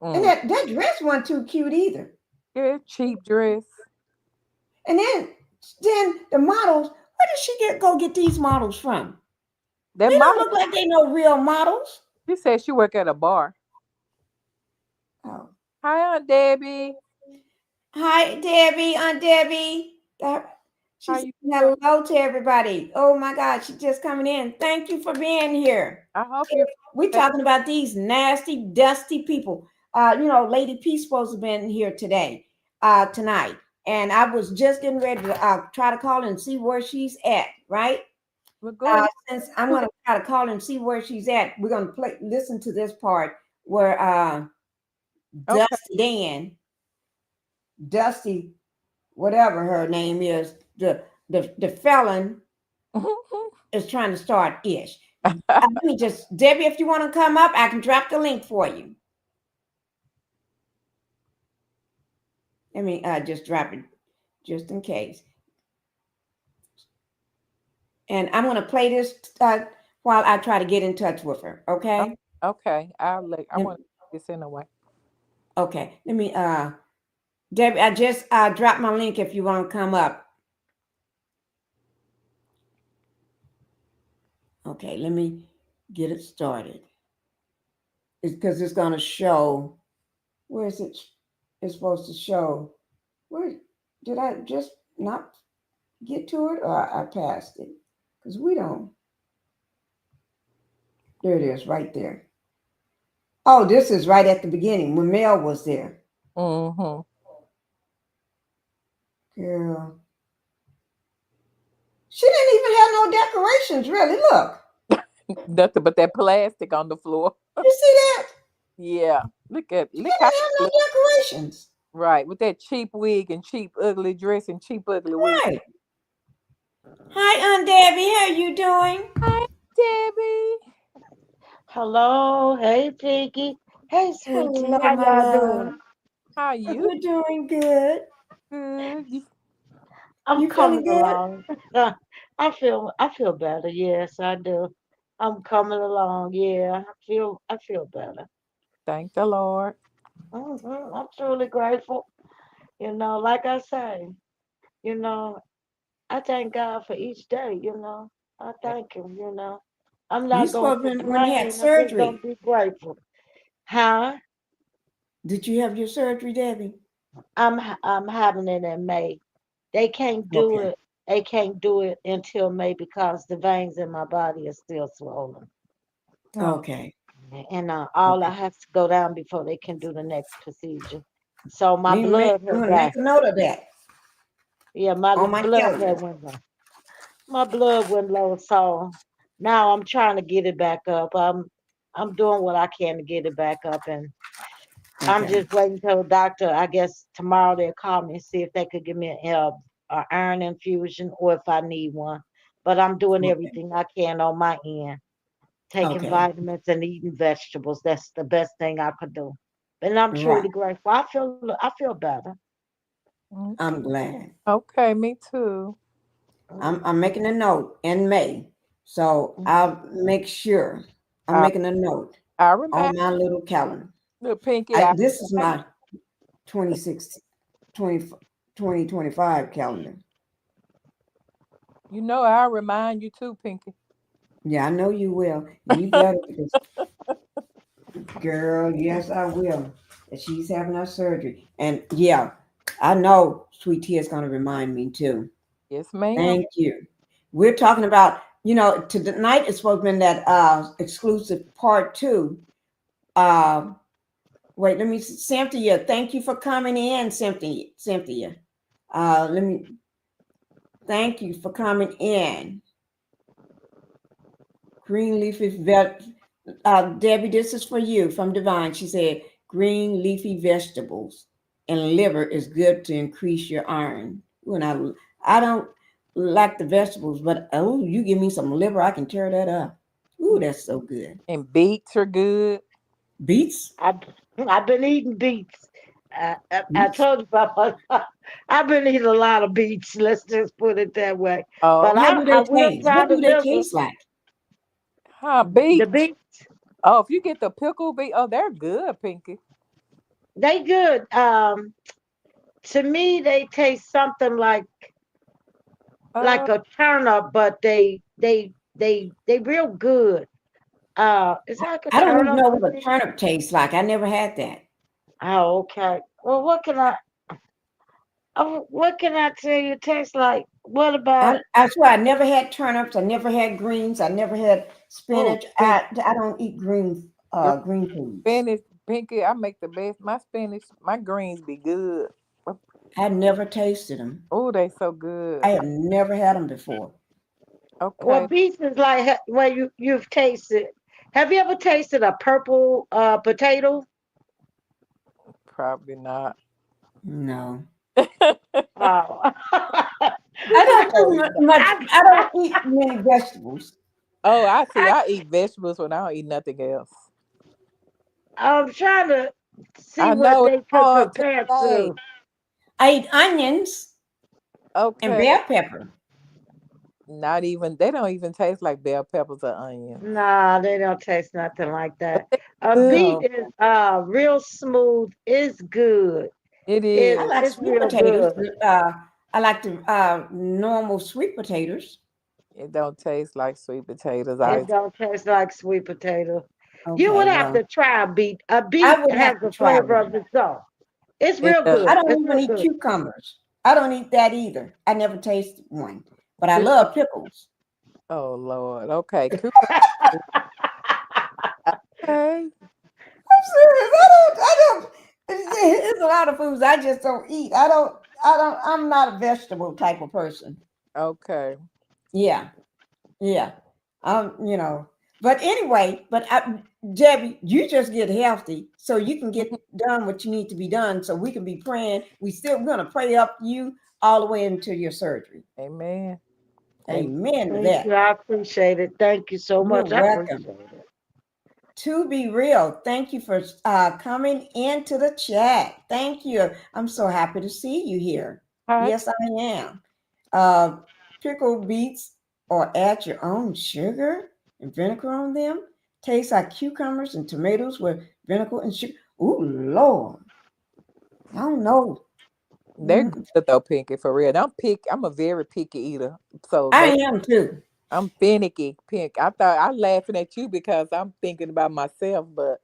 And Mm. that dress wasn't too cute either. Yeah, cheap dress. And then the models, where did she go get these models from? That They don't model. look like they no real models. She said she work at a bar. Oh. Hi, Aunt Debbie. Hi, Debbie, Aunt Debbie. How She's you? saying hello to everybody. Oh my God, she's just coming in. Thank you for being here. I hope you. We're talking about these nasty, dusty people. Lady P supposed to have been here tonight. And I was just getting ready to try to call and see where she's at, right? Well, go ahead. Since I'm going to try to call and see where she's at, we're going to listen to this part where Okay. Dusty, whatever her name is, the felon is trying to start ish. Let me Debbie, if you want to come up, I can drop the link for you. Let me just drop it just in case. And I'm going to play this while I try to get in touch with her. Oh, Okay. okay. I Lem- want this anyway. Okay. Let me. Debbie, I just dropped my link if you want to come up. Okay. Let me get it started. It's because it's going to show. Where is it? It's supposed to show. Where did I just not get to it, or I passed it? Because we don't. There it is, right there. Oh, this is right at the beginning when Mel was there. Mm-hmm. Girl, she didn't even have no decorations. Really, look. Nothing but that plastic on the floor. You see that? Yeah. Look She how didn't have it no look. decorations. Right. With that cheap wig and cheap ugly dress and cheap ugly wig. Right. Hi, Aunt Debbie. How you doing? Hi, Debbie. Hello, hey Pinky, hey Sweetie, Hello, how my y'all love. doing? How you? We're doing good. Good. I'm You feeling coming good? along. I feel better. Yes, I do. I'm coming along. Yeah, I feel better. Thank the Lord. I'm truly grateful. Like I say, you know, I thank God for each day. I thank Him. I'm You not gonna supposed to when had complain. I'm just gonna surgery. be grateful. Huh? Did you have your surgery, Debbie? I'm having it in May. They can't do Okay. it. They can't do it until May because the veins in my body are still swollen. Oh, Okay. And all I Okay. have to go down before they can do the next procedure. So my Me make, blood I'm had gonna got, make a note of that yeah, my on my blood calendar. had went low. My blood went low, so now I'm trying to get it back up. I'm doing what I can to get it back up, and I'm Okay. just waiting till the doctor. I guess tomorrow they'll call me and see if they could give me a iron infusion or if I need one. But I'm doing Okay. everything I can on my end, taking Okay. vitamins and eating vegetables. That's the best thing I could do. And I'm Right. truly grateful. I feel better. I'm okay. glad. Okay, me too. I'm making a note in May. So I'll make sure I'm I making a note I on remind my little calendar. Look, Pinky, I This is remind my 26 20 2025 calendar. I remind you too, Pinky. Yeah, I know you will. And you better because girl, yes, I will. And she's having her surgery. And yeah, I know Sweet Tea is gonna remind me too. Yes, ma'am. Thank you. We're talking about, tonight is supposed to be that exclusive part 2. Uh wait, let me Cynthia, thank you for coming in, Cynthia. Let me thank you for coming in. Green leafy Debbie, this is for you from Divine. She said green leafy vegetables and liver is good to increase your iron. When I don't like the vegetables, but oh, you give me some liver, I can tear that up. Ooh, that's so good. And beets are good. Beets, I've, I've been eating beets. I beets. told you about I've been eating a lot of beets. Let's just put it that way. But Oh, How do I they will taste? try What the do they liver. taste like? huh, The beets. beets, Oh, if you get the pickle beet, oh, they're good, Pinky. they good. To me, they taste something Uh, like a turnip, but they real good. It's like a I don't even turnip know to what a me. turnip tastes like. I never had that. Oh, okay. Well, what can I tell you? It tastes like. What about? I swear I never had turnips. I never had greens. I never had oh, spinach. Pinky, I don't eat girl, green foods. spinach, Pinky, I make the best. My spinach, my greens be good. I never tasted them. Oh, they so good. I have never had them before. Well, Okay, beets is like where you've tasted. Have you ever tasted a purple potato? probably not. No, Oh, I don't oh eat no. much. I don't eat many vegetables. Oh, I see. I, I eat vegetables when I don't eat nothing else. I'm trying to see I what know it's they could hard to compare say. to. I eat onions and Okay. bell pepper. Not even they don't even taste like bell peppers or onions. Nah, they don't taste nothing like But that. they A beet good. is real smooth. It's good. It It I is. like it's sweet real potatoes. good. I like the normal sweet potatoes. It don't taste like sweet potatoes. It Oh, don't taste like sweet potato. You okay. would have Well, to try a beet. A I beet would has have to a try flavor one. of its own. It's It real does. I good. don't It's even real eat good. cucumbers. I don't eat that either. I never tasted one, but I Cucumber. love pickles. Oh Lord. Okay. Okay. I'm serious. I don't. It's a lot of foods I just don't eat. I'm not a vegetable type of person. Okay. Yeah, yeah. But anyway, Debbie, you just get healthy so you can get done what you need to be done. So we can be praying. We're gonna pray up you all the way into your surgery. Amen. Amen. Amen to Thank that. you. I appreciate it. Thank you so You're much. I appreciate welcome. it. To be real, thank you for coming into the chat. Thank you. I'm so happy to see you here. Hi. Yes, I am. Uh, Pickled beets or add your own sugar and vinegar on them. Taste like cucumbers and tomatoes with vinegar and sugar. Ooh, Lord. I don't know. They're Mm, good though, Pinky, for real. I'm a very picky eater. So I they am too. I'm finicky, Pink. I thought I laughing at you because I'm thinking about myself, but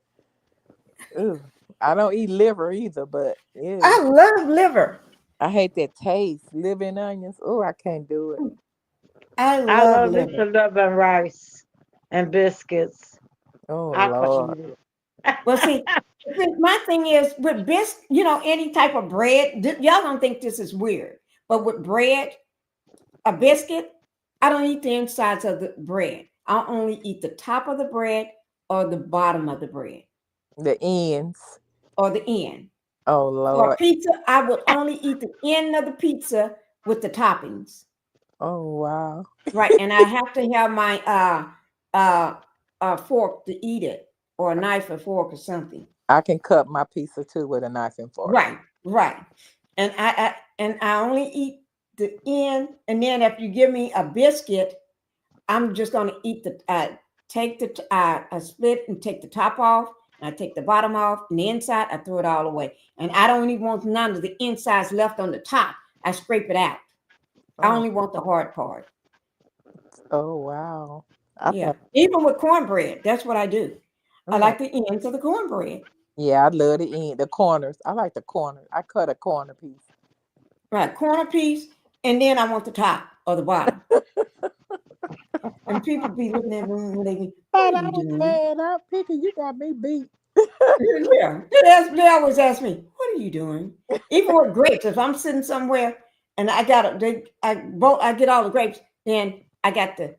ugh, I don't eat liver either, but yeah. I love liver. I hate that taste. Liver and onions. Oh, I can't do it. I I love love me liver. some love and rice and biscuits. Oh I could Lord. eat it. Well, my thing is with any type of bread. Y'all don't think this is weird, but with bread, a biscuit, I don't eat the insides of the bread. I only eat the top of the bread or the bottom of the bread The ends. or the end. Oh For Lord. pizza, I would only eat the end of the pizza with the toppings, Oh wow. right? And I have to have my uh, fork to eat it, or a knife or fork or something. I can cut my pizza too with a knife and fork. Right, right. And I only eat the end, and then if you give me a biscuit, I'm just going to eat take I split and take the top off, and I take the bottom off, and the inside I throw it all away, and I don't even want none of the insides left on the top. I scrape it out. I Oh, only want the hard part. oh wow. I Yeah, thought even with cornbread, that's what I do. I oh, like the ends of the cornbread. yeah, I love the end, the corners. I like the corners. I cut a corner piece. Right, corner piece, and then I want the top or the bottom. And people be looking at me and they go, "What Thought are I you was doing?" mad. I'm picky. You got me beat. Yeah, they always ask me, "What are you doing?" Even with grapes, if I'm sitting somewhere and I get all the grapes, then I got to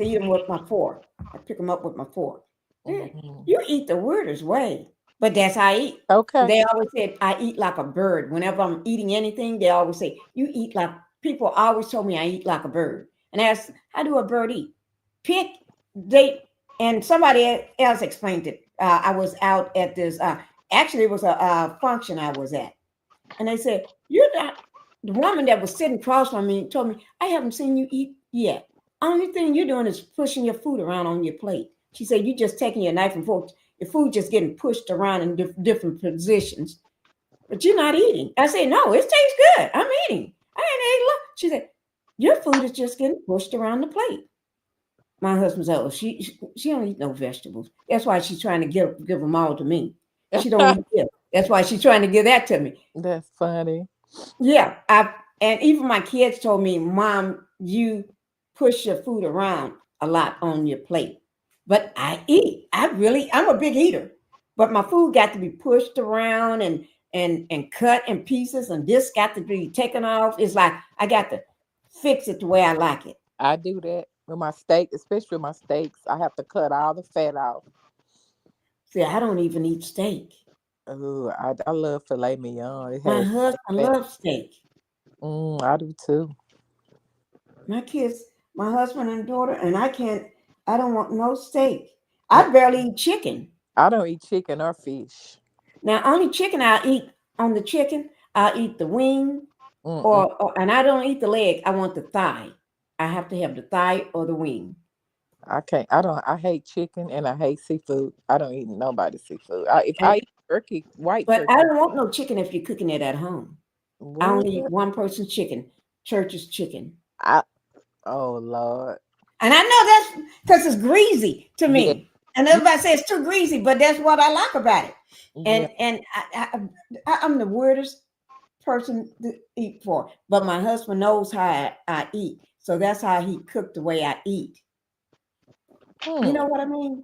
eat them with my fork. I pick them up with my fork. Yeah, Mhm. you eat the weirdest way, but that's how I eat. Okay. They always said I eat like a bird. Whenever I'm eating anything, they always say you eat like. People always told me I eat like a bird, and I asked, "How do a bird eat?" Pick they and somebody else explained it. I was out at this. Actually, it was a function I was at, and they said, "You're not." The woman that was sitting across from me told me, "I haven't seen you eat yet. Only thing you're doing is pushing your food around on your plate." She said, "You're just taking your knife and fork. Your food just getting pushed around in different positions, but you're not eating." I said, "No, it tastes good. I'm eating. I ain't ate. She said, "Your food is just getting pushed around the plate." My husband said, "Oh, she don't eat no vegetables. That's why she's trying to give them all to me. She don't eat them. That's why she's trying to give that to me." That's funny. Yeah, and even my kids told me, "Mom, you push your food around a lot on your plate." But I eat. I'm a big eater. But my food got to be pushed around and cut in pieces, and this got to be taken off. It's like I got to fix it the way I like it. I do that with my steak, especially with my steaks. I have to cut all the fat off. See, I don't even eat steak. Oh, I love filet mignon. It My has husband fat. loves steak. I do too. My kids, my husband and daughter, and I can't. I don't want no steak. Mm, I barely eat chicken. I don't eat chicken or fish. Now, only chicken I eat on the chicken, I eat the wing, Mm-mm. and I don't eat the leg. I want the thigh. I have to have the thigh or the wing. I can't. I hate chicken and I hate seafood. I don't eat nobody's seafood. If And I eat turkey, white but I turkey. don't want no chicken if you're cooking it at home. I What? only eat one person's chicken, church's chicken. I Oh Lord. And I know that's because it's greasy to Yeah. me. And You, everybody says it's too greasy, but that's what I like about it. yeah. And I'm the weirdest person to eat for. But my husband knows how I eat. So that's how he cooked the way I eat. You Hmm. know what I mean?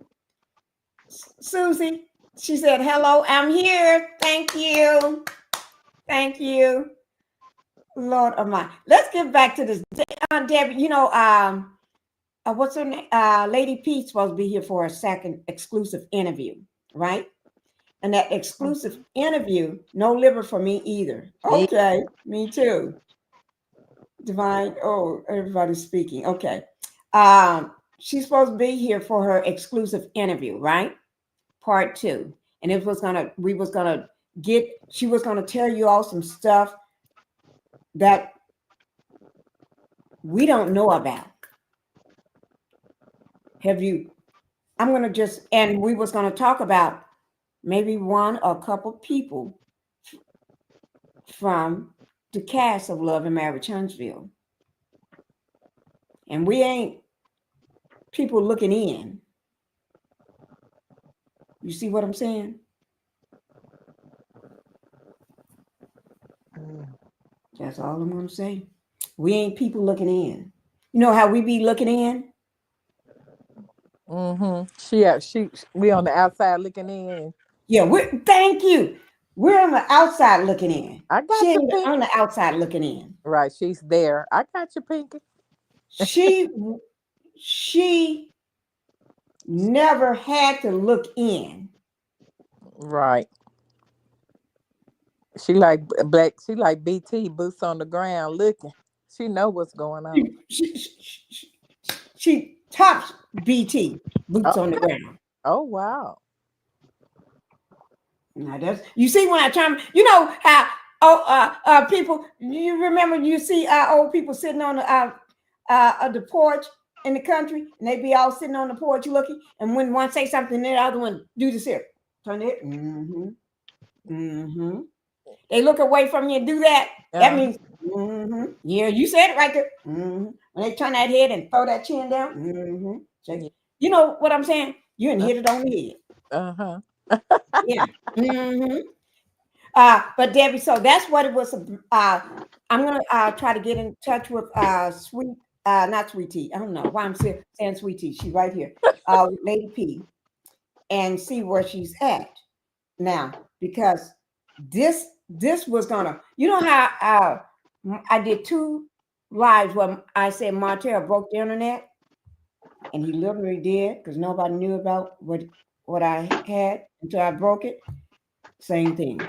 Susie, she said, hello, I'm here. Thank you. Thank you. Lord of mine. Let's get back to this. Debbie, what's her name? Lady P supposed to be here for a second exclusive interview, right? And that exclusive interview, no liver for me either. Me. Okay, me too. Divine. Oh, everybody's speaking. Okay. She's supposed to be here for her exclusive interview, right? Part 2. And she was gonna tell you all some stuff that we don't know about. And we was gonna talk about maybe one or a couple people from the cast of Love and Marriage Huntsville. And we ain't people looking in. You see what I'm saying? That's all I'm gonna say. We ain't people looking in. You know how we be looking in? We on the outside looking in. Yeah, thank you. We're on the outside looking in. I She got your ain't on pinky. the outside looking in. Right, she's there. I got your pinky. She she never had to look in. Right. She like black. She like BT, boots on the ground looking. She know what's going on. She tops BT, boots on the Okay. ground. Oh wow. Now that's you see when I try, how people, you remember you see old people sitting on the porch in the country, and they be all sitting on the porch looking, and when one say something, the other one do this here, turn it, they look away from you and do that. That means yeah, you said it right there. When they turn that head and throw that chin down, Yeah. you know what I'm saying? You didn't hit it on the head. Uh-huh. Yeah. But Debbie, so that's what it was. I'm gonna try to get in touch with Sweet, not Sweet Tea. I don't know why I'm saying Sweet Tea. She's right here, Lady P, and see where she's at now, because this was gonna. You know how I did 2 lives where I said Martell broke the internet, and he literally did, because nobody knew about what I had until I broke it. Same thing.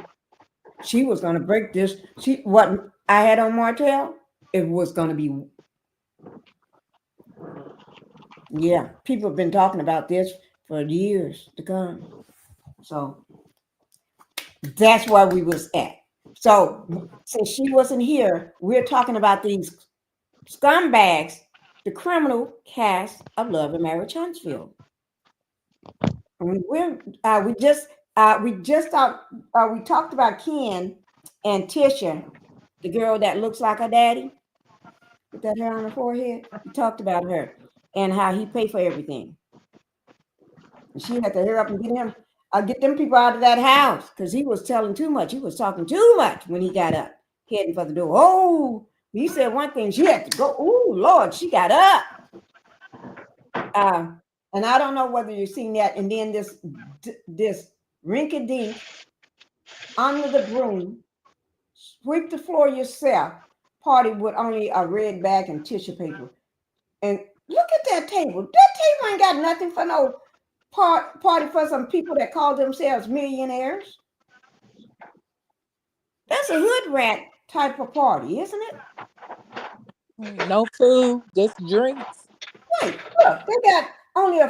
She was going to break this. What I had on Martell, it was going to be, yeah. People have been talking about this for years to come. So that's where we was at. So since she wasn't here, we're talking about these scumbags, the criminal cast of Love and Marriage Huntsville. And we talked about Ken and Tisha, the girl that looks like her daddy with that hair on her forehead. We talked about her and how he paid for everything. And she had to hurry up and get them people out of that house, because he was telling too much. He was talking too much when he got up, heading for the door. Oh, he said one thing, she had to go. Oh, Lord, she got up. And I don't know whether you've seen that. And then this rinky-dink under the broom, sweep the floor yourself, party with only a red bag and tissue paper. And look at that table. That table ain't got nothing for no party for some people that call themselves millionaires. That's a hood rat type of party, isn't it? No food, just drinks. Wait, look, they got only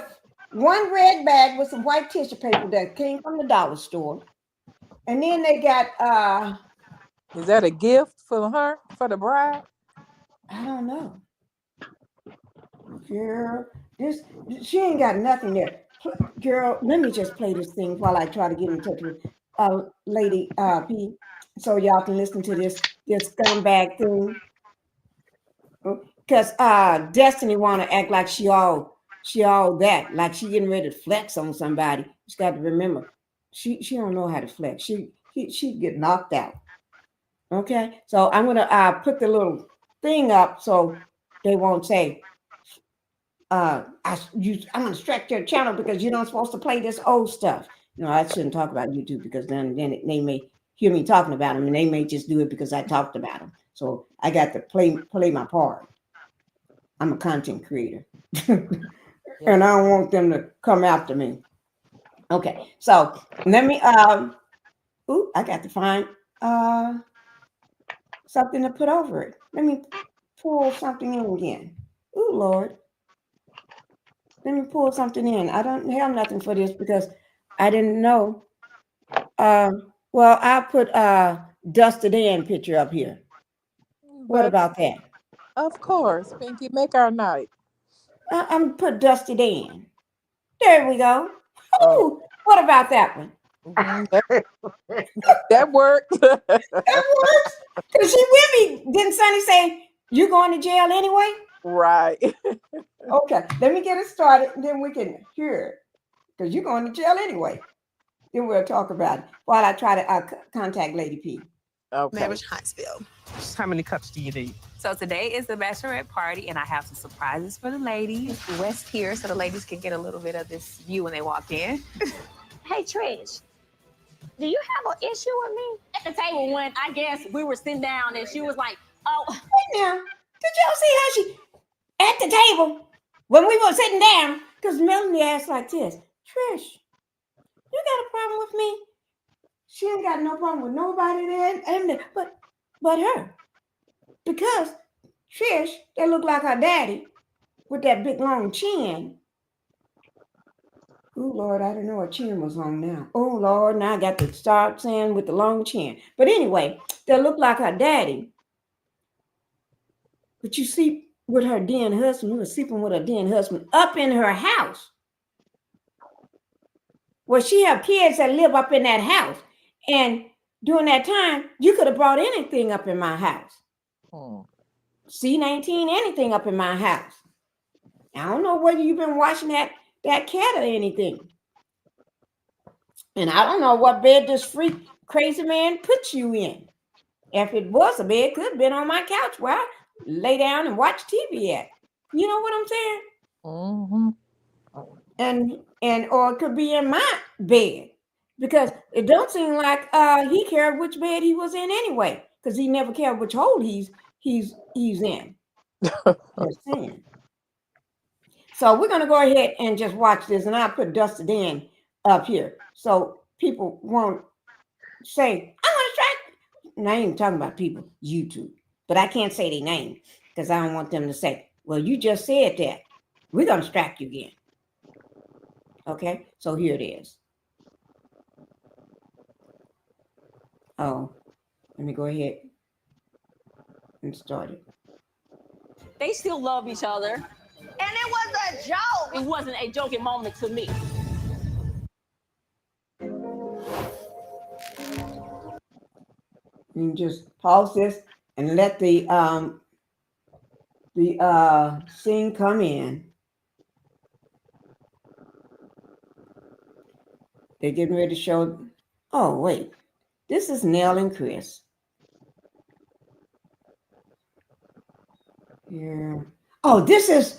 one red bag with some white tissue paper that came from the dollar store. And then they got Is that a gift for her, for the bride? I don't know. Girl, this she ain't got nothing there. Girl, let me just play this thing while I try to get in touch with Lady P, so y'all can listen to this scumbag thing. Because Destiny want to act like she all that, like she getting ready to flex on somebody. She's got to remember, she don't know how to flex. She get knocked out. Okay, so I'm gonna put the little thing up so they won't say I'm gonna strike your channel because you're not supposed to play this old stuff. You know, I shouldn't talk about YouTube because then they may hear me talking about them and they may just do it because I talked about them. So I got to play my part. I'm a content creator. And I don't want them to come after me. Okay, so let me I got to find something to put over it. Let me pull something in again. Ooh, Lord. Let me pull something in. I don't have nothing for this because I didn't know. Well, I put Dusted In picture up here. What But about that? of course, Pinky, make our night. I'm gonna put Dusted In. There we go. Oh, Ooh, what about that one? that worked. That works. Cause she with me. Didn't Sonny say you going to jail anyway? Right. Okay, let me get it started, and then we can hear it. Cause you're going to jail anyway. Then we'll talk about it while I try to contact Lady P. Okay. Marriage Huntsville. How many cups do you need? So today is the bachelorette party, and I have some surprises for the ladies. West here, so the ladies can get a little bit of this view when they walk in. Hey, Trish, do you have an issue with me? At the table when I guess we were sitting down and she was like, oh. Wait now, did y'all see how she at the table when we were sitting down? Because Melanie asked like this, Trish, you got a problem with me? She ain't got no problem with nobody there, but her. Because Trish, that look like her daddy with that big long chin. Oh Lord, I didn't know her chin was long now. Oh Lord, now I got to start saying with the long chin. But anyway, they look like her daddy. But you see, with her den husband, who was sleeping with her den husband up in her house. Well, she have kids that live up in that house. And during that time, you could have brought anything up in my house. C-19, anything up in my house. I don't know whether you've been watching that cat or anything. And I don't know what bed this freak crazy man puts you in. If it was a bed, it could have been on my couch where I lay down and watch TV at. You know what I'm saying? Mm-hmm. And or it could be in my bed. Because it don't seem like he cared which bed he was in anyway. Because he never cared which hole he's in. Just saying. So we're gonna go ahead and just watch this, and I'll put Dusted In up here so people won't say, I'm gonna strike. And I ain't talking about people, YouTube, but I can't say their name because I don't want them to say, well, you just said that. We're gonna strike you again. Okay, so here it is. Oh, let me go ahead and start it. They still love each other. And it was a joke. It wasn't a joking moment to me. You can just pause this and let the scene come in. They're getting ready to show. Oh, wait. This is Nell and Chris. Yeah. Oh, this is.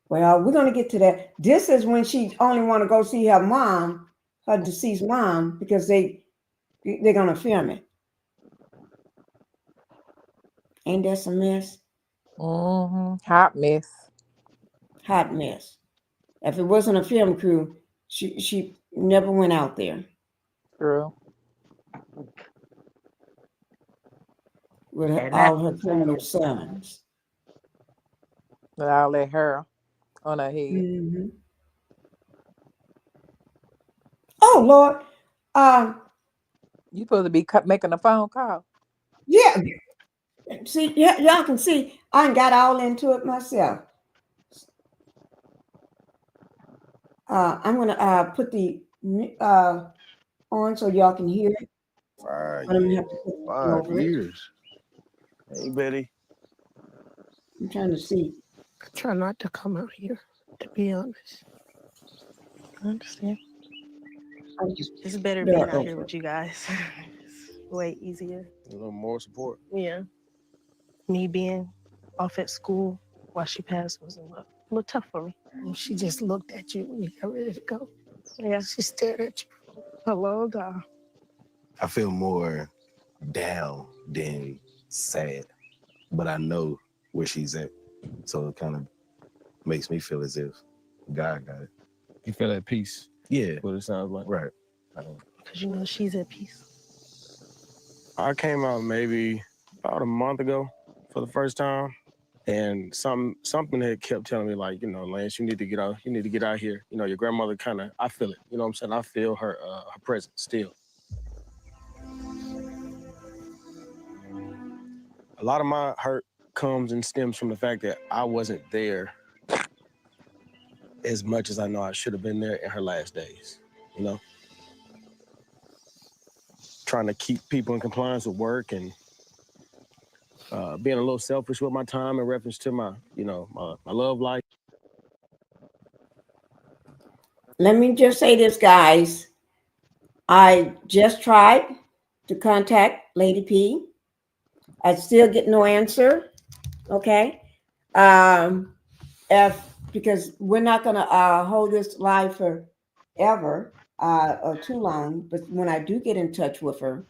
Well, we're going to get to that. This is when she only want to go see her mom, her deceased mom, because they're going to film it. Ain't that some mess? Mm-hmm. Hot mess. Hot mess. If it wasn't a film crew, she never went out there. True. With all her criminal sons. With all that hair on her head. Mm-hmm. Oh, Lord. You supposed to be making a phone call. Yeah. See, y'all can see I got all into it myself. I'm gonna put the on so y'all can hear it. 5 But I'm gonna years. have to put something 5 over it. years. Hey, Betty. I'm trying to see. I try not to come out here, to be honest. I understand. I'll just It's better throw being it out here over. with you guys. It's way easier. A little more support. Yeah. Me being off at school while she passed was a little tough for me. She just looked at you when you got ready to go. Yeah. She stared at you for a long time. I feel more down than sad, but I know where she's at. So it kind of makes me feel as if God got it. You feel at peace. Yeah. What it sounds like. Right. Because you know she's at peace. I came out maybe about a month ago for the first time. And something had kept telling me, like, Lance, you need to get out. You need to get out here. Your grandmother I feel it. You know what I'm saying? I feel her presence still. A lot of my hurt comes and stems from the fact that I wasn't there as much as I know I should have been there in her last days. Trying to keep people in compliance with work and being a little selfish with my time in reference to my love life. Let me just say this, guys. I just tried to contact Lady P. I still get no answer. Okay. Because we're not gonna hold this live forever or too long. But when I do get in touch with her,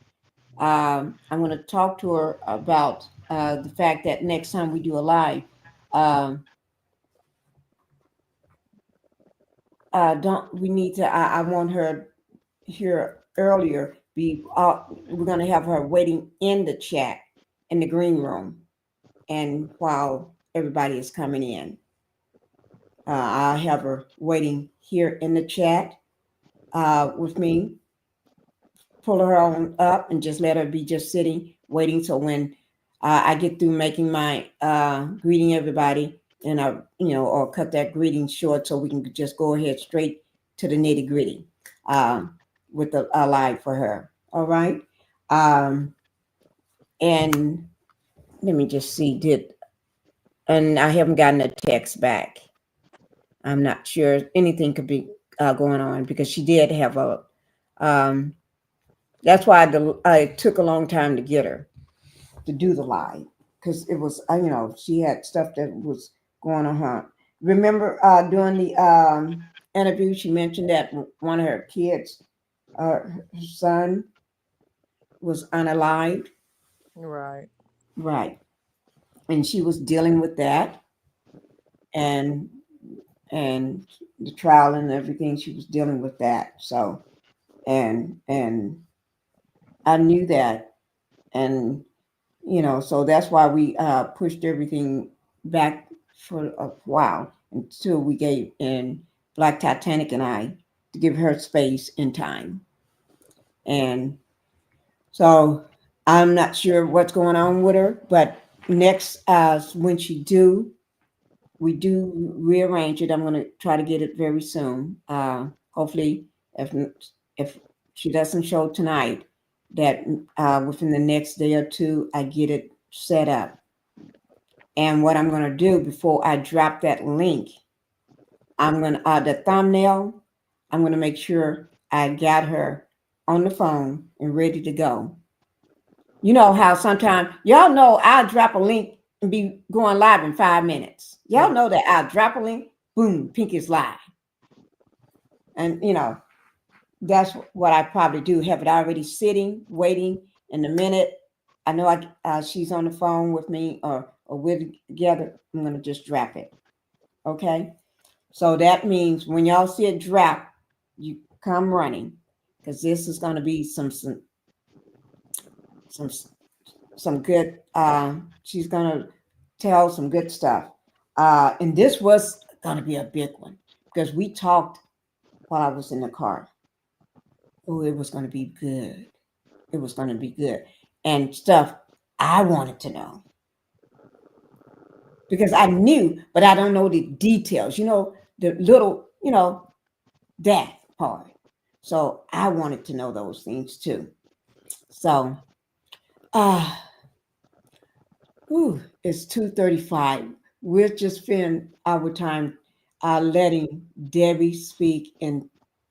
I'm going to talk to her about the fact that next time we do a live, I want her here earlier. We're going to have her waiting in the chat in the green room, and while everybody is coming in, I'll have her waiting here in the chat with me. Pull her on up and just let her be just sitting, waiting. So when I get through making my greeting everybody, and or cut that greeting short so we can just go ahead straight to the nitty gritty with the live for her. All right. And let me just see, and I haven't gotten a text back. I'm not sure anything could be going on because she did have a, that's why it took a long time to get her to do the live, because it was, she had stuff that was going on her. Remember during the interview, she mentioned that one of her kids, her son, was unalived. Right. Right. And she was dealing with that. And the trial and everything, she was dealing with that. So, and I knew that. And, so that's why we pushed everything back for a while until we gave in Black Titanic and I to give her space and time. And so I'm not sure what's going on with her, but next, when we do rearrange it. I'm going to try to get it very soon. Hopefully, if she doesn't show tonight, that within the next day or two, I get it set up. And what I'm going to do before I drop that link, I'm going to the thumbnail. I'm going to make sure I got her on the phone and ready to go. You know how sometimes y'all know I'll drop a link and be going live in 5 minutes. Y'all know that I'll drop a link, boom, Pinkie's live. And that's what I probably do. Have it already sitting, waiting. In a minute, I know she's on the phone with me or we're together. I'm gonna just drop it. Okay. So that means when y'all see it drop, you come running, because this is gonna be some good. She's gonna tell some good stuff. And this was gonna be a big one because we talked while I was in the car. Oh, it was gonna be good. It was gonna be good. And stuff I wanted to know. Because I knew, but I don't know the details. The little, that part. So I wanted to know those things too. So it's 2:35. We're just spending our time letting Debbie speak, and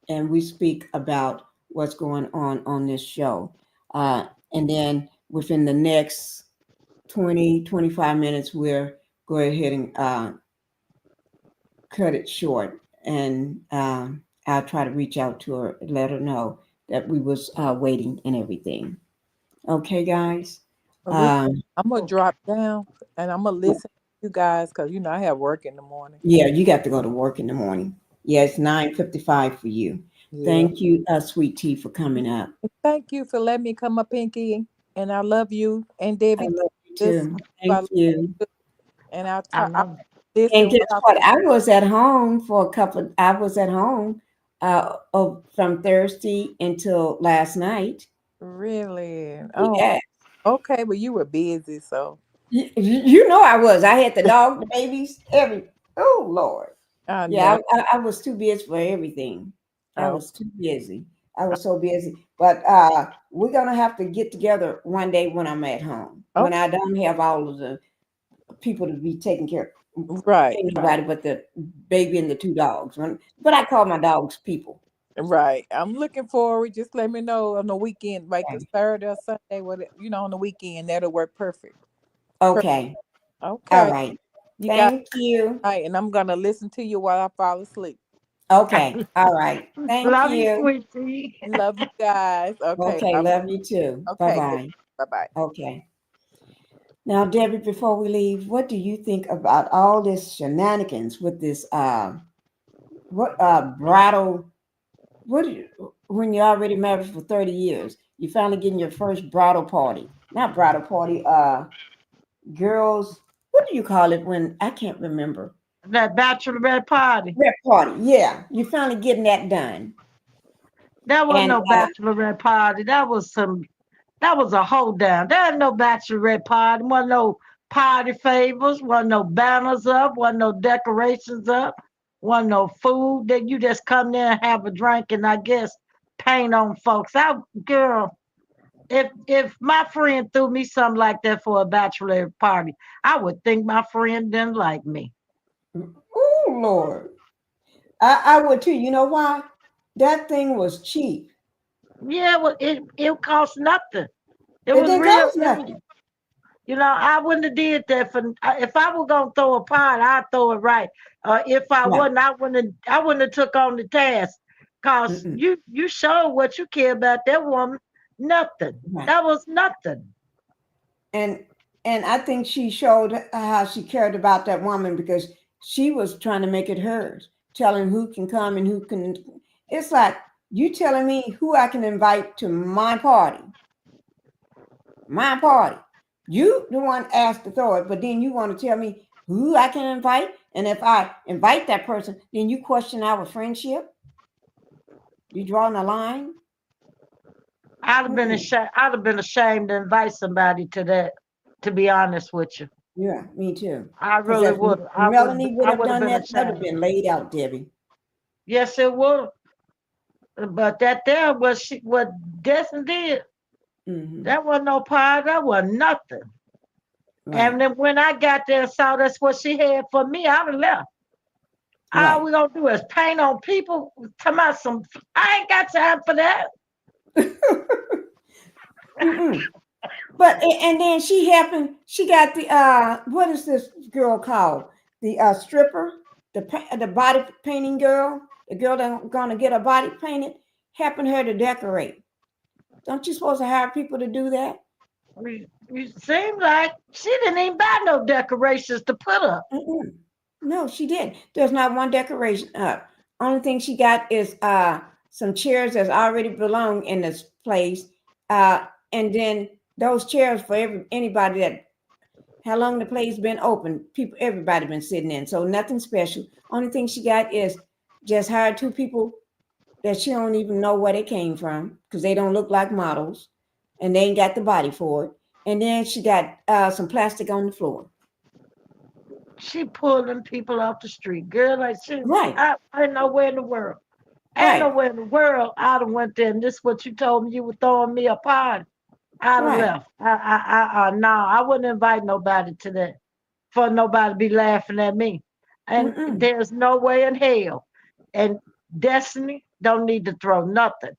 we speak about what's going on this show. And then within the next 20-25 minutes, we're go ahead and cut it short. And I'll try to reach out to her, let her know that we was waiting and everything. Okay, guys. I'm gonna drop down and I'm gonna listen to you guys because I have work in the morning. Yeah, you got to go to work in the morning. Yeah, it's 9:55 for you. Yeah. Thank you, Sweet Tea, for coming up. Thank you for letting me come up, Pinky, and I love you. And Debbie, I love you too. I Thank love you. and I'll I talk. love And guess what? I was at home for a couple. I was at home from Thursday until last night. Really? Oh, Yeah. okay. Well, you were busy, so You know I was. I had the dog, the babies, Oh Lord. I Yeah, know. I was too busy for everything. I Oh, was too busy. I was so busy. But we're gonna have to get together one day when I'm at home. When I don't have all of the people to be taking care of. right. Ain't nobody but the baby and the two dogs. But I call my dogs people. Right. I'm looking forward. Just let me know on the weekend, like a Saturday or Sunday, on the weekend. That'll work perfect. Okay. Okay. All right. You got Thank you. All right, and I'm gonna listen to you while I fall asleep. Okay. All right. Thank love you, you. sweetie. Love you guys. Okay. Okay. Love you too. Bye Okay. bye. Bye bye. Okay. Now, Debbie, before we leave, what do you think about all this shenanigans with this bridal? When you're already married for 30 years, you finally getting your first bridal party. Not bridal party, girls, what do you call it when I can't remember? That bachelorette party. Red party, yeah. You finally getting that done. That wasn't And no bachelorette party. That was a hold down. There ain't no bachelorette party. Wasn't no party favors. Wasn't no banners up. Wasn't no decorations up. Wasn't no food. That you just come there and have a drink and I guess paint on folks. Girl, if my friend threw me something like that for a bachelorette party, I would think my friend didn't like me. oh Lord. I would too. You know why? That thing was cheap. Yeah, well, it cost nothing. It It was didn't real cost nothing. I wouldn't have did that for if I was gonna throw a party, I'd throw it right. If I Right. wasn't, I wouldn't have took on the task. Cause Mm-mm. you showed what you care about that woman. Nothing. Right. That was nothing. And I think she showed how she cared about that woman because she was trying to make it hers, telling who can come and who can. It's like you telling me who I can invite to my party. My party. You the one asked to throw it, but then you want to tell me who I can invite, and if I invite that person, then you question our friendship. You drawing a line. I'd have been ashamed. I'd have been ashamed to invite somebody to that. To be honest with you, Yeah, me too. I Because really if would. Melanie would I have would have done been that, that would have ashamed. been laid out, Debbie. Yes, it would. But that there was what Destin did. Mm-hmm. That wasn't no party. That was nothing. Right. And then when I got there and saw that's what she had for me, I'd have left. Right. All we gonna do is paint on people. Come out some. I ain't got time for that. Mm-mm. But and then she happened. She got the what is this girl called? The stripper, the body painting girl, the girl that's gonna get her body painted. Happened her to decorate. Don't you supposed to hire people to do that? It seemed like she didn't even buy no decorations to put up. Mm-mm. No, she didn't. There's not one decoration up. Only thing she got is some chairs that's already belong in this place, and then those chairs for anybody that how long the place been open. People, everybody been sitting in, so nothing special. Only thing she got is just hired two people that she don't even know where they came from because they don't look like models, and they ain't got the body for it. And then she got some plastic on the floor. She pulled them people off the street, girl. Like she, Right. I know where in the world. Ain't nowhere in the world I'd have went there. And this is what you told me you were throwing me a party. I'd have left. No, I wouldn't invite nobody to that for nobody to be laughing at me. And there's no way in hell. And Destiny don't need to throw nothing.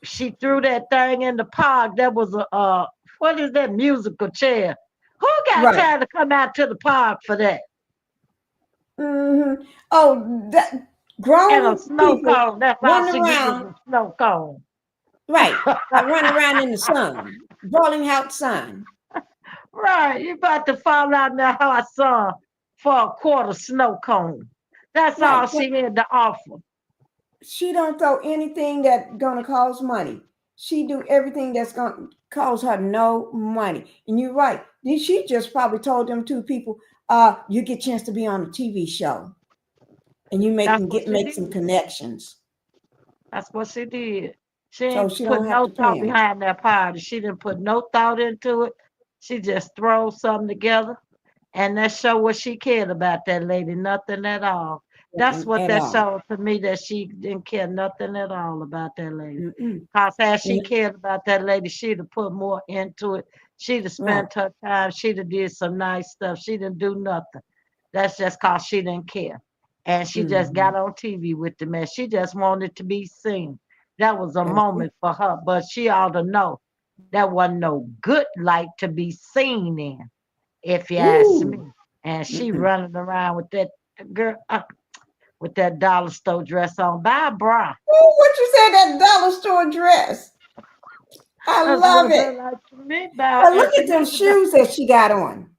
She threw that thing in the park. That was a what is that musical chair? Who got time to come out to the park for that? Oh, that grown And a snow people cone. That's all run she gets is around. a snow cone. Right, run around in the sun, boiling hot sun. Right, you about to fall out in that hot sun for a quarter snow cone. That's all she had to offer. She don't throw anything that's gonna cause money. She do everything that's gonna cause her no money. And you're right. She just probably told them two people, you get a chance to be on a TV show. And you make some connections. That's what she did. She So ain't she put don't have no to thought pay 'em. behind that party. She didn't put no thought into it. She just throw something together. And that show what she cared about that lady, nothing at all. That's what that showed to me, that she didn't care nothing at all about that lady. Because had she cared about that lady, she'd have put more into it. She'd have spent her time. She'd have did some nice stuff. She didn't do nothing. That's just because she didn't care. And she just got on TV with the mess. She just wanted to be seen. That was a moment for her. But she ought to know that wasn't no good light to be seen in, if you ask me. And she running around with that girl, with that dollar store dress on. Buy a bra. Ooh, what you said, that dollar store dress? I love it. But look at those shoes that she got on.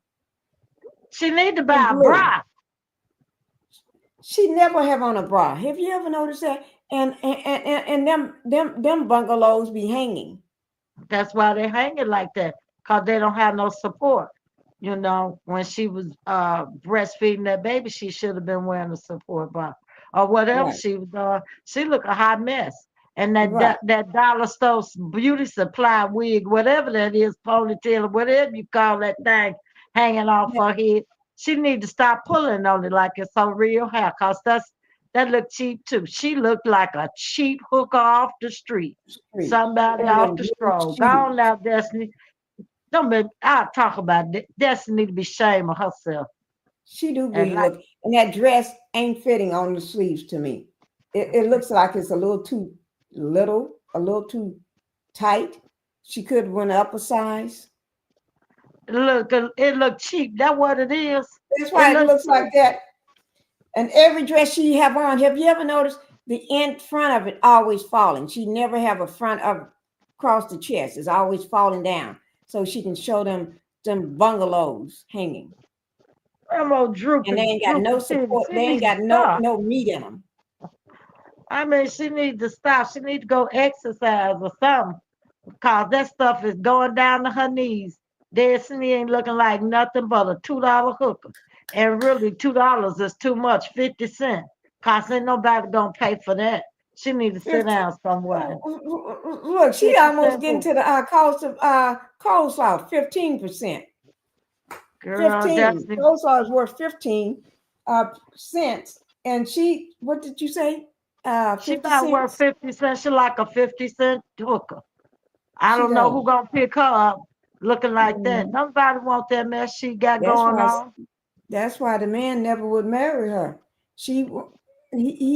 She need to buy a bra. She never have on a bra. Have you ever noticed that? And them bungalows be hanging. That's why they hanging like that, because they don't have no support. You know, when she was breastfeeding that baby, she should have been wearing a support bra or whatever she was doing. She look a hot mess. And that dollar store beauty supply wig, whatever that is, ponytail, or whatever you call that thing, hanging off her head, she need to stop pulling on it like it's her real hair, because that look cheap too. She looked like a cheap hooker off the street. Somebody off the stroll. Go on now, Destiny. Don't be, I'll talk about it. Destiny to be ashamed of herself. She do be look, and that dress ain't fitting on the sleeves to me. It looks like it's a little too little, a little too tight. She could went up a size. It look cheap. That's what it is. That's why it looks like that. And every dress she have on, have you ever noticed the in front of it always falling? She never have a front of across the chest. It's always falling down, so she can show them bungalows hanging. And they ain't got no support. They ain't got no meat in them. I mean, she needs to stop. She needs to go exercise or something, because that stuff is going down to her knees. Destiny ain't looking like nothing but a $2 hooker. And really, $2 is too much, 50 cents. Because ain't nobody going to pay for that. She need to sit down somewhere. Look, she almost getting to the cost of coleslaw, 15%. Girl, 15. Coleslaw is worth 15 cents. And she, what did you say? 50 she not worth 50 cents. She like a 50-cent hooker. I don't know who going to pick her up looking like that. Nobody want that mess she got going on. That's why the man never would marry her. He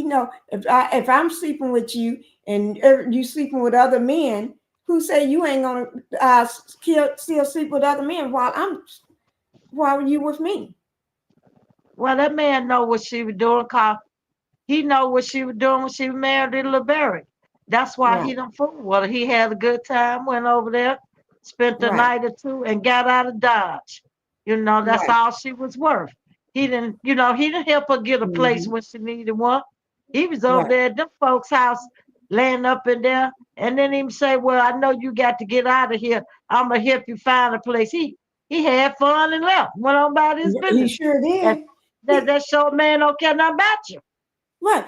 know if I'm sleeping with you and you sleeping with other men, who say you ain't gonna still sleep with other men while you with me? Well, that man know what she was doing, cause he know what she was doing when she was married to LeBerry. That's why he done fool with her. He had a good time, went over there, spent the night or two, and got out of Dodge. You know, that's all she was worth. He didn't help her get a place when she needed one. He was over there at them folks' house, laying up in there, and then he say, well, I know you got to get out of here. I'm going to help you find a place. He had fun and left, went on about his business. He sure did. That short man don't care nothing about you. Right.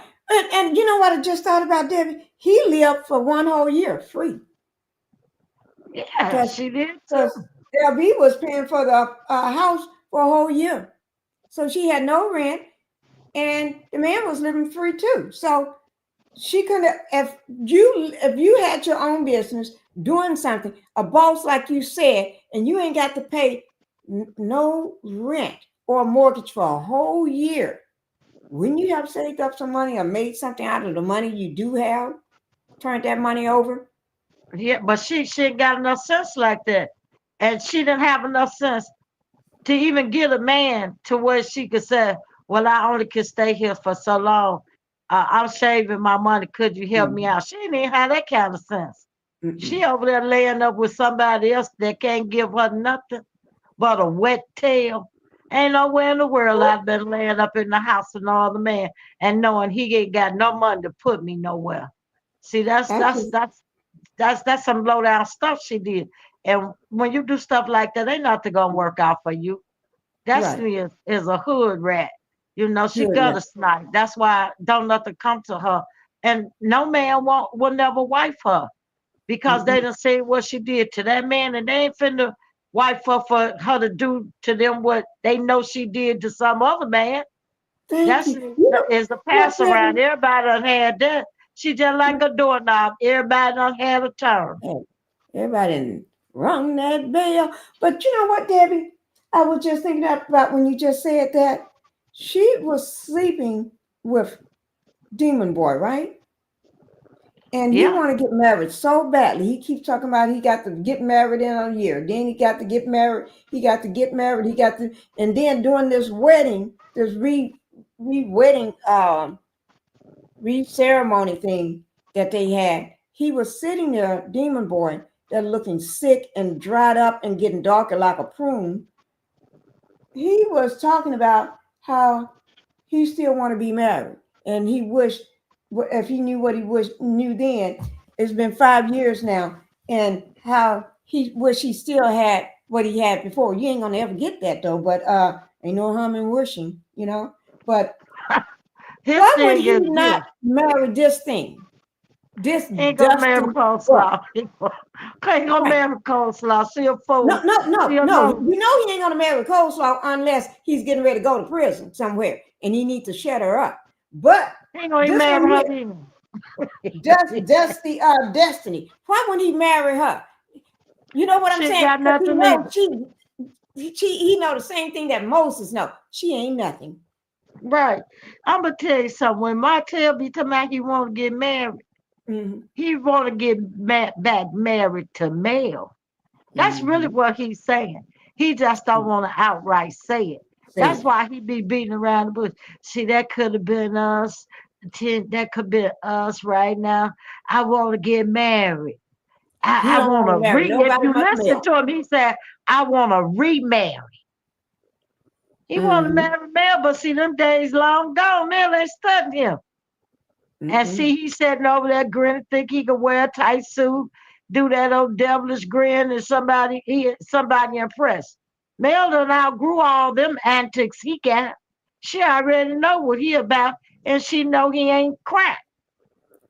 And you know what I just thought about, Debbie? He lived for 1 whole year free. Yeah, she did too. LB was paying for the house for a whole year. So she had no rent, and the man was living free too. So She could have, if you had your own business doing something, a boss like you said, and you ain't got to pay no rent or mortgage for a whole year. Wouldn't you have saved up some money or made something out of the money you do have? Turned that money over? Yeah, but she ain't got enough sense like that. And she didn't have enough sense to even get a man to where she could say, well, I only can stay here for so long. I'm saving my money. Could you help me out? She didn't even have that kind of sense. She over there laying up with somebody else that can't give her nothing but a wet tail. Ain't nowhere in the world I've been laying up in the house with no other man and knowing he ain't got no money to put me nowhere. See, that's some low down stuff she did. And when you do stuff like that, ain't nothing gonna work out for you. Destiny is a hood rat. You know, she got a snipe. That's why don't nothing come to her. And no man will never wife her because they done say what she did to that man, and they ain't finna wife her for her to do to them what they know she did to some other man. Destiny is a pass around. Everybody done had that. She just like a doorknob. Everybody done had a turn. Everybody done rung that bell. But you know what, Debbie? I was just thinking about when you just said that. She was sleeping with Demon Boy, right? And he want to get married so badly. He keeps talking about he got to get married in a year. Then he got to get married. He got to get married. He got to, and then during this wedding, this wedding ceremony thing that they had, he was sitting there, Demon Boy, that looking sick and dried up and getting darker like a prune. He was talking about how he still want to be married, and he wished if he knew what he knew then. It's been 5 years now, and how he wish he still had what he had before. You ain't gonna ever get that though, but ain't no harm in wishing, you know. But why would he not marry this thing? This ain't gonna marry coleslaw. Ain't gonna marry coleslaw. See a fool. No. You know he ain't gonna marry coleslaw unless he's getting ready to go to prison somewhere and he needs to shut her up. But he ain't gonna marry her either. That's the destiny. Why wouldn't he marry her? You know what I'm saying? Got nothing he know the same thing that Moses know. She ain't nothing. Right. I'm gonna tell you something. When Martell be talking about he want to get married, he want to get back married to Mel. That's really what he's saying. He just don't want to outright say it. That's why he be beating around the bush. See, that could have been us. That could be us right now. I want to get married. I want to if you listen to him, he said, I want to remarry. He want to marry Mel, but see, them days long gone. Mel ain't studying him. And see, he's sitting over there grinning, think he could wear a tight suit, do that old devilish grin, and somebody impressed. Mel done outgrew all them antics he got. She already know what he about, and she know he ain't crack.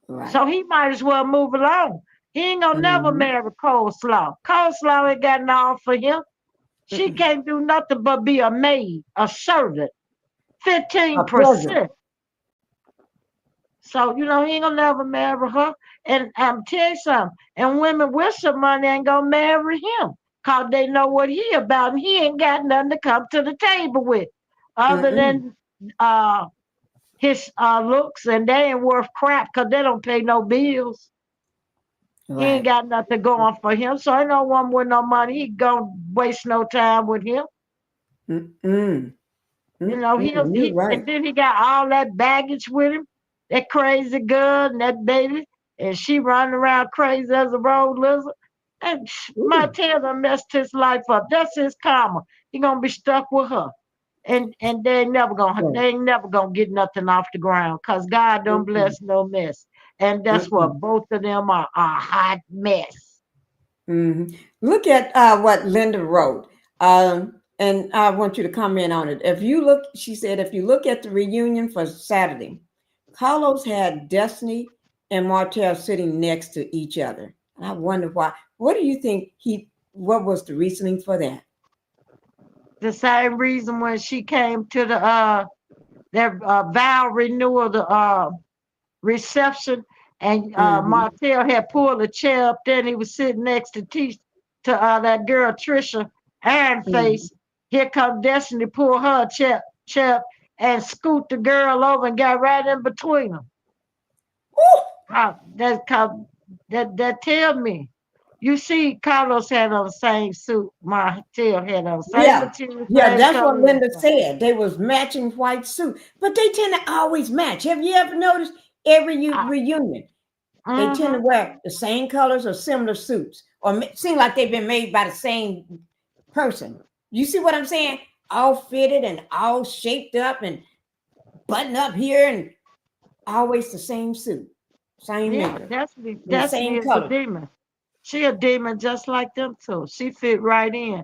Right. So he might as well move along. He ain't gonna never marry Coleslaw. Coleslaw ain't got nothing for him. She can't do nothing but be a maid, a servant. 15%. So, you know, he ain't gonna never marry her. And I'm telling you something, and women with some money ain't gonna marry him because they know what he about, and he ain't got nothing to come to the table with other than his looks, and they ain't worth crap because they don't pay no bills. Right. He ain't got nothing going for him, so ain't no one with no money. He gonna waste no time with him. You know, right. And then he got all that baggage with him, that crazy girl and that baby, and she running around crazy as a road lizard. And Martell done messed his life up. That's his karma. He gonna be stuck with her. And they ain't never gonna get nothing off the ground because God don't bless no mess. And that's what both of them are, a hot mess. Look at what Linda wrote. And I want you to comment on it. If you look, she said, if you look at the reunion for Saturday, Carlos had Destiny and Martell sitting next to each other. And I wonder why. What do you think what was the reasoning for that? The same reason when she came to the their vow renewal, reception, and Mm-hmm. Martell had pulled a chair up there, and he was sitting next to that girl Trisha Iron Mm-hmm. Face. Here come Destiny, pull her chair and scoot the girl over and got right in between them. That tell me. You see, Carlos had on the same suit. Martell had on the same Yeah, material, yeah, same that's what color. Linda said. They was matching white suit, but they tend to always match. Have you ever noticed every reunion they tend to wear the same colors or similar suits, or seem like they've been made by the same person? You see what I'm saying? All fitted and all shaped up and button up here, and always the same suit, same Yeah, nigga, Destiny and the same is a color. demon. She a demon just like them too. She fit right in.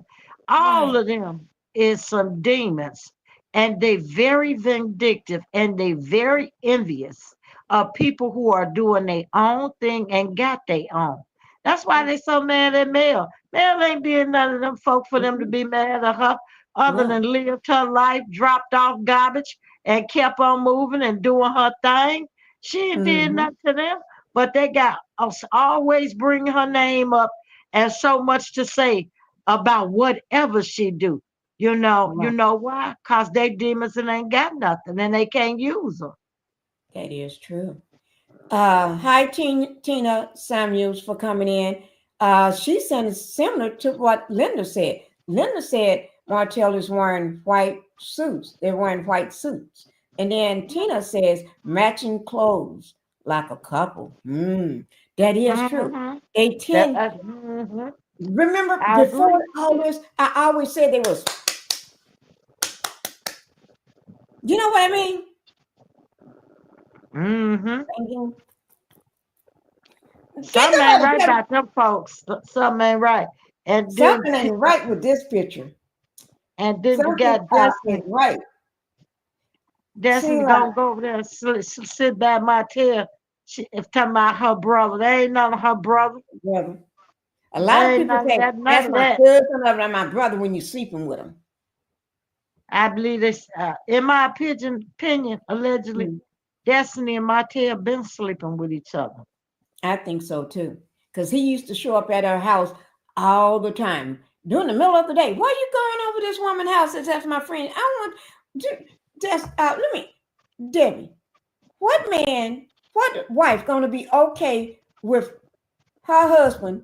Right. All of them is some demons, and they very vindictive and they very envious of people who are doing their own thing and got their own. That's why they so mad at Mel. Mel ain't did none of them folk for them to be mad at her, other No. than lived her life, dropped off garbage, and kept on moving and doing her thing. She ain't did Mm-hmm. nothing to them, but they got us always bring her name up and so much to say about whatever she do. You Right. know why? Cause they demons and ain't got nothing and they can't use her. That is true. Hi, Tina Samuels, for coming in. She said it's similar to what Linda said. Linda said Martell is wearing white suits. They're wearing white suits. And then Tina says matching clothes like a couple. That is true. Mm-hmm. They tend, remember I before agree. all this, I always said they was, you know what I mean? Mm-hmm. Thinking, get Something ain't right the about them folks. Something ain't right. And then something ain't right with this picture. you Something got Destiny. ain't right. Destiny Seem gonna like, go over there and sit by my tail. She is talking about her brother. They ain't none of her brother. brother. A lot of They ain't people none of say that. None that's of my that. cousin or my brother when you're sleeping with them. I believe this. In my opinion, allegedly, Destiny and Martell been sleeping with each other. I think so too. Because he used to show up at her house all the time during the middle of the day. Why are you going over this woman's house? That's my friend. I want just let me, Debbie. What wife gonna be okay with her husband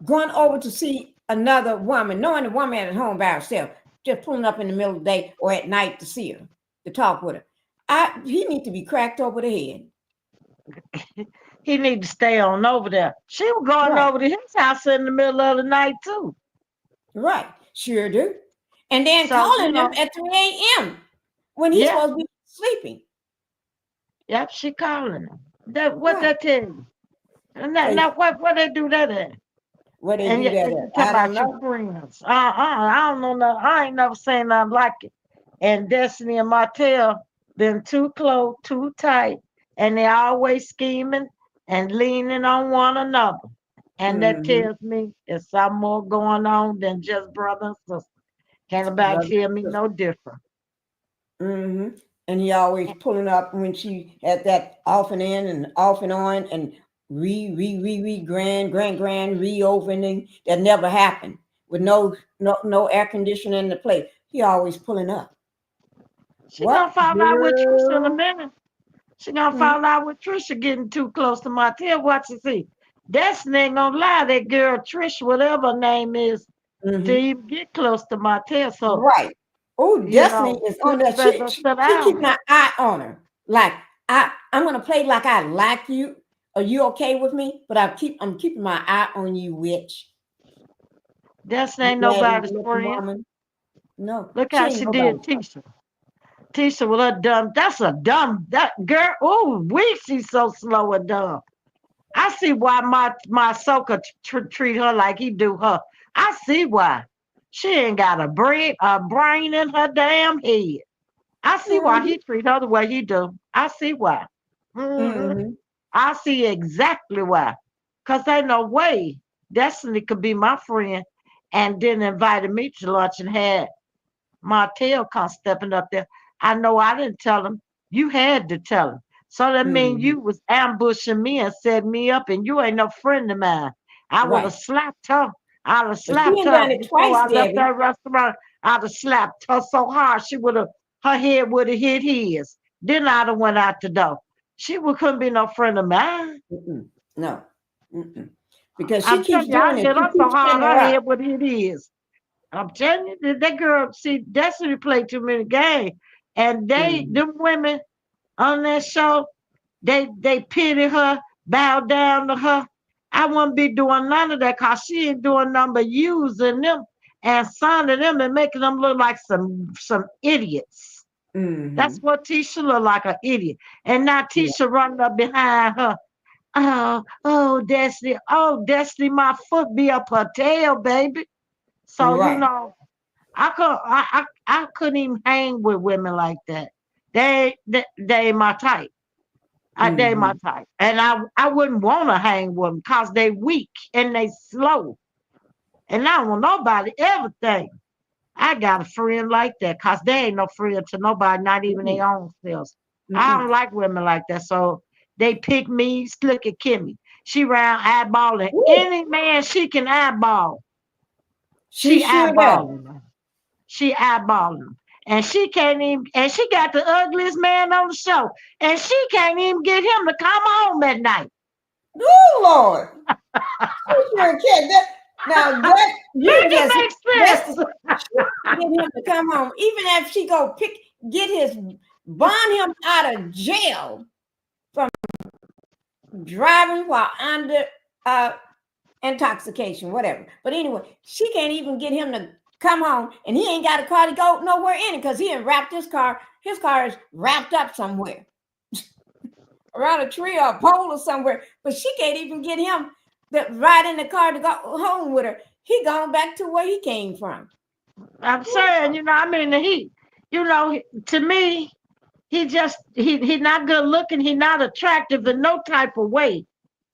going over to see another woman, knowing the woman at home by herself, just pulling up in the middle of the day or at night to see her, to talk with her? He need to be cracked over the head. He need to stay on over there. She was going Right. over to his house in the middle of the night too. Right. Sure do. And then So calling him at 3 a.m. when he's yeah, supposed to be sleeping. yep, she calling him. What Right. that tell you? And Say, now what they do that at? what they And do you that you at? talking I don't about your know. friends. I don't know nothing. I ain't never seen nothing like it. And Destiny and Martell been too close, too tight, and they always scheming and leaning on one another. And that Mm-hmm. tells me there's something more going on than just brother and sister. Can't nobody Brother tell and me sister. no different. Mm-hmm. And he always pulling up when she had that off and in and off and on and grand reopening that never happened with no air conditioning in the place. He always pulling up. She gonna What fall out with Trisha in a girl? minute. She gonna Hmm. fall out with Trisha getting too close to Martell. Watch you see. Destiny ain't gonna lie, that girl Trisha, whatever her name is, to Mm-hmm. even get close to Martell. So, Right. Oh, Destiny is on Trisha that. better go sit She down. keeping an eye on her. Like I'm gonna play like I like you. Are you okay with me? But I'm keeping my eye on you, witch. Destiny You ain't raggedy nobody's looking friend. woman. No, Look she how ain't she did nobody's. Tisha. Tisha with her dumb. That's a dumb. That girl. Oh, she's so slow and dumb. I see why my Soka treat her like he do her. I see why. She ain't got a brain in her damn head. I see why he treat her the way he do. I see why. Mm-hmm. I see exactly why. Cause ain't no way Destiny could be my friend and then invited me to lunch and had Martell come stepping up there. I know I didn't tell him. You had to tell him. So that means Mhm. you was ambushing me and set me up, and you ain't no friend of mine. I would have Right. slapped her. I'd have But she slapped ain't her done it before twice, I left Debbie. that restaurant. I'd have slapped her so hard her head would have hit his. Then I'd have went out the door. Couldn't be no friend of mine. Mm-mm. No. Mm-mm. Because she I'm keeps telling you, I doing it. hit You her so keep hard setting her her up. head would hit his. I'm telling you, that girl, see, Destiny played too many games. And Mm. them women on that show, they pity her, bow down to her. I wouldn't be doing none of that because she ain't doing nothing but using them and signing them and making them look like some idiots. That's Mm-hmm. what Tisha look like, an idiot. And now Yeah. Tisha running up behind her. Destiny. Oh, Destiny, my foot be up her tail, baby. So, Right. I couldn't even hang with women like that. They ain't my type. They ain't my Mm-hmm. type. And I wouldn't want to hang with them because they weak and they slow. And I don't want nobody ever think I got a friend like that because they ain't no friend to nobody, not even Mm-mm. their own selves. I Mm-mm. don't like women like that. So they pick me. Look at Kimmy. She round eyeballing Woo. any man she can eyeball. She She sure does. eyeballing them. She eyeballing them. And she can't even, and she got the ugliest man on the show. And she can't even get him to come home at night. Oh Lord. She sure can. Now that you Make can it just make that's sense. the she can get him to come home. Even if she go get his bond him out of jail from driving while under uh intoxication, whatever. But anyway, she can't even get him to come home, and he ain't got a car to go nowhere in it because he ain't wrapped his car. His car is wrapped up somewhere around a tree or a pole or somewhere. But she can't even get him to ride in the car to go home with her. He gone back to where he came from. I'm saying, I mean, to me, he not good looking. He not attractive in no type of way.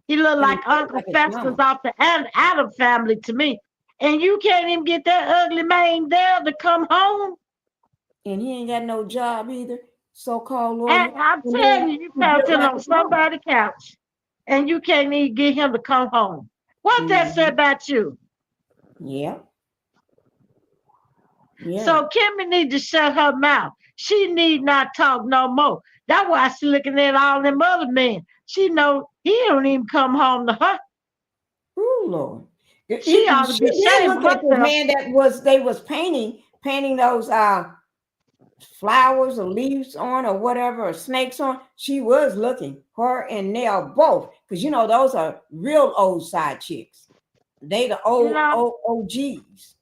He look And he like looks Uncle like his Festus mama. off the Adam family to me. And you can't even get that ugly man there to come home. And he ain't got no job either. So-called And lawyer. I'm And telling then you, you he found built him like on his mama. somebody's couch, and you can't even get him to come home. What that say Mm-hmm. about you? Yeah. Yeah. So Kimmy need to shut her mouth. She need not talk no more. That's why she looking at all them other men. She know he don't even come home to her. Oh Lord. She ought to She be did ashamed look of at the herself. man they was painting those flowers or leaves on or whatever or snakes on. She was looking, her and Nell both, because those are real old side chicks. They the You old know? OGs.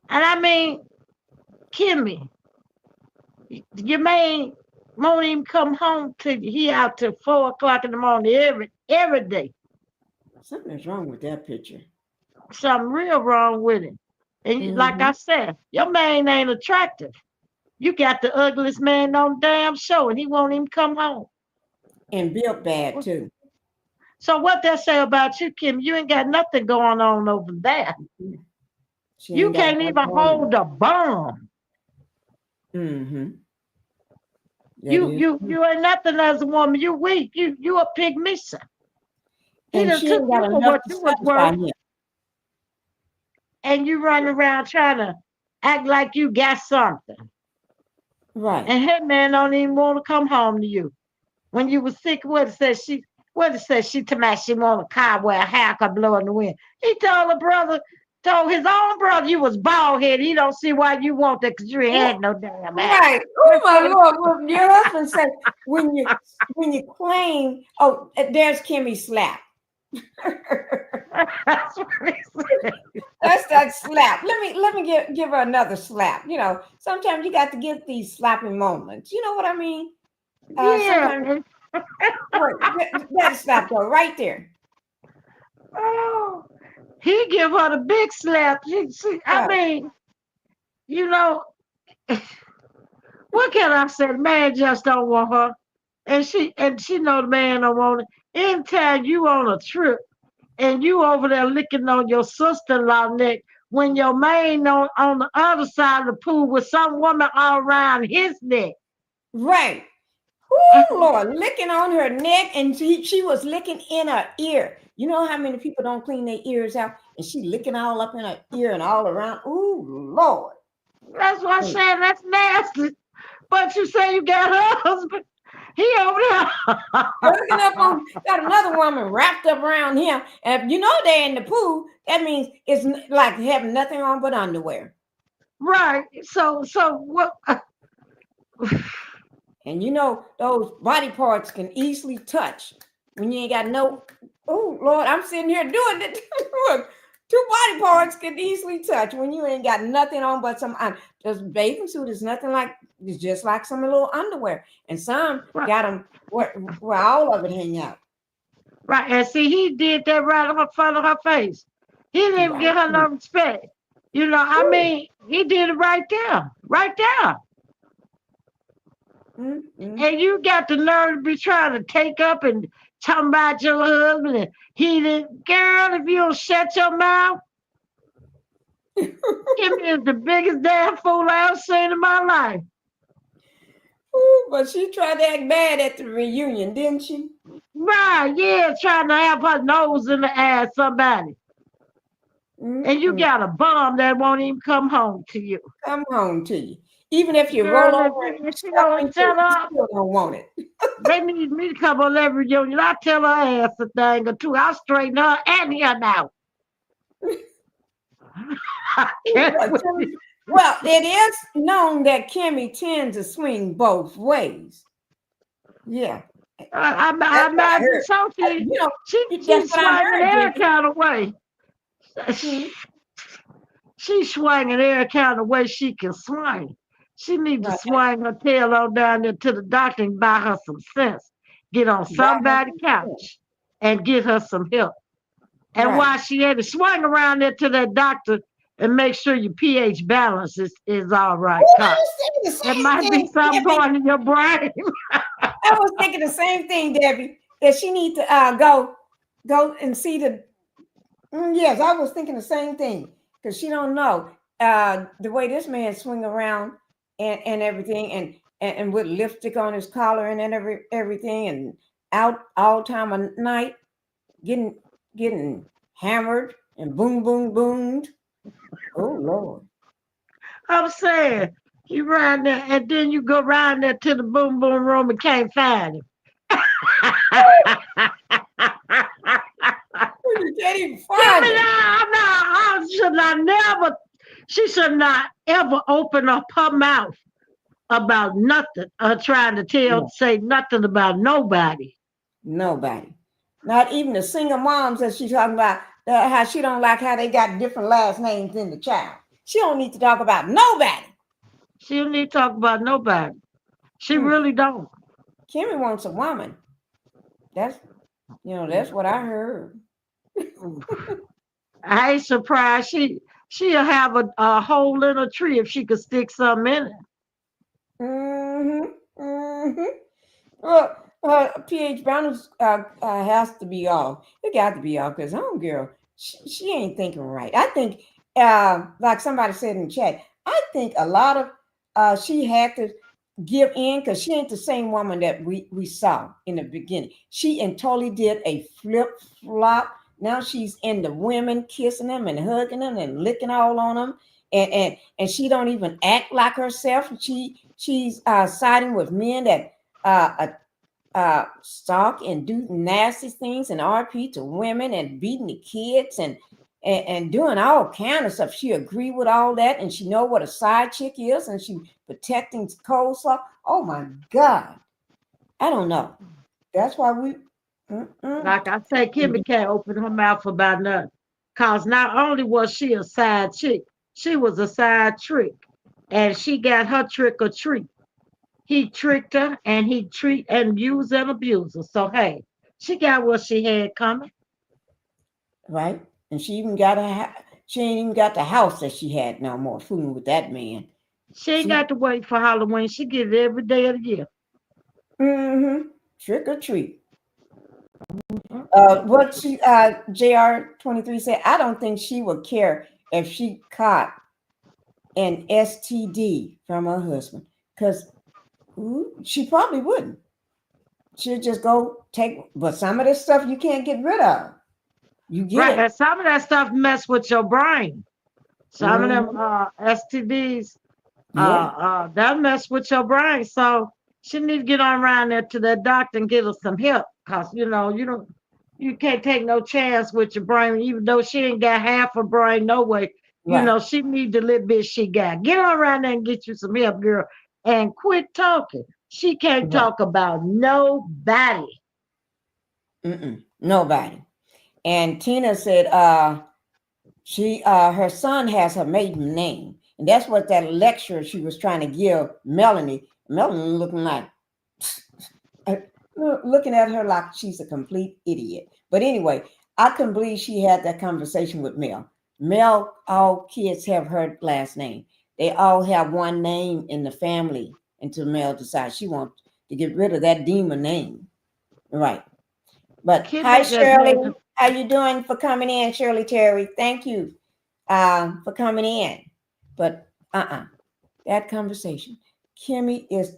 And I mean, Kimmy, your man won't even come home till he out till 4 o'clock in the morning every day. Something's wrong with that picture. Something real wrong with him. And like Mm-hmm. I said, your man ain't attractive. You got the ugliest man on the damn show, and he won't even come home. And built bad too. So what that say about you, Kim? You ain't got nothing going on over there. She You ain't got can't that even going. hold a bomb. Mm-hmm. That You is you true. you ain't nothing as a woman. You weak. You a pygmy. He And done she took ain't you got for enough what to you was worth, satisfy him. and you run around trying to act like you got something. Right. And her man don't even want to come home to you. When you was sick, what it said she told me she want a car where a hair could blow in the wind. He told his own brother you was bald headed. He don't see why you want that because you ain't had no damn hair. Right. Oh my Lord. Well, your husband said when you claim, there's Kimmy slap. That's what he said. That's that slap. Let me give her another slap. Sometimes you got to get these slapping moments. You know what I mean? Sometimes Yeah. that slap though, right there. Oh, he give her the big slap. I Right. mean, what can I say? The man just don't want her. And she know the man don't want it. Anytime you on a trip and you over there licking on your sister-in-law neck when your man on the other side of the pool with some woman all around his neck. Right. Oh Lord, licking on her neck, and she was licking in her ear. You know how many people don't clean their ears out, and she licking all up in her ear and all around. Oh Lord, That's what I said. That's nasty. But you say you got her husband. He over there. looking up on got another woman wrapped up around him, and if you know they're in the pool, that means it's like having nothing on but underwear. Right. So what? And you know those body parts can easily touch when you ain't got no. Oh Lord, I'm sitting here doing it. Look, two body parts can easily touch when you ain't got nothing on but some. Just bathing suit is nothing like. It's just like some little underwear, and some got them where all of it hang out. Right. And see, he did that right in front of her face. He didn't even give her no respect. You know, I mean, he did it right there. Right there. And you got the nerve to be trying to take up and talking about your husband. And he didn't. Girl, if you don't shut your mouth, Kimmy is the biggest damn fool I ever seen in my life. Ooh, but she tried to act bad at the reunion, didn't she? Right, yeah, trying to have her nose in the ass somebody. And you got a bum that won't even come home to you. Come home to you. Even if you Girl, roll over and she gonna tell her, still don't want it. they need me to come on every reunion. I tell her ass a thing or two. I'll straighten her and him out. Well, it is known that Kimmy tends to swing both ways. Yeah. I'm not insulting. You know, She's swinging every kind of way. She's swinging every kind of way she can swing. She needs to swing her tail on down there to the doctor and buy her some sense. Get on somebody's couch and get her some help. And while she had to swing around there to that doctor and make sure your pH balance is all right. It might be something going in your brain. I was thinking the same thing, Debbie, that she needs to go and see the. Yes, I was thinking the same thing because she don't know the way this man swing around and everything and with lipstick on his collar and everything and out all time of night getting hammered and boom boom boomed. Oh Lord! I'm saying you ride there and then you go round there to the boom boom room and can't find him. You can't even find him. She should not ever open up her mouth about nothing or trying to say nothing about nobody. Nobody. Not even the single moms that she's talking about, how she don't like how they got different last names in the child. She don't need to talk about nobody. She don't need to talk about nobody. She really don't. Kimmy wants a woman. That's what I heard. I ain't surprised. She'll have a hole in a tree if she could stick something in it. Well, pH balance has to be off. It got to be off because homegirl, she ain't thinking right. I think, like somebody said in the chat, I think a lot of she had to give in because she ain't the same woman that we saw in the beginning. She totally did a flip flop. Now she's into women, kissing them and hugging them and licking all on them, and she don't even act like herself. She's siding with men that stalk and do nasty things and RP to women and beating the kids and doing all kind of stuff. She agree with all that and she know what a side chick is and she protecting coleslaw. Oh my God. I don't know. That's why we like I say, Kimmy can't open her mouth about nothing. Cause not only was she a side chick, she was a side trick. And she got her trick or treat. He tricked her and he treat and use and abuse her. So hey, she got what she had coming. Right. And she even got she ain't even got the house that she had no more fooling with that man. She ain't got to wait for Halloween. She get it every day of the year. Trick or treat. What she JR23 said, I don't think she would care if she caught an STD from her husband. Because she probably wouldn't. she'll just go take. But some of this stuff you can't get rid of. You get Right, it. and some of that stuff mess with your brain. Some of them Mm-hmm. STDs, Yeah. that mess with your brain. So she need to get on around there to that doctor and get her some help. Cause you can't take no chance with your brain, even though she ain't got half a brain no way. Right. She need the little bit she got. Get on around there and get you some help, girl. And quit talking. She can't Right. talk about nobody. Nobody. And Tina said, her son has her maiden name, and that's what that lecture she was trying to give Melanie. Melanie looking at her like she's a complete idiot. But anyway, I couldn't believe she had that conversation with Mel. Mel, all kids have her last name. They all have one name in the family until Mel decides she wants to get rid of that demon name. Right. But hi, Shirley. How you doing for coming in, Shirley Terry? Thank you for coming in. But that conversation. Kimmy is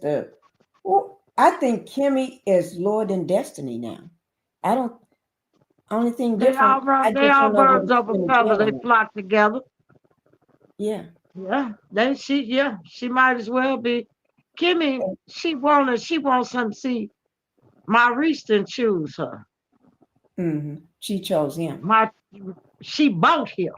I think Kimmy is Lord in Destiny now. I don't. Only thing different. They all birds of a feather. They flock together. Yeah. Yeah. She might as well be. Kimmy, she wants him to see Maurice didn't choose her. She chose him. She bought him.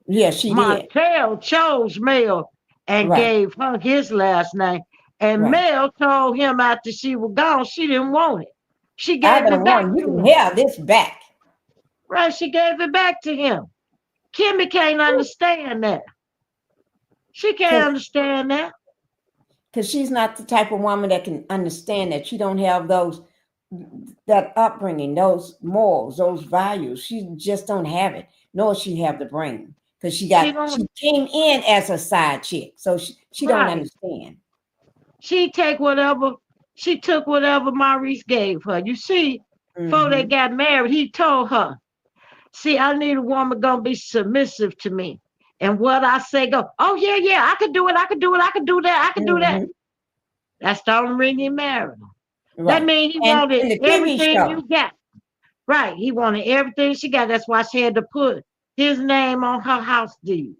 Yeah, she did. Martell chose Mel and gave her his last name. And Mel told him after she was gone, she didn't want it. She gave it back to him. Yeah, this back. Right, she gave it back to him. Kimmy can't understand that. She can't understand that. Because she's not the type of woman that can understand that. She don't have that upbringing, those morals, those values. She just don't have it, nor she have the brain. Because she came in as a side chick. So she don't understand. She took whatever Maurice gave her. You see, before they got married, he told her, see, I need a woman gonna be submissive to me. And what I say go, oh yeah, I could do it, I could do that. That's the only reason he married her. That means he wanted everything you got. Right. He wanted everything she got. That's why she had to put his name on her house deed.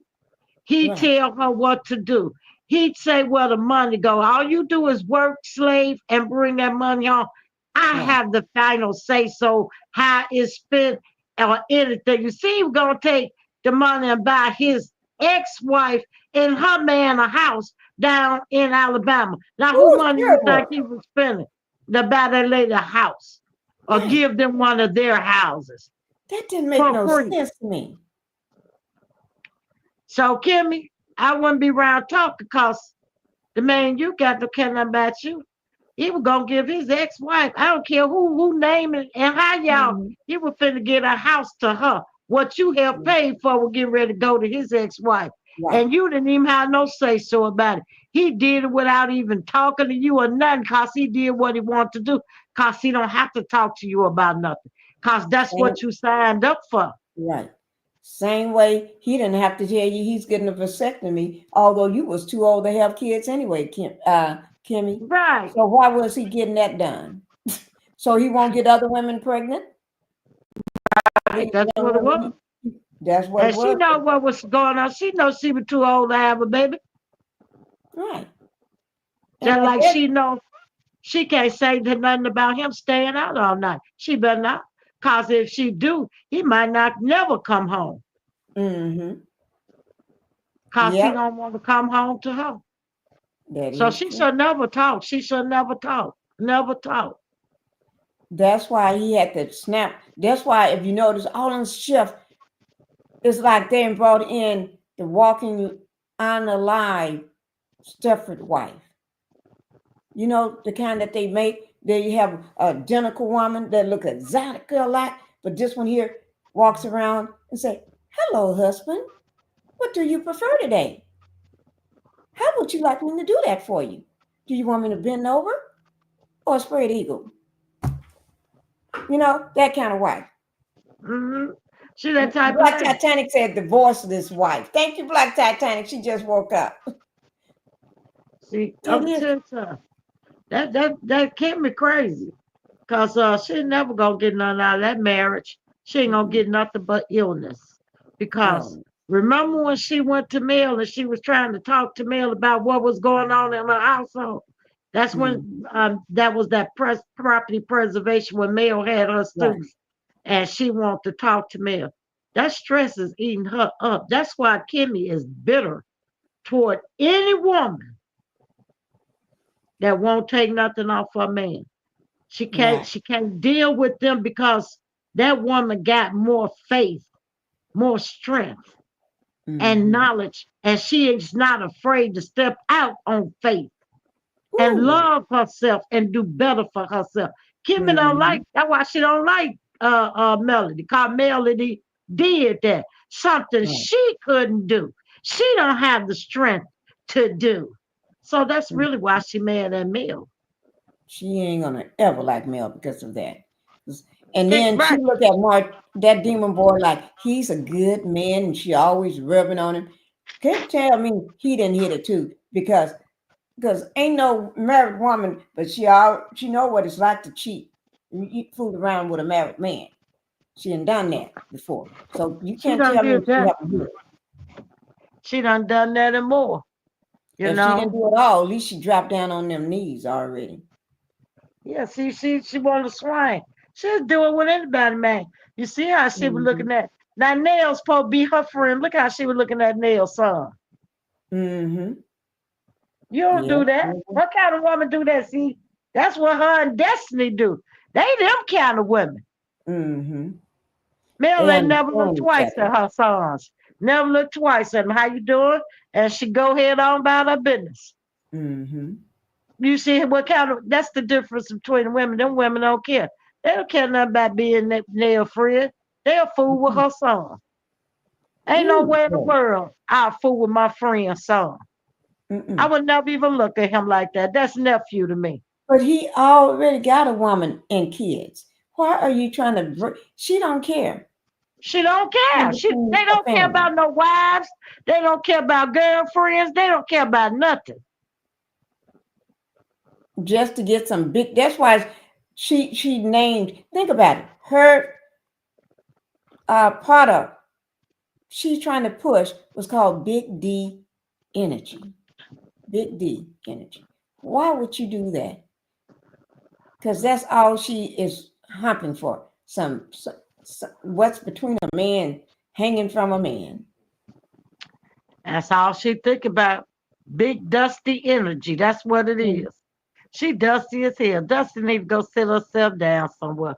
He'd tell her what to do. He'd say where the money go. All you do is work, slave, and bring that money home. I have the final say so how it's spent or anything. You see, he was going to take the money and buy his ex-wife and her man a house down in Alabama. Now, who money you think he was spending to buy that lady a house or give them one of their houses? That didn't make no sense to me. So, Kimmy, I wouldn't be around talking because the man you got to care nothing about you. He was going to give his ex-wife, I don't care who name it and how y'all, he was finna get a house to her. What you have paid for will get ready to go to his ex-wife. And you didn't even have no say-so about it. He did it without even talking to you or nothing because he did what he wanted to do because he don't have to talk to you about nothing because that's what you signed up for. Right. Same way he didn't have to tell you he's getting a vasectomy, although you was too old to have kids anyway, Kimmy. Right. So why was he getting that done? So he won't get other women pregnant? Right. That's what it was. That's what it was. And she know what was going on. She knows she was too old to have a baby. Right. Just like she knows she can't say nothing about him staying out all night. She better not. Because if she do, he might not never come home. Because he don't want to come home to her. So she should never talk. She should never talk. Never talk. That's why he had to snap. That's why if you notice all on shift, it's like they brought in the walking unalive Stepford wife. You know, the kind that they make. They have a identical woman that look exactly alike, but this one here walks around and say, hello, husband. What do you prefer today? How would you like me to do that for you? Do you want me to bend over or spread eagle? You know, that kind of wife. She that type Black of Titanic said divorce this wife. Thank you, Black Titanic. She just woke up. See, I'm telling her. That can't be crazy. Because she never gonna get nothing out of that marriage. She ain't gonna get nothing but illness. Because Oh, remember when she went to Mel and she was trying to talk to Mel about what was going on in her household? That's when that was that property preservation when Mel had her right. students and she wanted to talk to Mel. That stress is eating her up. That's why Kimmy is bitter toward any woman that won't take nothing off her man. Right. She can't deal with them because that woman got more faith, more strength, and knowledge, and she is not afraid to step out on faith and Ooh. love herself and do better for herself. Kimmy don't like that's why she don't like Melody, because Melody did that. Something Right. she couldn't do. She don't have the strength to do. So that's Mm. really why she mad at Mel. She ain't gonna ever like Mel because of that. And then she Right. look at Mark, that demon boy, like he's a good man, and she always rubbing on him. Can't tell me he didn't hit it too, because ain't no married woman, but she know what it's like to cheat. You fool around with a married man. She ain't done that before, so you She can't done tell me did she that. haven't hit it. She done that and more. You If she didn't know? do it all, at least she dropped down on them knees already. Yeah, see, she want to swing. She'll do it with anybody, man. You see how she was looking at now Nail's supposed to be her friend. Look how she was looking at Nail's son. Mm-hmm. You don't Yeah. do that. What kind of woman do that? See, that's what her and Destiny do. They them kind of women. Mm-hmm. Mel They ain't never looked understand each twice other. at her sons. Never looked twice at them. How you doing? And she go head on about her business. Mm-hmm. You see what kind of that's the difference between the women. Them women don't care. They don't care nothing about being their friend. They'll fool with her son. Ain't no Ooh, way in the boy. world I'll fool with my friend's son. I Mm-mm. would never even look at him like that. That's nephew to me. But he already got a woman and kids. Why are you trying to? She don't care. She don't care. They A don't care family about no wives. They don't care about girlfriends. They don't care about nothing. just to get some big. That's why she named. Think about it. Her product she's trying to push was called Big D Energy. Big D Energy. Why would you do that? Because that's all she is humping for. Some what's between a man hanging from a man. That's all she think about. Big dusty energy. That's what it is. She dusty as hell. Dusty need to go sit herself down somewhere.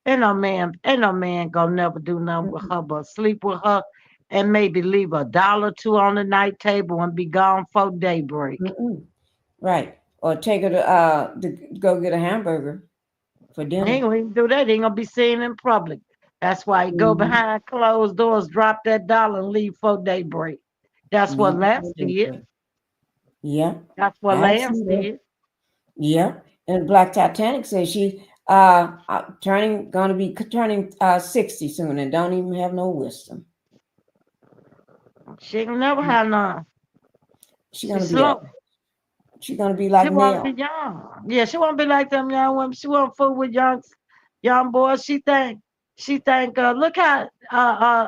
Ain't no man gonna never do nothing with her but sleep with her and maybe leave $1 or $2 on the night table and be gone for daybreak. Right. Or take her to go get a hamburger for He dinner. ain't gonna even do that. He ain't gonna be seen in public. That's why he go behind closed doors, drop that dollar, and leave for daybreak. That's what Lance did. Yeah. That's what I Lance see that. did. Yeah. And Black Titanic says she gonna be turning 60 soon and don't even have no wisdom. She ain't never have none. She's She's gonna be slow. she's gonna be She like want to Mel. be young. Yeah, she want to be like them young women. She want to fool with young boys. She think. Look how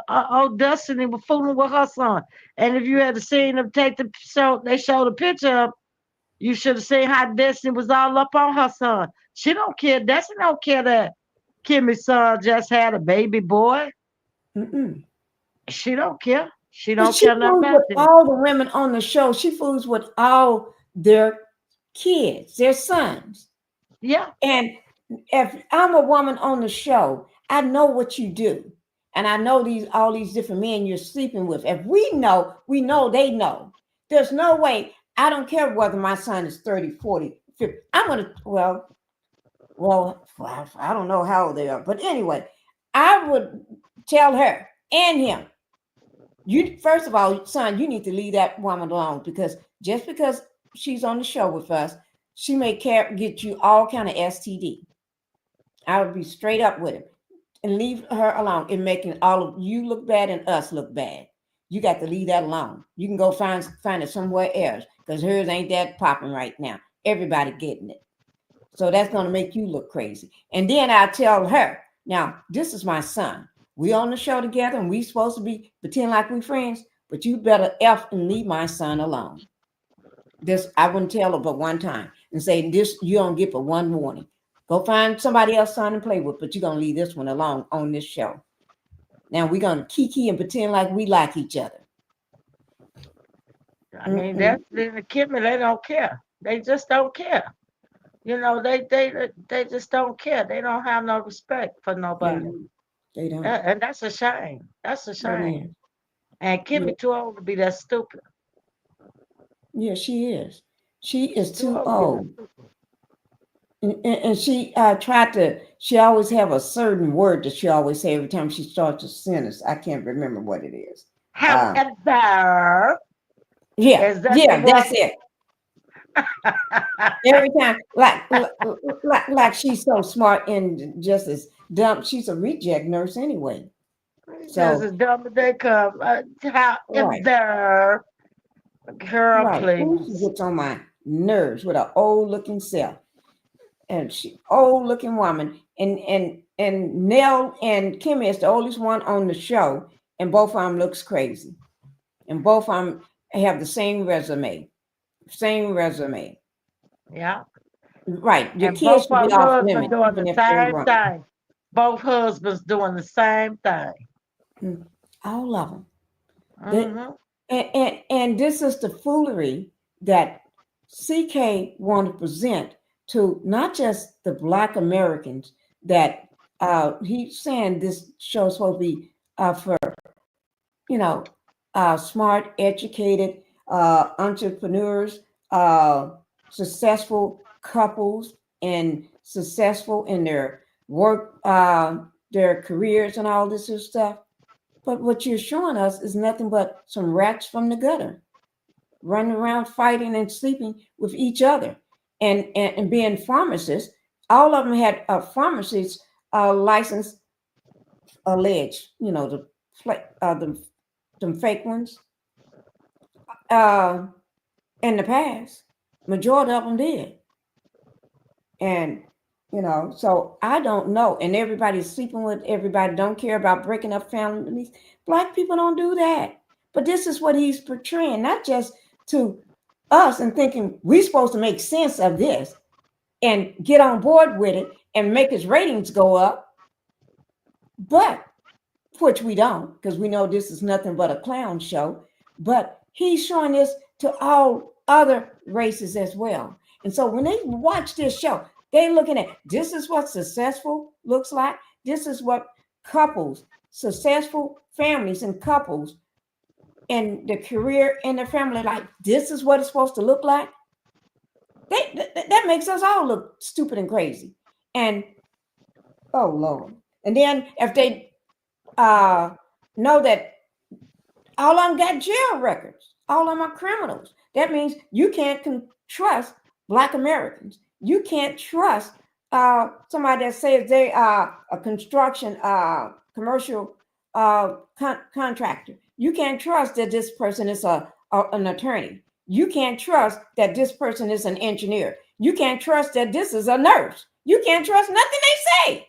old Destiny was fooling with her son. And if you had seen them take the show, they showed a picture of. You should have seen how Destiny was all up on her son. She don't care. Destiny don't care that Kimmy's son just had a baby boy. She don't care. She But don't she care nothing fools about with them. all the women on the show. She fools with all their kids, their sons. Yeah. And if I'm a woman on the show, I know what you do. And I know all these different men you're sleeping with. If we know they know. There's no way. I don't care whether my son is 30, 40, 50. I'm going to, well, I don't know how old they are. But anyway, I would tell her and him, you first of all, son, you need to leave that woman alone, because just because she's on the show with us, she may get you all kind of STD. I would be straight up with him and leave her alone. In making all of you look bad and us look bad. You got to leave that alone. You can go find it somewhere else, because hers ain't that popping right now. Everybody getting it. So that's going to make you look crazy. And then I tell her, now, this is my son. We on the show together and we supposed to be pretend like we friends, but you better F and leave my son alone. This, I wouldn't tell her but one time and say, this, you don't get but one warning. Go find somebody else son and play with, but you're going to leave this one alone on this show. Now we're going to kiki and pretend like we like each other. I mean, that's the Kimmy. They don't care. They just don't care. You know, they just don't care. They don't have no respect for nobody. They don't. And that's a shame. That's a shame. And Kimmy too old to be that stupid. Yeah, she is. She is too old. And she tried to, she always have a certain word that she always say every time she starts a sentence. I can't remember what it is. However. Yeah, that's it. Every time, like she's so smart and just as dumb. She's a reject nurse anyway. Just as dumb as they come. However, girl, please. She gets on my nerves with an old looking self. And she old looking woman. And Nell and Kimmy is the oldest one on the show. And both of them looks crazy. And both of them have the same resume. Yeah. Right. Your and kids both should be off husbands limits. doing even the if they're same wrong. thing. Both husbands doing the same thing. All of them. And this is the foolery that CK want to present to not just the Black Americans that he's saying this show is supposed to be for, smart, educated entrepreneurs, successful couples, and successful in their work, their careers, and all this sort of stuff. But what you're showing us is nothing but some rats from the gutter running around fighting and sleeping with each other and being pharmacists. All of them had a pharmacist license alleged, the fake ones. In the past, majority of them did. And so I don't know. And everybody's sleeping with everybody, don't care about breaking up families. Black people don't do that. But this is what he's portraying, not just to us and thinking we're supposed to make sense of this and get on board with it and make his ratings go up. But, which we don't, because we know this is nothing but a clown show. But he's showing this to all other races as well. And so when they watch this show, they're looking at, this is what successful looks like. This is what couples, successful families and couples and the career and the family, like, this is what it's supposed to look like. That makes us all look stupid and crazy. And, oh, Lord. And then if they know that all of them got jail records, all of them are criminals, that means you can't trust Black Americans. You can't trust somebody that says they are a construction commercial contractor. You can't trust that this person is an attorney. You can't trust that this person is an engineer. You can't trust that this is a nurse. You can't trust nothing they say.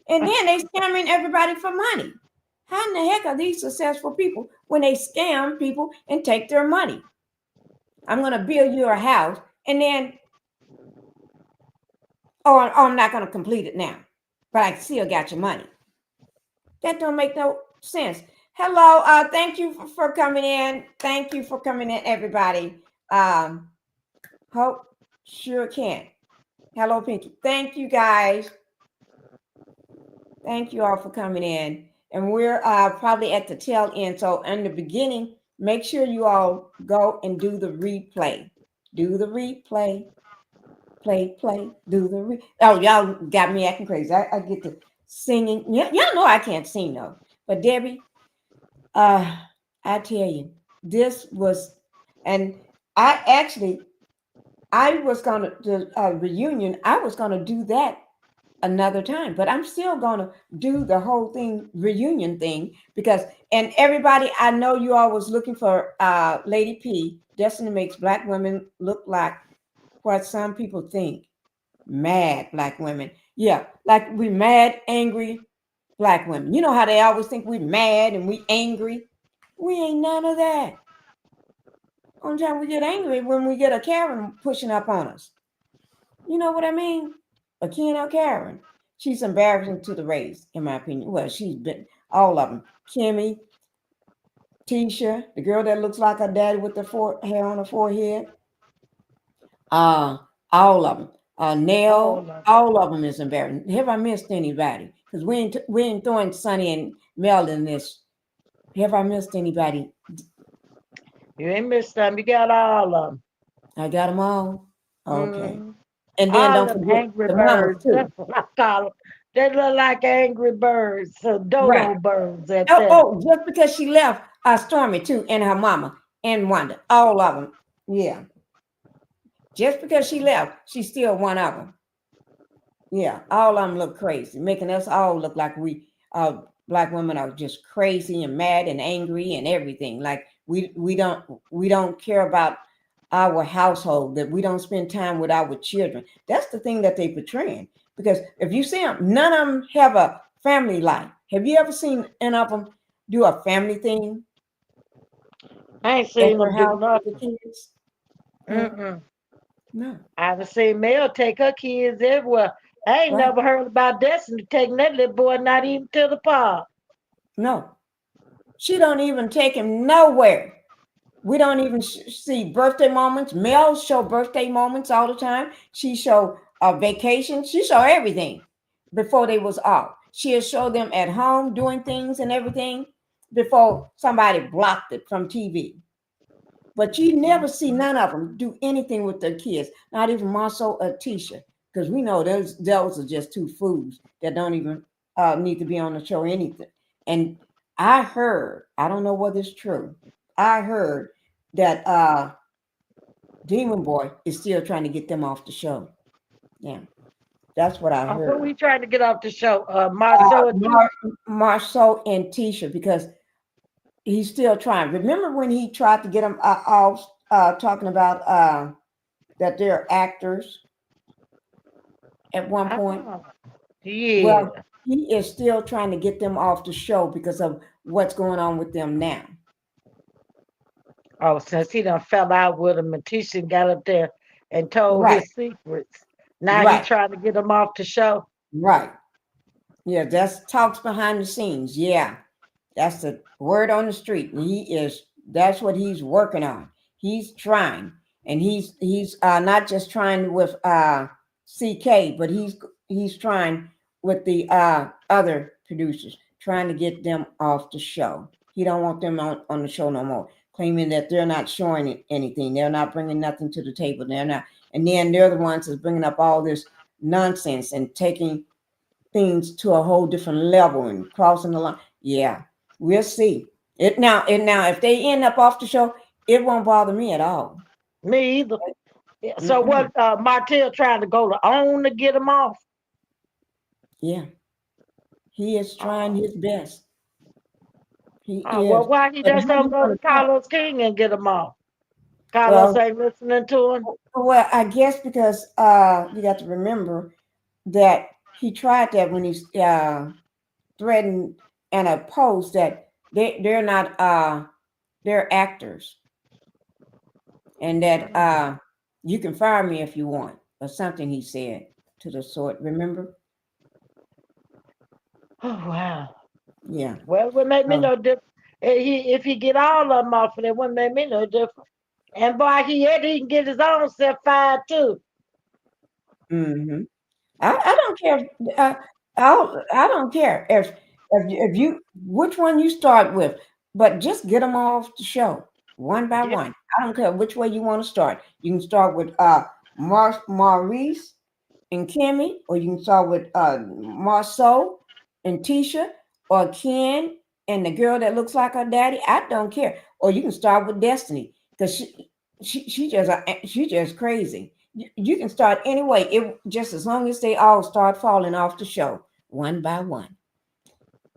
And then they scamming everybody for money. How in the heck are these successful people when they scam people and take their money? I'm going to build you a house and then, I'm not going to complete it now, but I still got your money. That don't make no sense. Hello, thank you for coming in. Thank you for coming in, everybody. Hope sure can. Hello, Pinky. Thank you, guys. Thank you all for coming in. And we're probably at the tail end. So in the beginning, make sure you all go and do the replay. Do the replay. Play, do the Oh, y'all got me acting crazy. I get to singing. Y'all know I can't sing though. But Debbie, I tell you, this was, and I was gonna do a reunion. I was gonna do that another time, but I'm still gonna do the whole thing, reunion thing, because, and everybody, I know you all was looking for Lady P. Destiny makes Black women look like what some people think. Mad black women. Yeah, like we mad, angry black women. You know how they always think we mad and we angry? We ain't none of that. Only time we get angry when we get a Karen pushing up on us. You know what I mean? A Ken or Karen. She's embarrassing to the race, in my opinion. Well, she's been all of them. Kimmy, Tisha, the girl that looks like her daddy with the hair on her forehead. All of them. Nell, all of them is embarrassing. Have I missed anybody? Because we ain't throwing Sonny and Mel in this. Have I missed anybody? You ain't missed them. You got all of them. I got them all. Okay. Mm. And then All don't them forget angry the mamas birds. too. That's what I call them. They look like angry birds. So Right. dodo birds at Oh, that. oh, just because she left Stormy too, and her mama and Wanda, all of them. Yeah. Just because she left, she's still one of them. Yeah, all of them look crazy, making us all look like we black women are just crazy and mad and angry and everything. Like we don't care about our household, that we don't spend time with our children. That's the thing that they portraying. Because if you see them, none of them have a family life. Have you ever seen any of them do a family thing I ain't at seen their them do house with the nothing. kids? No. I haven't seen Mel take her kids everywhere. I ain't Right. never heard about Destiny taking that little boy not even to the park. No. She don't even take him nowhere. We don't even see birthday moments. Mel show birthday moments all the time. She show vacations. She show everything before they was off. She'll show them at home doing things and everything before somebody blocked it from TV. But you never see none of them do anything with their kids, not even Marceau or Tisha, because we know those are just two fools that don't even need to be on the show or anything. And I heard, I don't know whether it's true, I heard that Demon Boy is still trying to get them off the show. Yeah, that's what I Who heard. we trying to get off the show? Marceau and Tisha? Marceau and Tisha, because he's still trying. Remember when he tried to get them off talking about that they're actors at one point? Yeah. Well, he is still trying to get them off the show because of what's going on with them now. Oh, since he done fell out with him and Tisha got up there and told Right. his secrets. Now Right. he trying to get him off the show. Right. Yeah, that's talks behind the scenes. Yeah. That's the word on the street. That's what he's working on. He's trying. And he's not just trying with CK, but he's trying with the other producers, trying to get them off the show. He don't want them on the show no more, claiming that they're not showing anything. They're not bringing nothing to the table. They're not. And then they're the ones that's bringing up all this nonsense and taking things to a whole different level and crossing the line. Yeah, we'll see. It now, if they end up off the show, it won't bother me at all. Me either. So what Martell trying to go to own to get him off? Yeah. He is trying his best. He is. Well, why he But just how don't you go gonna to Carlos King and get him off? Well- Carlos ain't listening to him. Well, I guess because you got to remember that he tried that when he threatened and opposed that they're not they're actors, and that you can fire me if you want, or something he said to the sort. Remember? Oh wow. Yeah. Well, it would make me no difference. If he get all of them off, it wouldn't make me no difference. And boy, he can get his own self fired too. Mm-hmm. I don't care. I don't care if you which one you start with, but just get them off the show one by one. I don't care which way you want to start. You can start with Maurice and Kimmy, or you can start with Marceau and Tisha, or Ken and the girl that looks like her daddy. I don't care. Or you can start with Destiny, because she just crazy. You can start anyway. It just as long as they all start falling off the show one by one.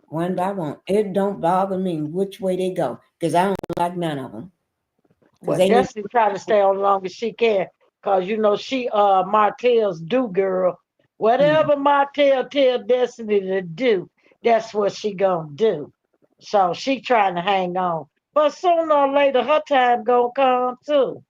One by one. It don't bother me which way they go, because I don't like none of them. Well, Destiny try to stay on as long as she can, Cause you know she Martell's do girl. Whatever Martell tell Destiny to do, that's what she gonna do. So she trying to hang on. But sooner or later her time gonna come too.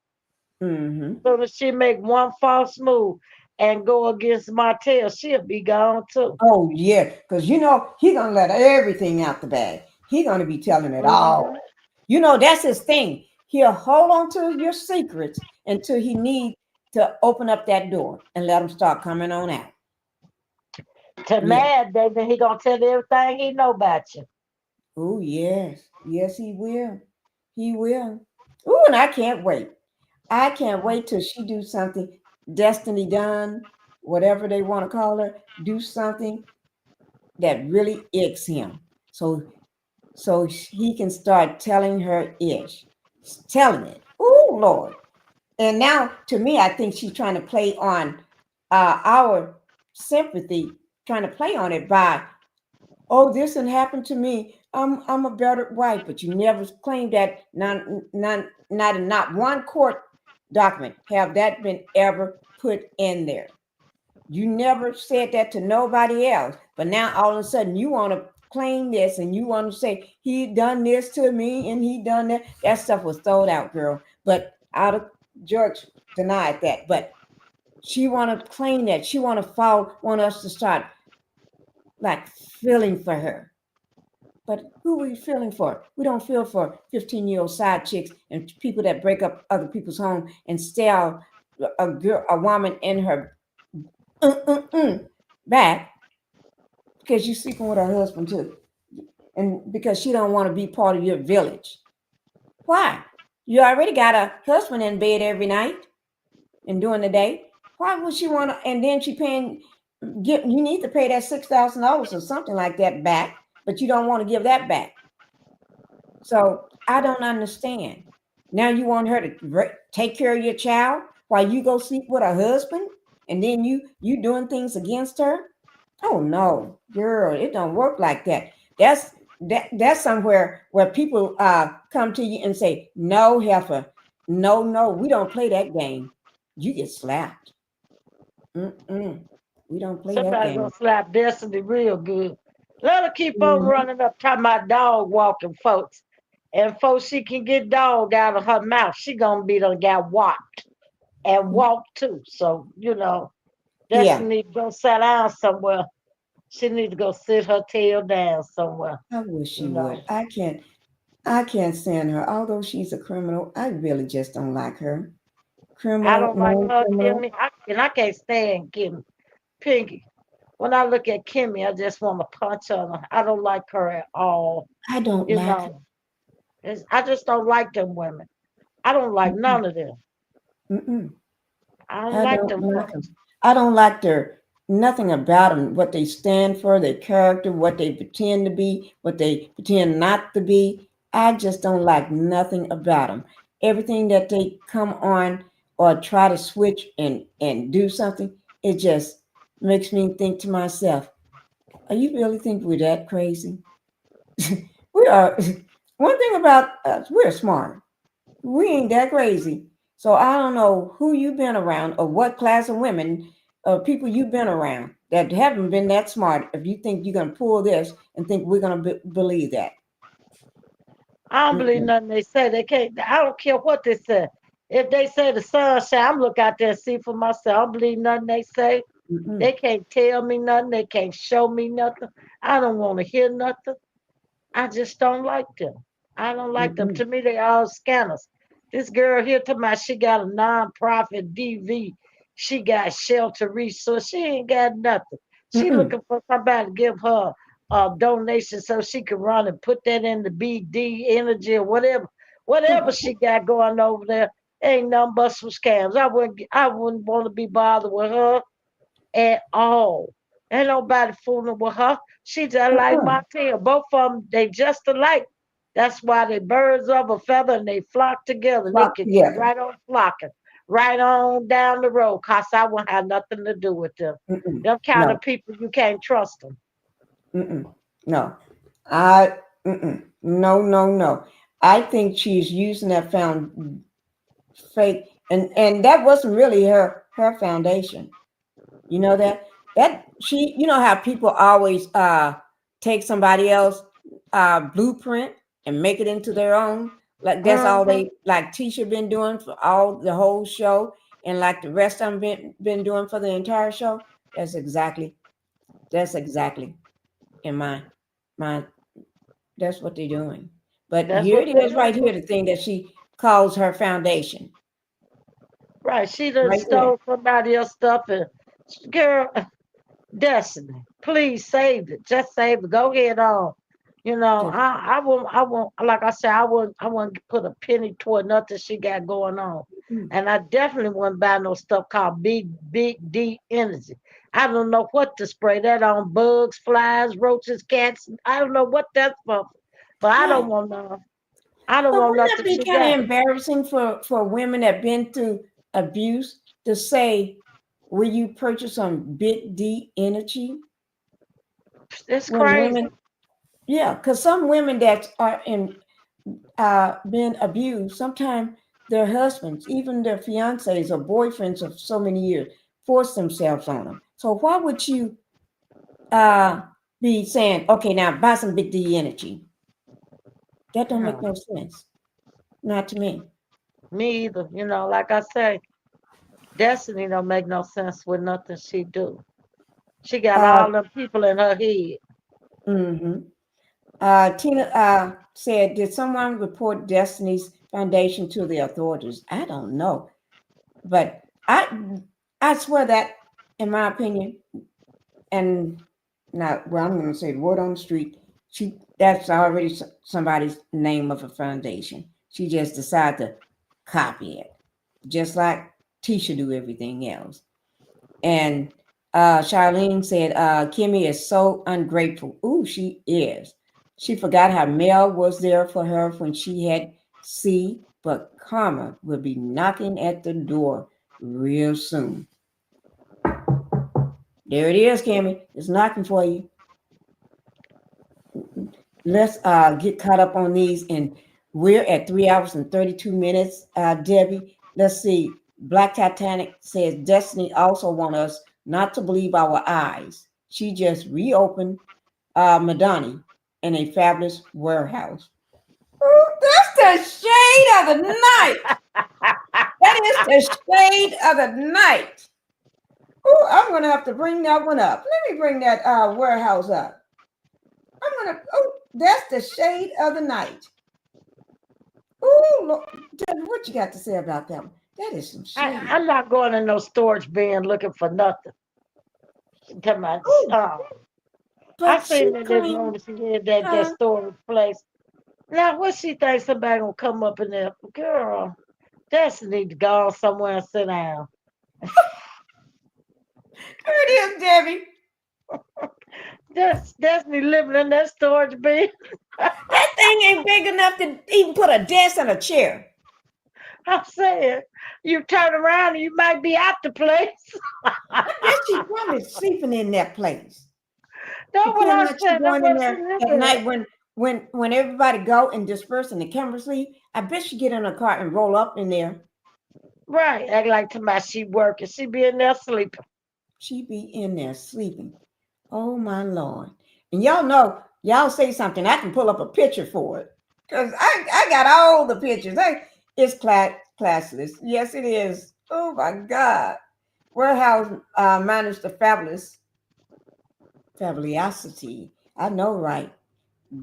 Mm-hmm. So that she make one false move and go against Martell, she'll be gone too. Oh yeah, because you know he gonna let everything out the bag. He gonna be telling it all. Mhm. You know that's his thing. He'll hold on to your secrets until he need to open up that door and let them start coming on out. To Yeah. mad, baby, he gonna tell you everything he know about you. Oh yes, yes he will. He will. Ooh, and I can't wait. I can't wait till she do something. Destiny done, whatever they want to call her, do something that really icks him. So he can start telling her ish. Telling it. Oh Lord. And now to me, I think she's trying to play on our sympathy, trying to play on it by, oh, this didn't happen to me. I'm a better wife, but you never claimed that. Not in not one court document have that been ever put in there. You never said that to nobody else, but now all of a sudden you want to claim this and you want to say he done this to me and he done that. That stuff was thrown out, girl. But out of George denied that, but she want to claim that. She want us to start like feeling for her. But who are we feeling for? We don't feel for 15-year-old side chicks and people that break up other people's home and steal a woman in her back because you're sleeping with her husband too, and because she don't want to be part of your village. Why? You already got a husband in bed every night and during the day. Why would she want to? And then she paying. You need to pay that $6,000 or something like that back, but you don't want to give that back. So I don't understand. Now you want her to take care of your child while you go sleep with her husband, and then you doing things against her. Oh no, girl, it don't work like that. That's somewhere where people come to you and say, no, heifer, no, we don't play that game. You get slapped. We don't play that Somebody gonna game. slap Destiny real good. Let her keep on Mhm. running up talking about dog walking folks. And folks she can get dog out of her mouth, she gonna be done got walked and walked too. So, you know, Yeah, Destiny need to go sit down somewhere. She need to go sit her tail down somewhere, I wish she you know. would. I can't stand her. Although she's a criminal, I really just don't like her. I Criminal, don't like known her, criminal. Kimmy. I can't stand Kimmy. Pinky. When I look at Kimmy, I just want to punch her. I don't like her at all. I don't You like her. know, I just don't like them women. I don't like Mm-mm, none of them. mm-mm. I don't I like don't them like them. folks. I don't like their nothing about them, what they stand for, their character, what they pretend to be, what they pretend not to be. I just don't like nothing about them. Everything that they come on or try to switch and do something, it just makes me think to myself, are you really think we're that crazy? We are. One thing about us, we're smart. We ain't that crazy. So I don't know who you've been around or what class of women or people you've been around that haven't been that smart. If you think you're gonna pull this and think we're gonna believe that. I don't believe Mm-mm, nothing they say. They can't. I don't care what they say. If they say the sun shine, I'm look out there and see for myself. I don't believe nothing they say. They mm-mm, can't tell me nothing. They can't show me nothing. I don't want to hear nothing. I just don't like them. I don't like them. mm-mm, To me, they all scanners. This girl here, to my, she got a non-profit DV. She got shelter resource. She ain't got nothing. She mm-mm, looking for somebody to give her a donation so she can run and put that in the BD energy or whatever. Whatever mm-mm, she got going over there, ain't nothing but some scams. I wouldn't want to be bothered with her at all. Ain't nobody fooling with her. She just like mm-mm. Martell. Both of them, they just alike. That's why they birds of a feather and they flock together. They Flock can keep together. right on flocking, right on down the road. Cause I won't have nothing to do with them. Mm-mm. Them kind No, of people you can't trust them. mm-mm. No. I no. I think she's using that found fake And that wasn't really her foundation. You know that she, you know how people always take somebody else blueprint and make it into their own. Like that's all they, like Tisha been doing for all the whole show, and like the rest of them been doing for the entire show. That's exactly in my that's what they're doing. But That's here what it they is right do. here, the thing that she calls her foundation. Right. She done Right there. stole somebody else's stuff and girl, Destiny, please save it. Just save it. Go ahead on. You know, Just I won't like I said, I wouldn't put a penny toward nothing she got going on. mm, And I definitely wouldn't buy no stuff called Big D Energy. I don't know what to spray that on. Bugs, flies, roaches, cats. I don't know what that's for. But I don't right. want none. I don't But want wouldn't that nothing be she kind got. of embarrassing for women that been through abuse to say, will you purchase some big D energy? It's When crazy. women, yeah, because some women that are in been abused, sometimes their husbands, even their fiancés or boyfriends of so many years, force themselves on them. So why would you uh be saying, okay, now buy some big D energy? That don't make Yeah, no sense. Not to me. me either. You know, like I say, Destiny don't make no sense with nothing she do. She got Uh all them people in her head. hmm Tina said, did someone report Destiny's Foundation to the authorities? I don't know. But I swear that, in my opinion, and not well, I'm going to say the word on the street. That's already somebody's name of a foundation. She just decided to copy it, just like Tisha do everything else. And Charlene said, Kimmy is so ungrateful. Ooh, she is. She forgot how Mel was there for her when she had C, but karma will be knocking at the door real soon. There it is, Kimmy. It's knocking for you. Let's get caught up on these. And we're at 3 hours and 32 minutes, Debbie. Let's see. Black Titanic says Destiny also want us not to believe our eyes. She just reopened Madani in a fabulous warehouse. Ooh, that's the shade of the night. That is the shade of the night. Ooh, I'm gonna have to bring that one up. Let me bring that warehouse up. That's the shade of the night. Ooh, Debbie, what you got to say about that one? That is some shade. I'm not going in no storage bin looking for nothing. Come on. Ooh, I but she seen in this claimed, movie she did that huh? storage place. Now what she think somebody gonna come up in there? Girl, Destiny need to go somewhere and sit down. Here it is, Debbie. Destiny living in that storage bin. That thing ain't big enough to even put a desk and a chair. I'm saying, you turn around and you might be out the place. I guess she probably sleeping in that place. That's what Pretend I like she said. That's going in what she there live at in. night when everybody go and disperse and the camera sleep. I bet she get in a car and roll up in there. Right. Act like tomorrow she working. She be in there sleeping. She be in there sleeping. Oh my Lord. And y'all know, y'all say something, I can pull up a picture for it. Because I got all the pictures. It's classless. Yes, it is. Oh my God. Warehouse managed the fabulosity. I know, right?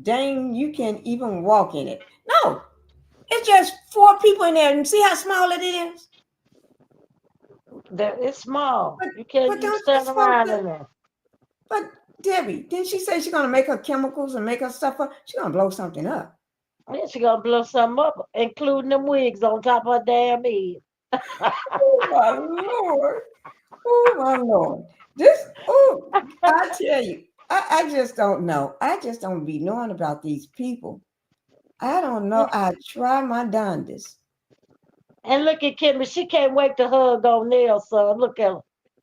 Dang, you can't even walk in it. No, it's just 4 people in there. And see how small it is? It's small. But You can't but even don't you stand supposed around to? in there. But Debbie, didn't she say she's gonna make her chemicals and make her stuff up? She's gonna blow something up. Yeah, she gonna blow something up, including them wigs on top of her damn head. Oh my Lord. Oh my Lord. I tell you, I just don't know. I just don't be knowing about these people. I don't know. I try my darndest. And look at Kimmy. She can't wait to hug on nails, son. Look at her.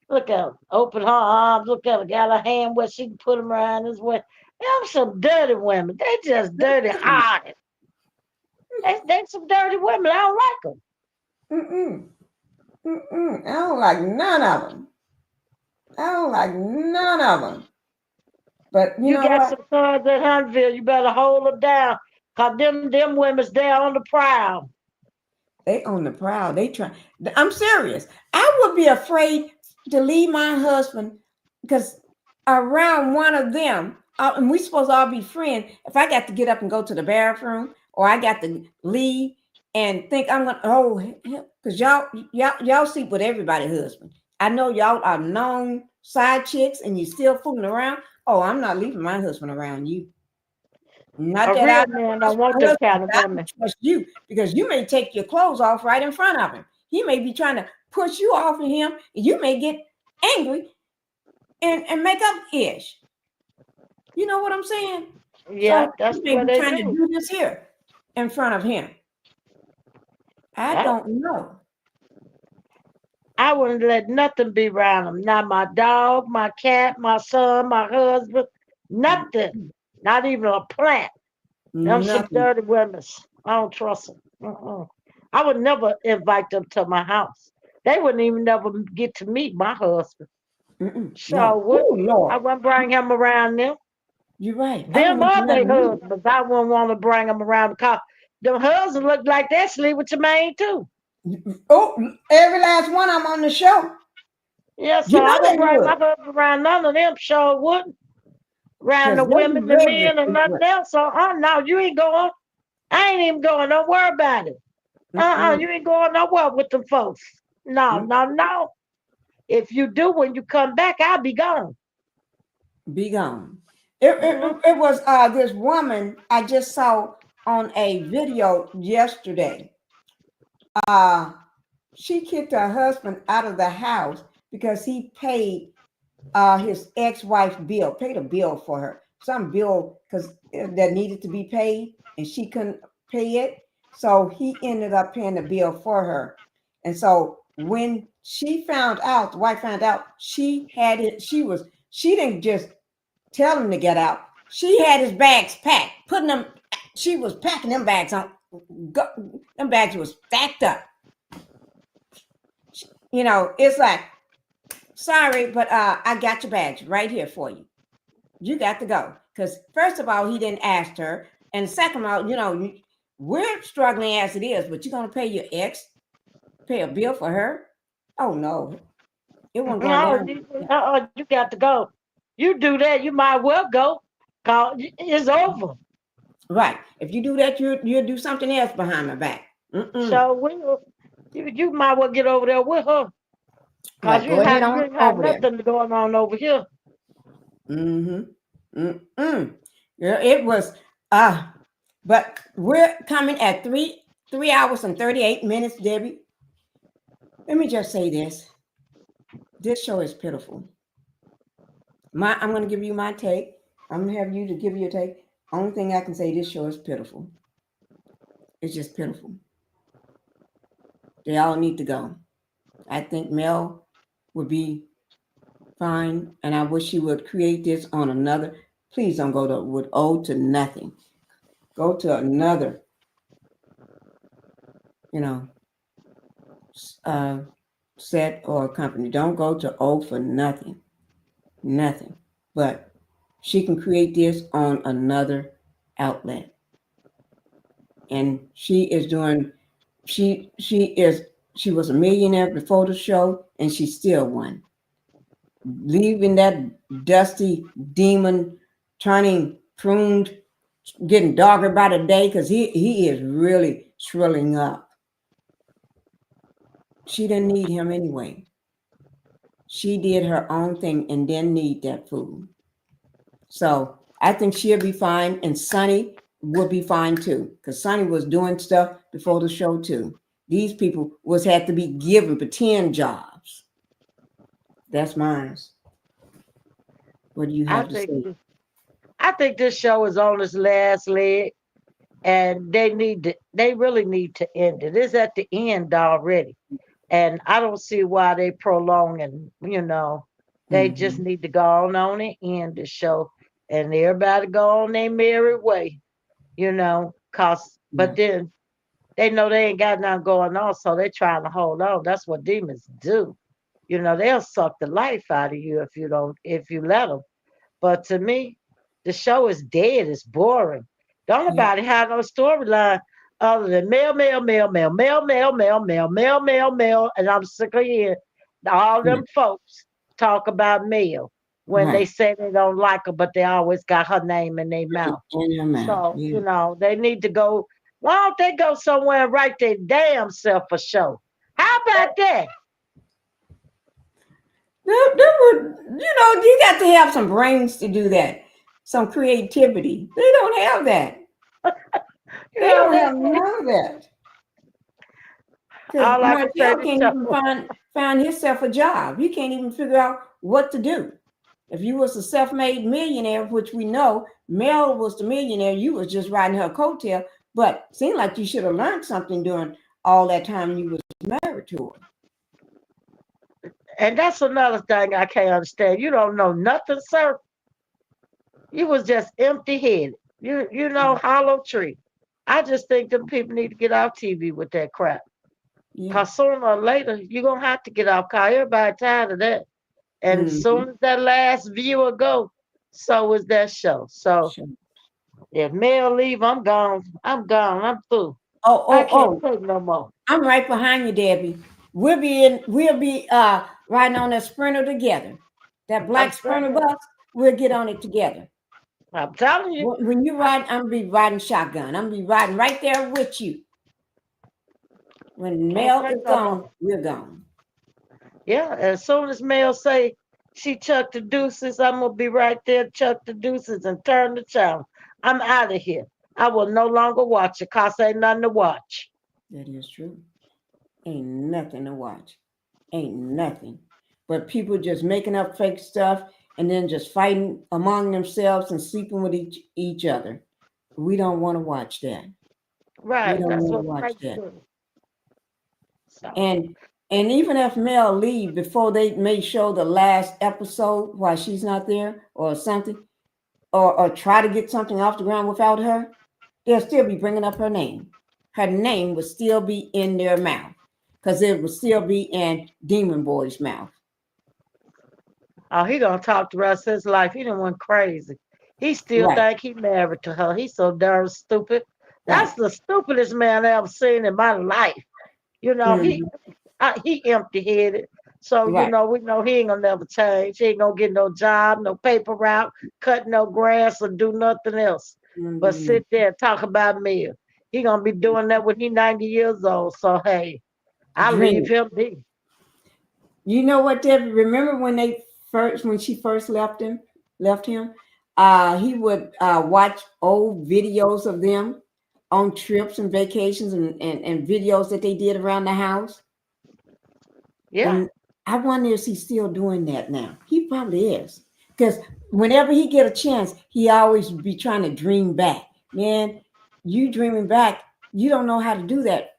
Look at her. Open her arms. Look at her. Got her hand where she can put them around his way. Them some dirty women. They just dirty hearted. They some dirty women. I don't like them. Mm-mm. I don't like none of them. I don't like none of them. But you You know got what? some sons at Huntsville. You better hold them down. Cause them women's there on the prowl. They on the prowl. They try. I'm serious. I would be afraid to leave my husband because around one of them, and we supposed to all be friends. If I got to get up and go to the bathroom, or I got to leave and think I'm gonna because y'all sleep with everybody's husband. I know y'all are known side chicks, and you still fooling around. Oh, I'm not leaving my husband around you. Not A that I real don't man trust don't want my them husband, kind of but I women. don't trust you because you may take your clothes off right in front of him. He may be trying to push you off of him. And you may get angry and make up ish. You know what I'm saying? Yeah, So that's you may what be they trying to do. do this here in front of him. I Yeah. don't know. I wouldn't let nothing be around them. Not my dog, my cat, my son, my husband, nothing. Not even a plant. Them some Nothing. dirty women. I don't trust them. I would never invite them to my house. They wouldn't even never get to meet my husband. So No. Oh I Lord. wouldn't bring him around them. You're right. I Them wouldn't are their never know. husbands. I wouldn't want to bring them around because them husbands look like they sleep with your man too. Oh, every last one I'm on the show. Yeah, so You know I they wouldn't bring my would. husband around none of them. Sure wouldn't. Around Because the they be women, the ready to men, and sleep with. nothing else. So, no, you ain't going. I ain't even going. Don't worry about it. Mm-mm. You ain't going nowhere with them folks. No, Mm. no, no. If you do, when you come back, I'll be gone. Be gone. It was this woman I just saw on a video yesterday. Uh, she kicked her husband out of the house because he paid his ex-wife's bill, paid a bill for her, some bill because that needed to be paid, and she couldn't pay it. So he ended up paying the bill for her. And so when she found out, the wife found out, she had it. She didn't just tell him to get out. She had his bags packed, putting them. She was packing them bags on. Them bags was stacked up. You know, it's like, sorry, but I got your bags right here for you. You got to go. Because first of all, he didn't ask her. And second of all, you know, we're struggling as it is, but you're going to pay your ex, pay a bill for her? Oh, no. It wasn't going No, down. you got to go. You do that, you might well go. Cause it's over. Right. If you do that, you'll do something else behind my back. So you might well get over there with her. Cause Right. Go ahead you on ain't have over there. nothing going on over here. Yeah, it was but we're coming at 3 hours and 38 minutes, Debbie. Let me just say this. This show is pitiful. I'm gonna give you my take. I'm gonna have you to give your take. Only thing I can say, this show is pitiful. It's just pitiful. They all need to go. I think Mel would be fine, and I wish she would create this on another. Please don't go to with ode to nothing. Go to another, you know, set or company. Don't go to O for nothing. Nothing. But she can create this on another outlet. And she is doing she was a millionaire before the show and she still won. Leaving that dusty demon turning pruned, getting darker by the day because he is really shrilling up. She didn't need him anyway. She did her own thing and didn't need that food. So I think she'll be fine, and Sonny will be fine too, because Sonny was doing stuff before the show too. These people had to be given pretend jobs. That's mine. What do you I have to think say? I think this show is on its last leg, and they really need to end it. It's at the end already, and I don't see why they prolonging. They just need to go on and end the show, and everybody go on their merry way. But Yeah. then they know they ain't got nothing going on, so they trying to hold on. That's what demons do. You know, they'll suck the life out of you if you let them. But to me, the show is dead. It's boring. Don't nobody have no storyline other than mail, mail, mail, mail, mail, mail, mail, mail, mail, mail, mail. And I'm sick of hearing all them folks talk about mail when they say they don't like her, but they always got her name in their mouth. In your mouth. So, you know, they need to go. Why don't they go somewhere and write their damn self a show? How about that? You got to have some brains to do that, some creativity. They don't have that. They don't have none of that. Because Martell can't even find himself a job. He can't even figure out what to do. If you was a self-made millionaire, which we know Mel was the millionaire, you was just riding her coattail. But it seemed like you should have learned something during all that time you was married to her. And that's another thing I can't understand. You don't know nothing, sir. You was just empty-headed. You know, hollow tree. I just think them people need to get off TV with that crap. Because sooner or later, you're going to have to get off, because everybody tired of that. And as soon as that last viewer go, so is that show. So if Mel leave, I'm gone. I'm gone. I'm through. I can't take no more. I'm right behind you, Debbie. We'll be riding on that Sprinter together. That black Sprinter bus, we'll get on it together. I'm telling you. When you ride, I'm gonna be riding shotgun. I'm gonna be riding right there with you. When Mel is gone, we're gone. Yeah, as soon as Mel say she chucked the deuces, I'm gonna be right there, chuck the deuces and turn the channel. I'm out of here. I will no longer watch it, cause ain't nothing to watch. That is true. Ain't nothing to watch. Ain't nothing. But people just making up fake stuff and then just fighting among themselves and sleeping with each other. We don't want to watch that. Right. We don't That's want what to watch that. do. So. And even if Mel leave before they may show the last episode while she's not there or something, or try to get something off the ground without her, they'll still be bringing up her name. Her name would still be in their mouth because it would still be in Demon Boy's mouth. Oh, he gonna talk the rest of his life. He done went crazy. He still think he married to her. He's so darn stupid. That's the stupidest man I ever seen in my life. You know, he empty-headed. So, you know, we know he ain't gonna never change. He ain't gonna get no job, no paper route, cut no grass, or do nothing else. But sit there and talk about me. He gonna be doing that when he 90 years old. So hey, I leave him be. You know what, Debbie? Remember when she first left him? He would watch old videos of them on trips and vacations and videos that they did around the house. Yeah. And I wonder if he's still doing that now. He probably is. Because whenever he get a chance, he always be trying to dream back. Man, you dreaming back, you don't know how to do that.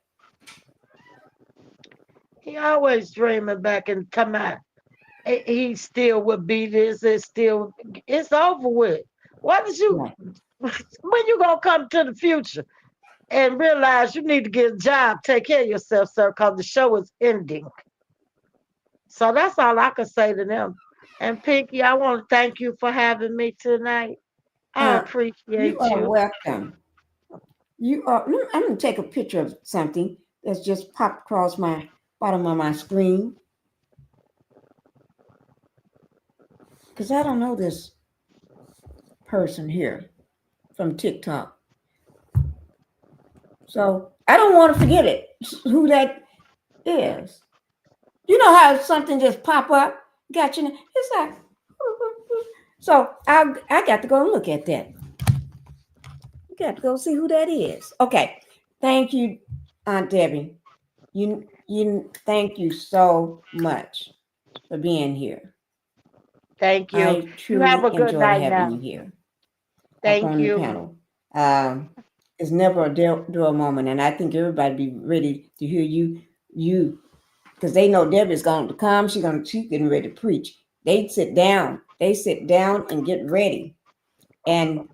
He always dreaming back and come out. He still would be this. It's over with. What is you? When you gonna come to the future and realize you need to get a job, take care of yourself, sir, because the show is ending. So that's all I can say to them. And Pinky, I want to thank you for having me tonight. I appreciate you. You are welcome. I'm going to take a picture of something that's just popped across my bottom of my screen. Because I don't know this person here from TikTok. So I don't want to forget it, who that is. You know how something just pop up, got you. It's like, so I got to go look at that. Got to go see who that is. Okay, thank you, Aunt Debbie. You thank you so much for being here. Thank you. I truly have a good enjoyed night having now. you here. Thank you. The panel. It's never a dull moment, and I think everybody be ready to hear you. Because they know Debbie's going to come. She's getting ready to preach. They sit down and get ready. And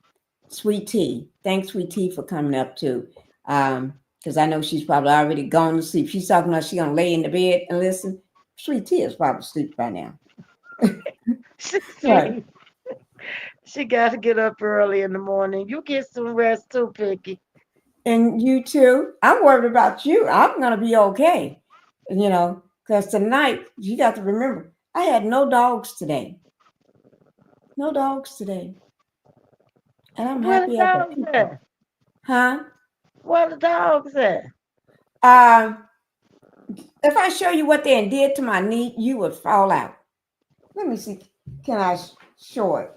Sweet Tea, thanks Sweet Tea for coming up too. Because because I know she's probably already gone to sleep. She's talking about she's going to lay in the bed and listen. Sweet Tea is probably asleep by now. Right. She got to get up early in the morning. You get some rest too, Pinkie. And you too. I'm worried about you. I'm going to be okay. You know, because tonight, you got to remember, I had no dogs today. No dogs today. And I'm Where the happy as a dogs people. at? Huh? Where the dogs at? If I show you what they did to my knee, you would fall out. Let me see. Can I show it?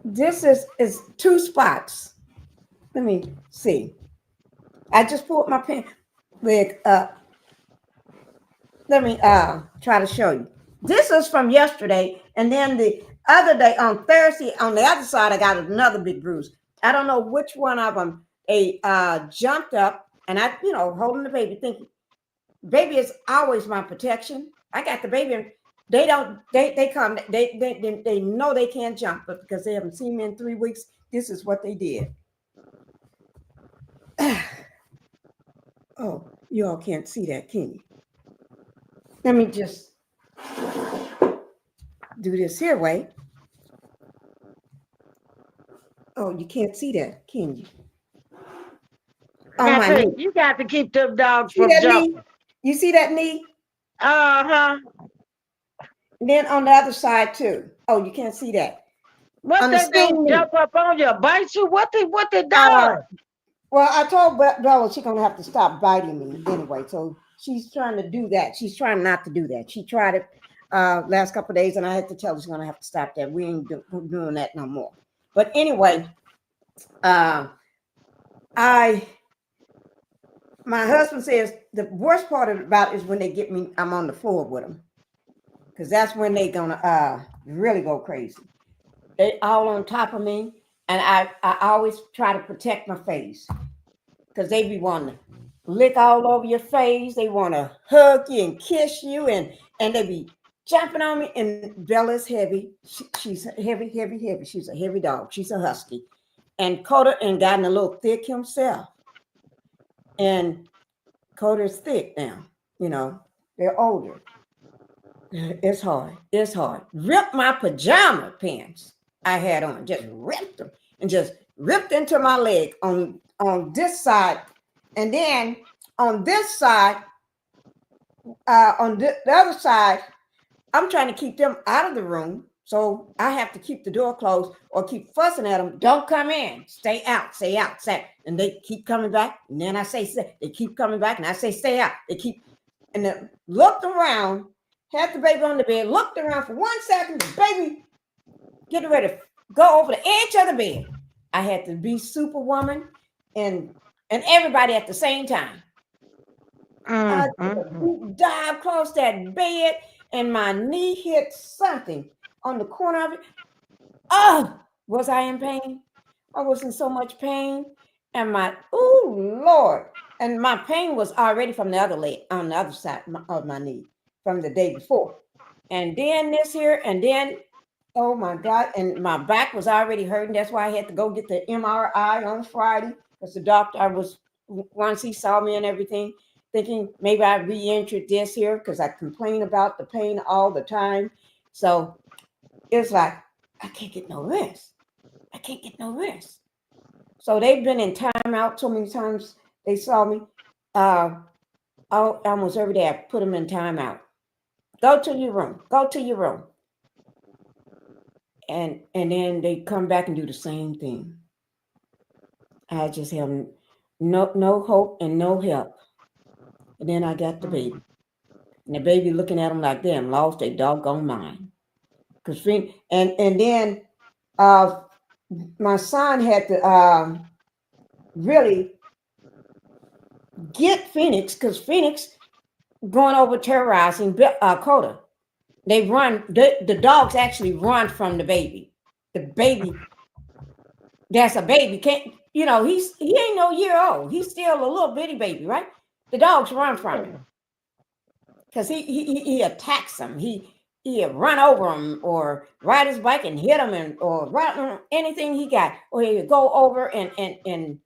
This is 2 spots. Let me see. I just pulled my pen leg up. Let me try to show you. This is from yesterday, and then the other day on Thursday, on the other side, I got another big bruise. I don't know which one of them. Jumped up, and I, holding the baby, thinking, baby is always my protection. I got the baby, and they don't. They come. They know they can't jump, but because they haven't seen me in 3 weeks, this is what they did. Oh, you all can't see that, can you? Let me just do this here, wait. Oh, you can't see that, can you? On my knee. You got to keep them dogs See from that jumping. knee? You see that knee? Uh-huh. And then on the other side too. Oh, you can't see that. What On they the same do? knee. Jump up on you, bite you? What they done? Well, I told Bella she's gonna have to stop biting me anyway. So she's trying to do that. She's trying not to do that. She tried it last couple of days, and I had to tell her she's gonna have to stop that. We ain't doing that no more. But anyway, my husband says the worst part about it is when they get me, I'm on the floor with them, because that's when they gonna really go crazy. They all on top of me, and I always try to protect my face, because they be wanting to lick all over your face. They want to hug you and kiss you, and they be jumping on me. And Bella's heavy. She's heavy. She's a heavy dog. She's a husky. And Coda and gotten a little thick himself. And Coda's thick now. They're older. It's hard. It's hard. Ripped my pajama pants I had on. Just ripped them and just ripped into my leg on this side. And then on this side, on the other side, I'm trying to keep them out of the room. So I have to keep the door closed or keep fussing at them. Don't come in. Stay out. Stay out. Stay. And they keep coming back. And then I say, stay. They keep coming back. And I say, stay out. They keep. And then looked around, had the baby on the bed, looked around for 1 second. The baby getting ready to go over the edge of the bed. I had to be Superwoman and everybody at the same time. I took a deep dive across that bed, and my knee hit something on the corner of it. Oh, was I in pain? I was in so much pain. And oh Lord. And my pain was already from the other leg, on the other side of my knee from the day before. And then this here, and then, oh my God, and my back was already hurting. That's why I had to go get the MRI on Friday, because the doctor once he saw me and everything, thinking maybe I re-injured this here, because I complain about the pain all the time. So it's like, I can't get no rest. I can't get no rest. So they've been in timeout so many times. They saw me almost every day. I put them in timeout. Go to your room. Go to your room. And then they come back and do the same thing. I just have no hope and no help. And then I got the baby. And the baby looking at them like they done lost their doggone mind. And then my son had to really get Phoenix, because Phoenix going over terrorizing Coda. They run, the dogs actually run from the baby. The baby, that's a baby, he ain't no year old. He's still a little bitty baby, right? The dogs run from him because he attacks them. He he'd run over him or ride his bike and hit him or run anything he got, or he'd go over and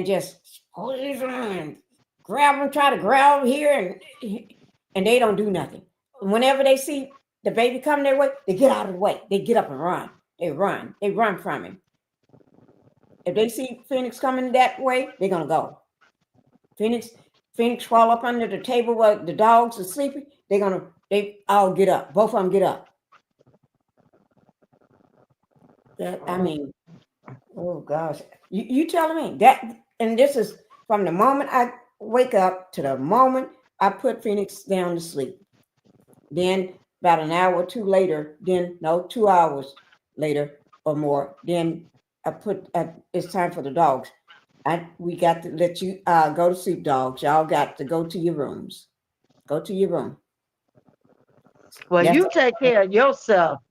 just hold his arm, grab him, try to grab here, and they don't do nothing. Whenever they see the baby coming their way, they get out of the way. They get up and run. They run from him. If they see Phoenix coming that way, they're gonna go. Phoenix crawl up under the table while the dogs are sleeping. They all get up. Both of them get up. I mean, oh gosh, you telling me that? And this is from the moment I wake up to the moment I put Phoenix down to sleep. Then about an hour or two later, 2 hours later or more, then it's time for the dogs. We got to let you go to sleep, dogs. Y'all got to go to your rooms. Go to your room. Well, you take care of yourself.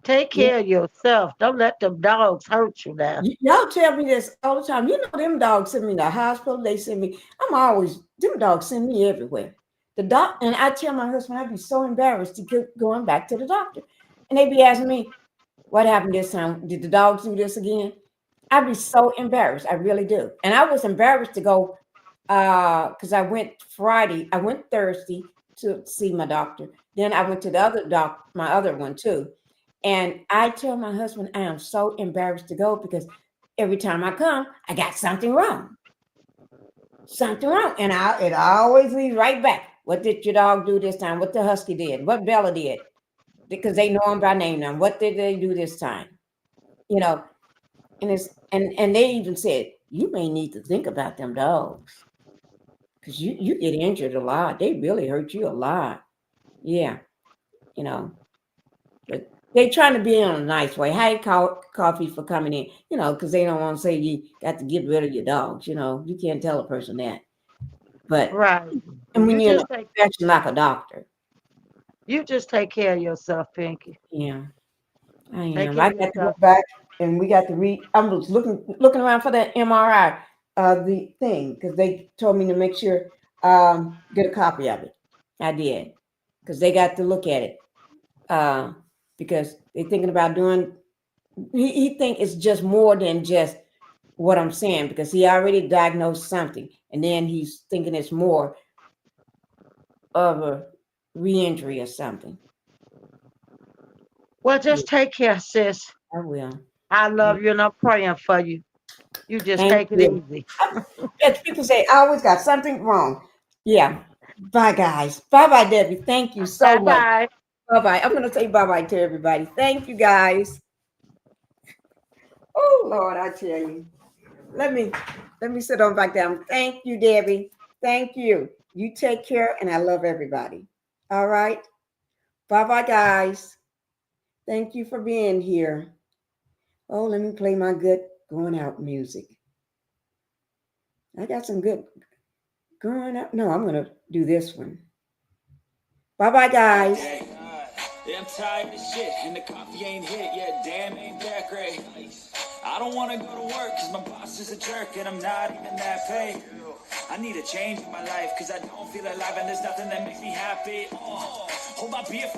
Take care of yourself. Don't let them dogs hurt you now. Y'all tell me this all the time. You know, them dogs send me to the hospital. They send me. Them dogs send me everywhere. And I tell my husband, I'd be so embarrassed to keep going back to the doctor. And they'd be asking me, what happened this time? Did the dogs do this again? I'd be so embarrassed. I really do. And I was embarrassed to go because I went Friday. I went Thursday to see my doctor. Then I went to the other my other one too. And I tell my husband, I am so embarrassed to go because every time I come, I got something wrong. Something wrong. And it always leads right back. What did your dog do this time? What the husky did? What Bella did? Because they know them by name now. What did they do this time? You know, and they even said, you may need to think about them dogs. Because you get injured a lot. They really hurt you a lot. Yeah. You know. But they trying to be in a nice way. Hey, Coffee for coming in, you know, because they don't want to say you got to get rid of your dogs. You know, you can't tell a person that. But right. And when you're in a profession like a doctor. You just take care of yourself, Pinkie. Yeah. I am. I got to go back and we got to read. I was looking around for that MRI, the thing, because they told me to make sure get a copy of it. I did. Because they got to look at it. Because they're thinking about doing, he think it's just more than just what I'm saying, because he already diagnosed something, and then he's thinking it's more of a re-injury or something. Well, just take care, sis. I will. I love you and I'm praying for you. You just take it easy. As people say, I always got something wrong. Yeah. Bye, guys. Bye-bye, Debbie. Thank you so much. Bye. Bye-bye. I'm going to say bye-bye to everybody. Thank you, guys. Oh, Lord, I tell you. Let me sit on back down. Thank you, Debbie. Thank you. You take care, and I love everybody. All right? Bye-bye, guys. Thank you for being here. Oh, let me play my good going out music. I got some good going out. No, I'm going to do this one. Bye-bye, guys. Yeah, I'm tired of shit, and the coffee ain't hit yet. Damn, ain't that great. I don't want to go to work, because my boss is a jerk, and I'm not even that paid. I need a change in my life, because I don't feel alive, and there's nothing that makes me happy. Hold my beer.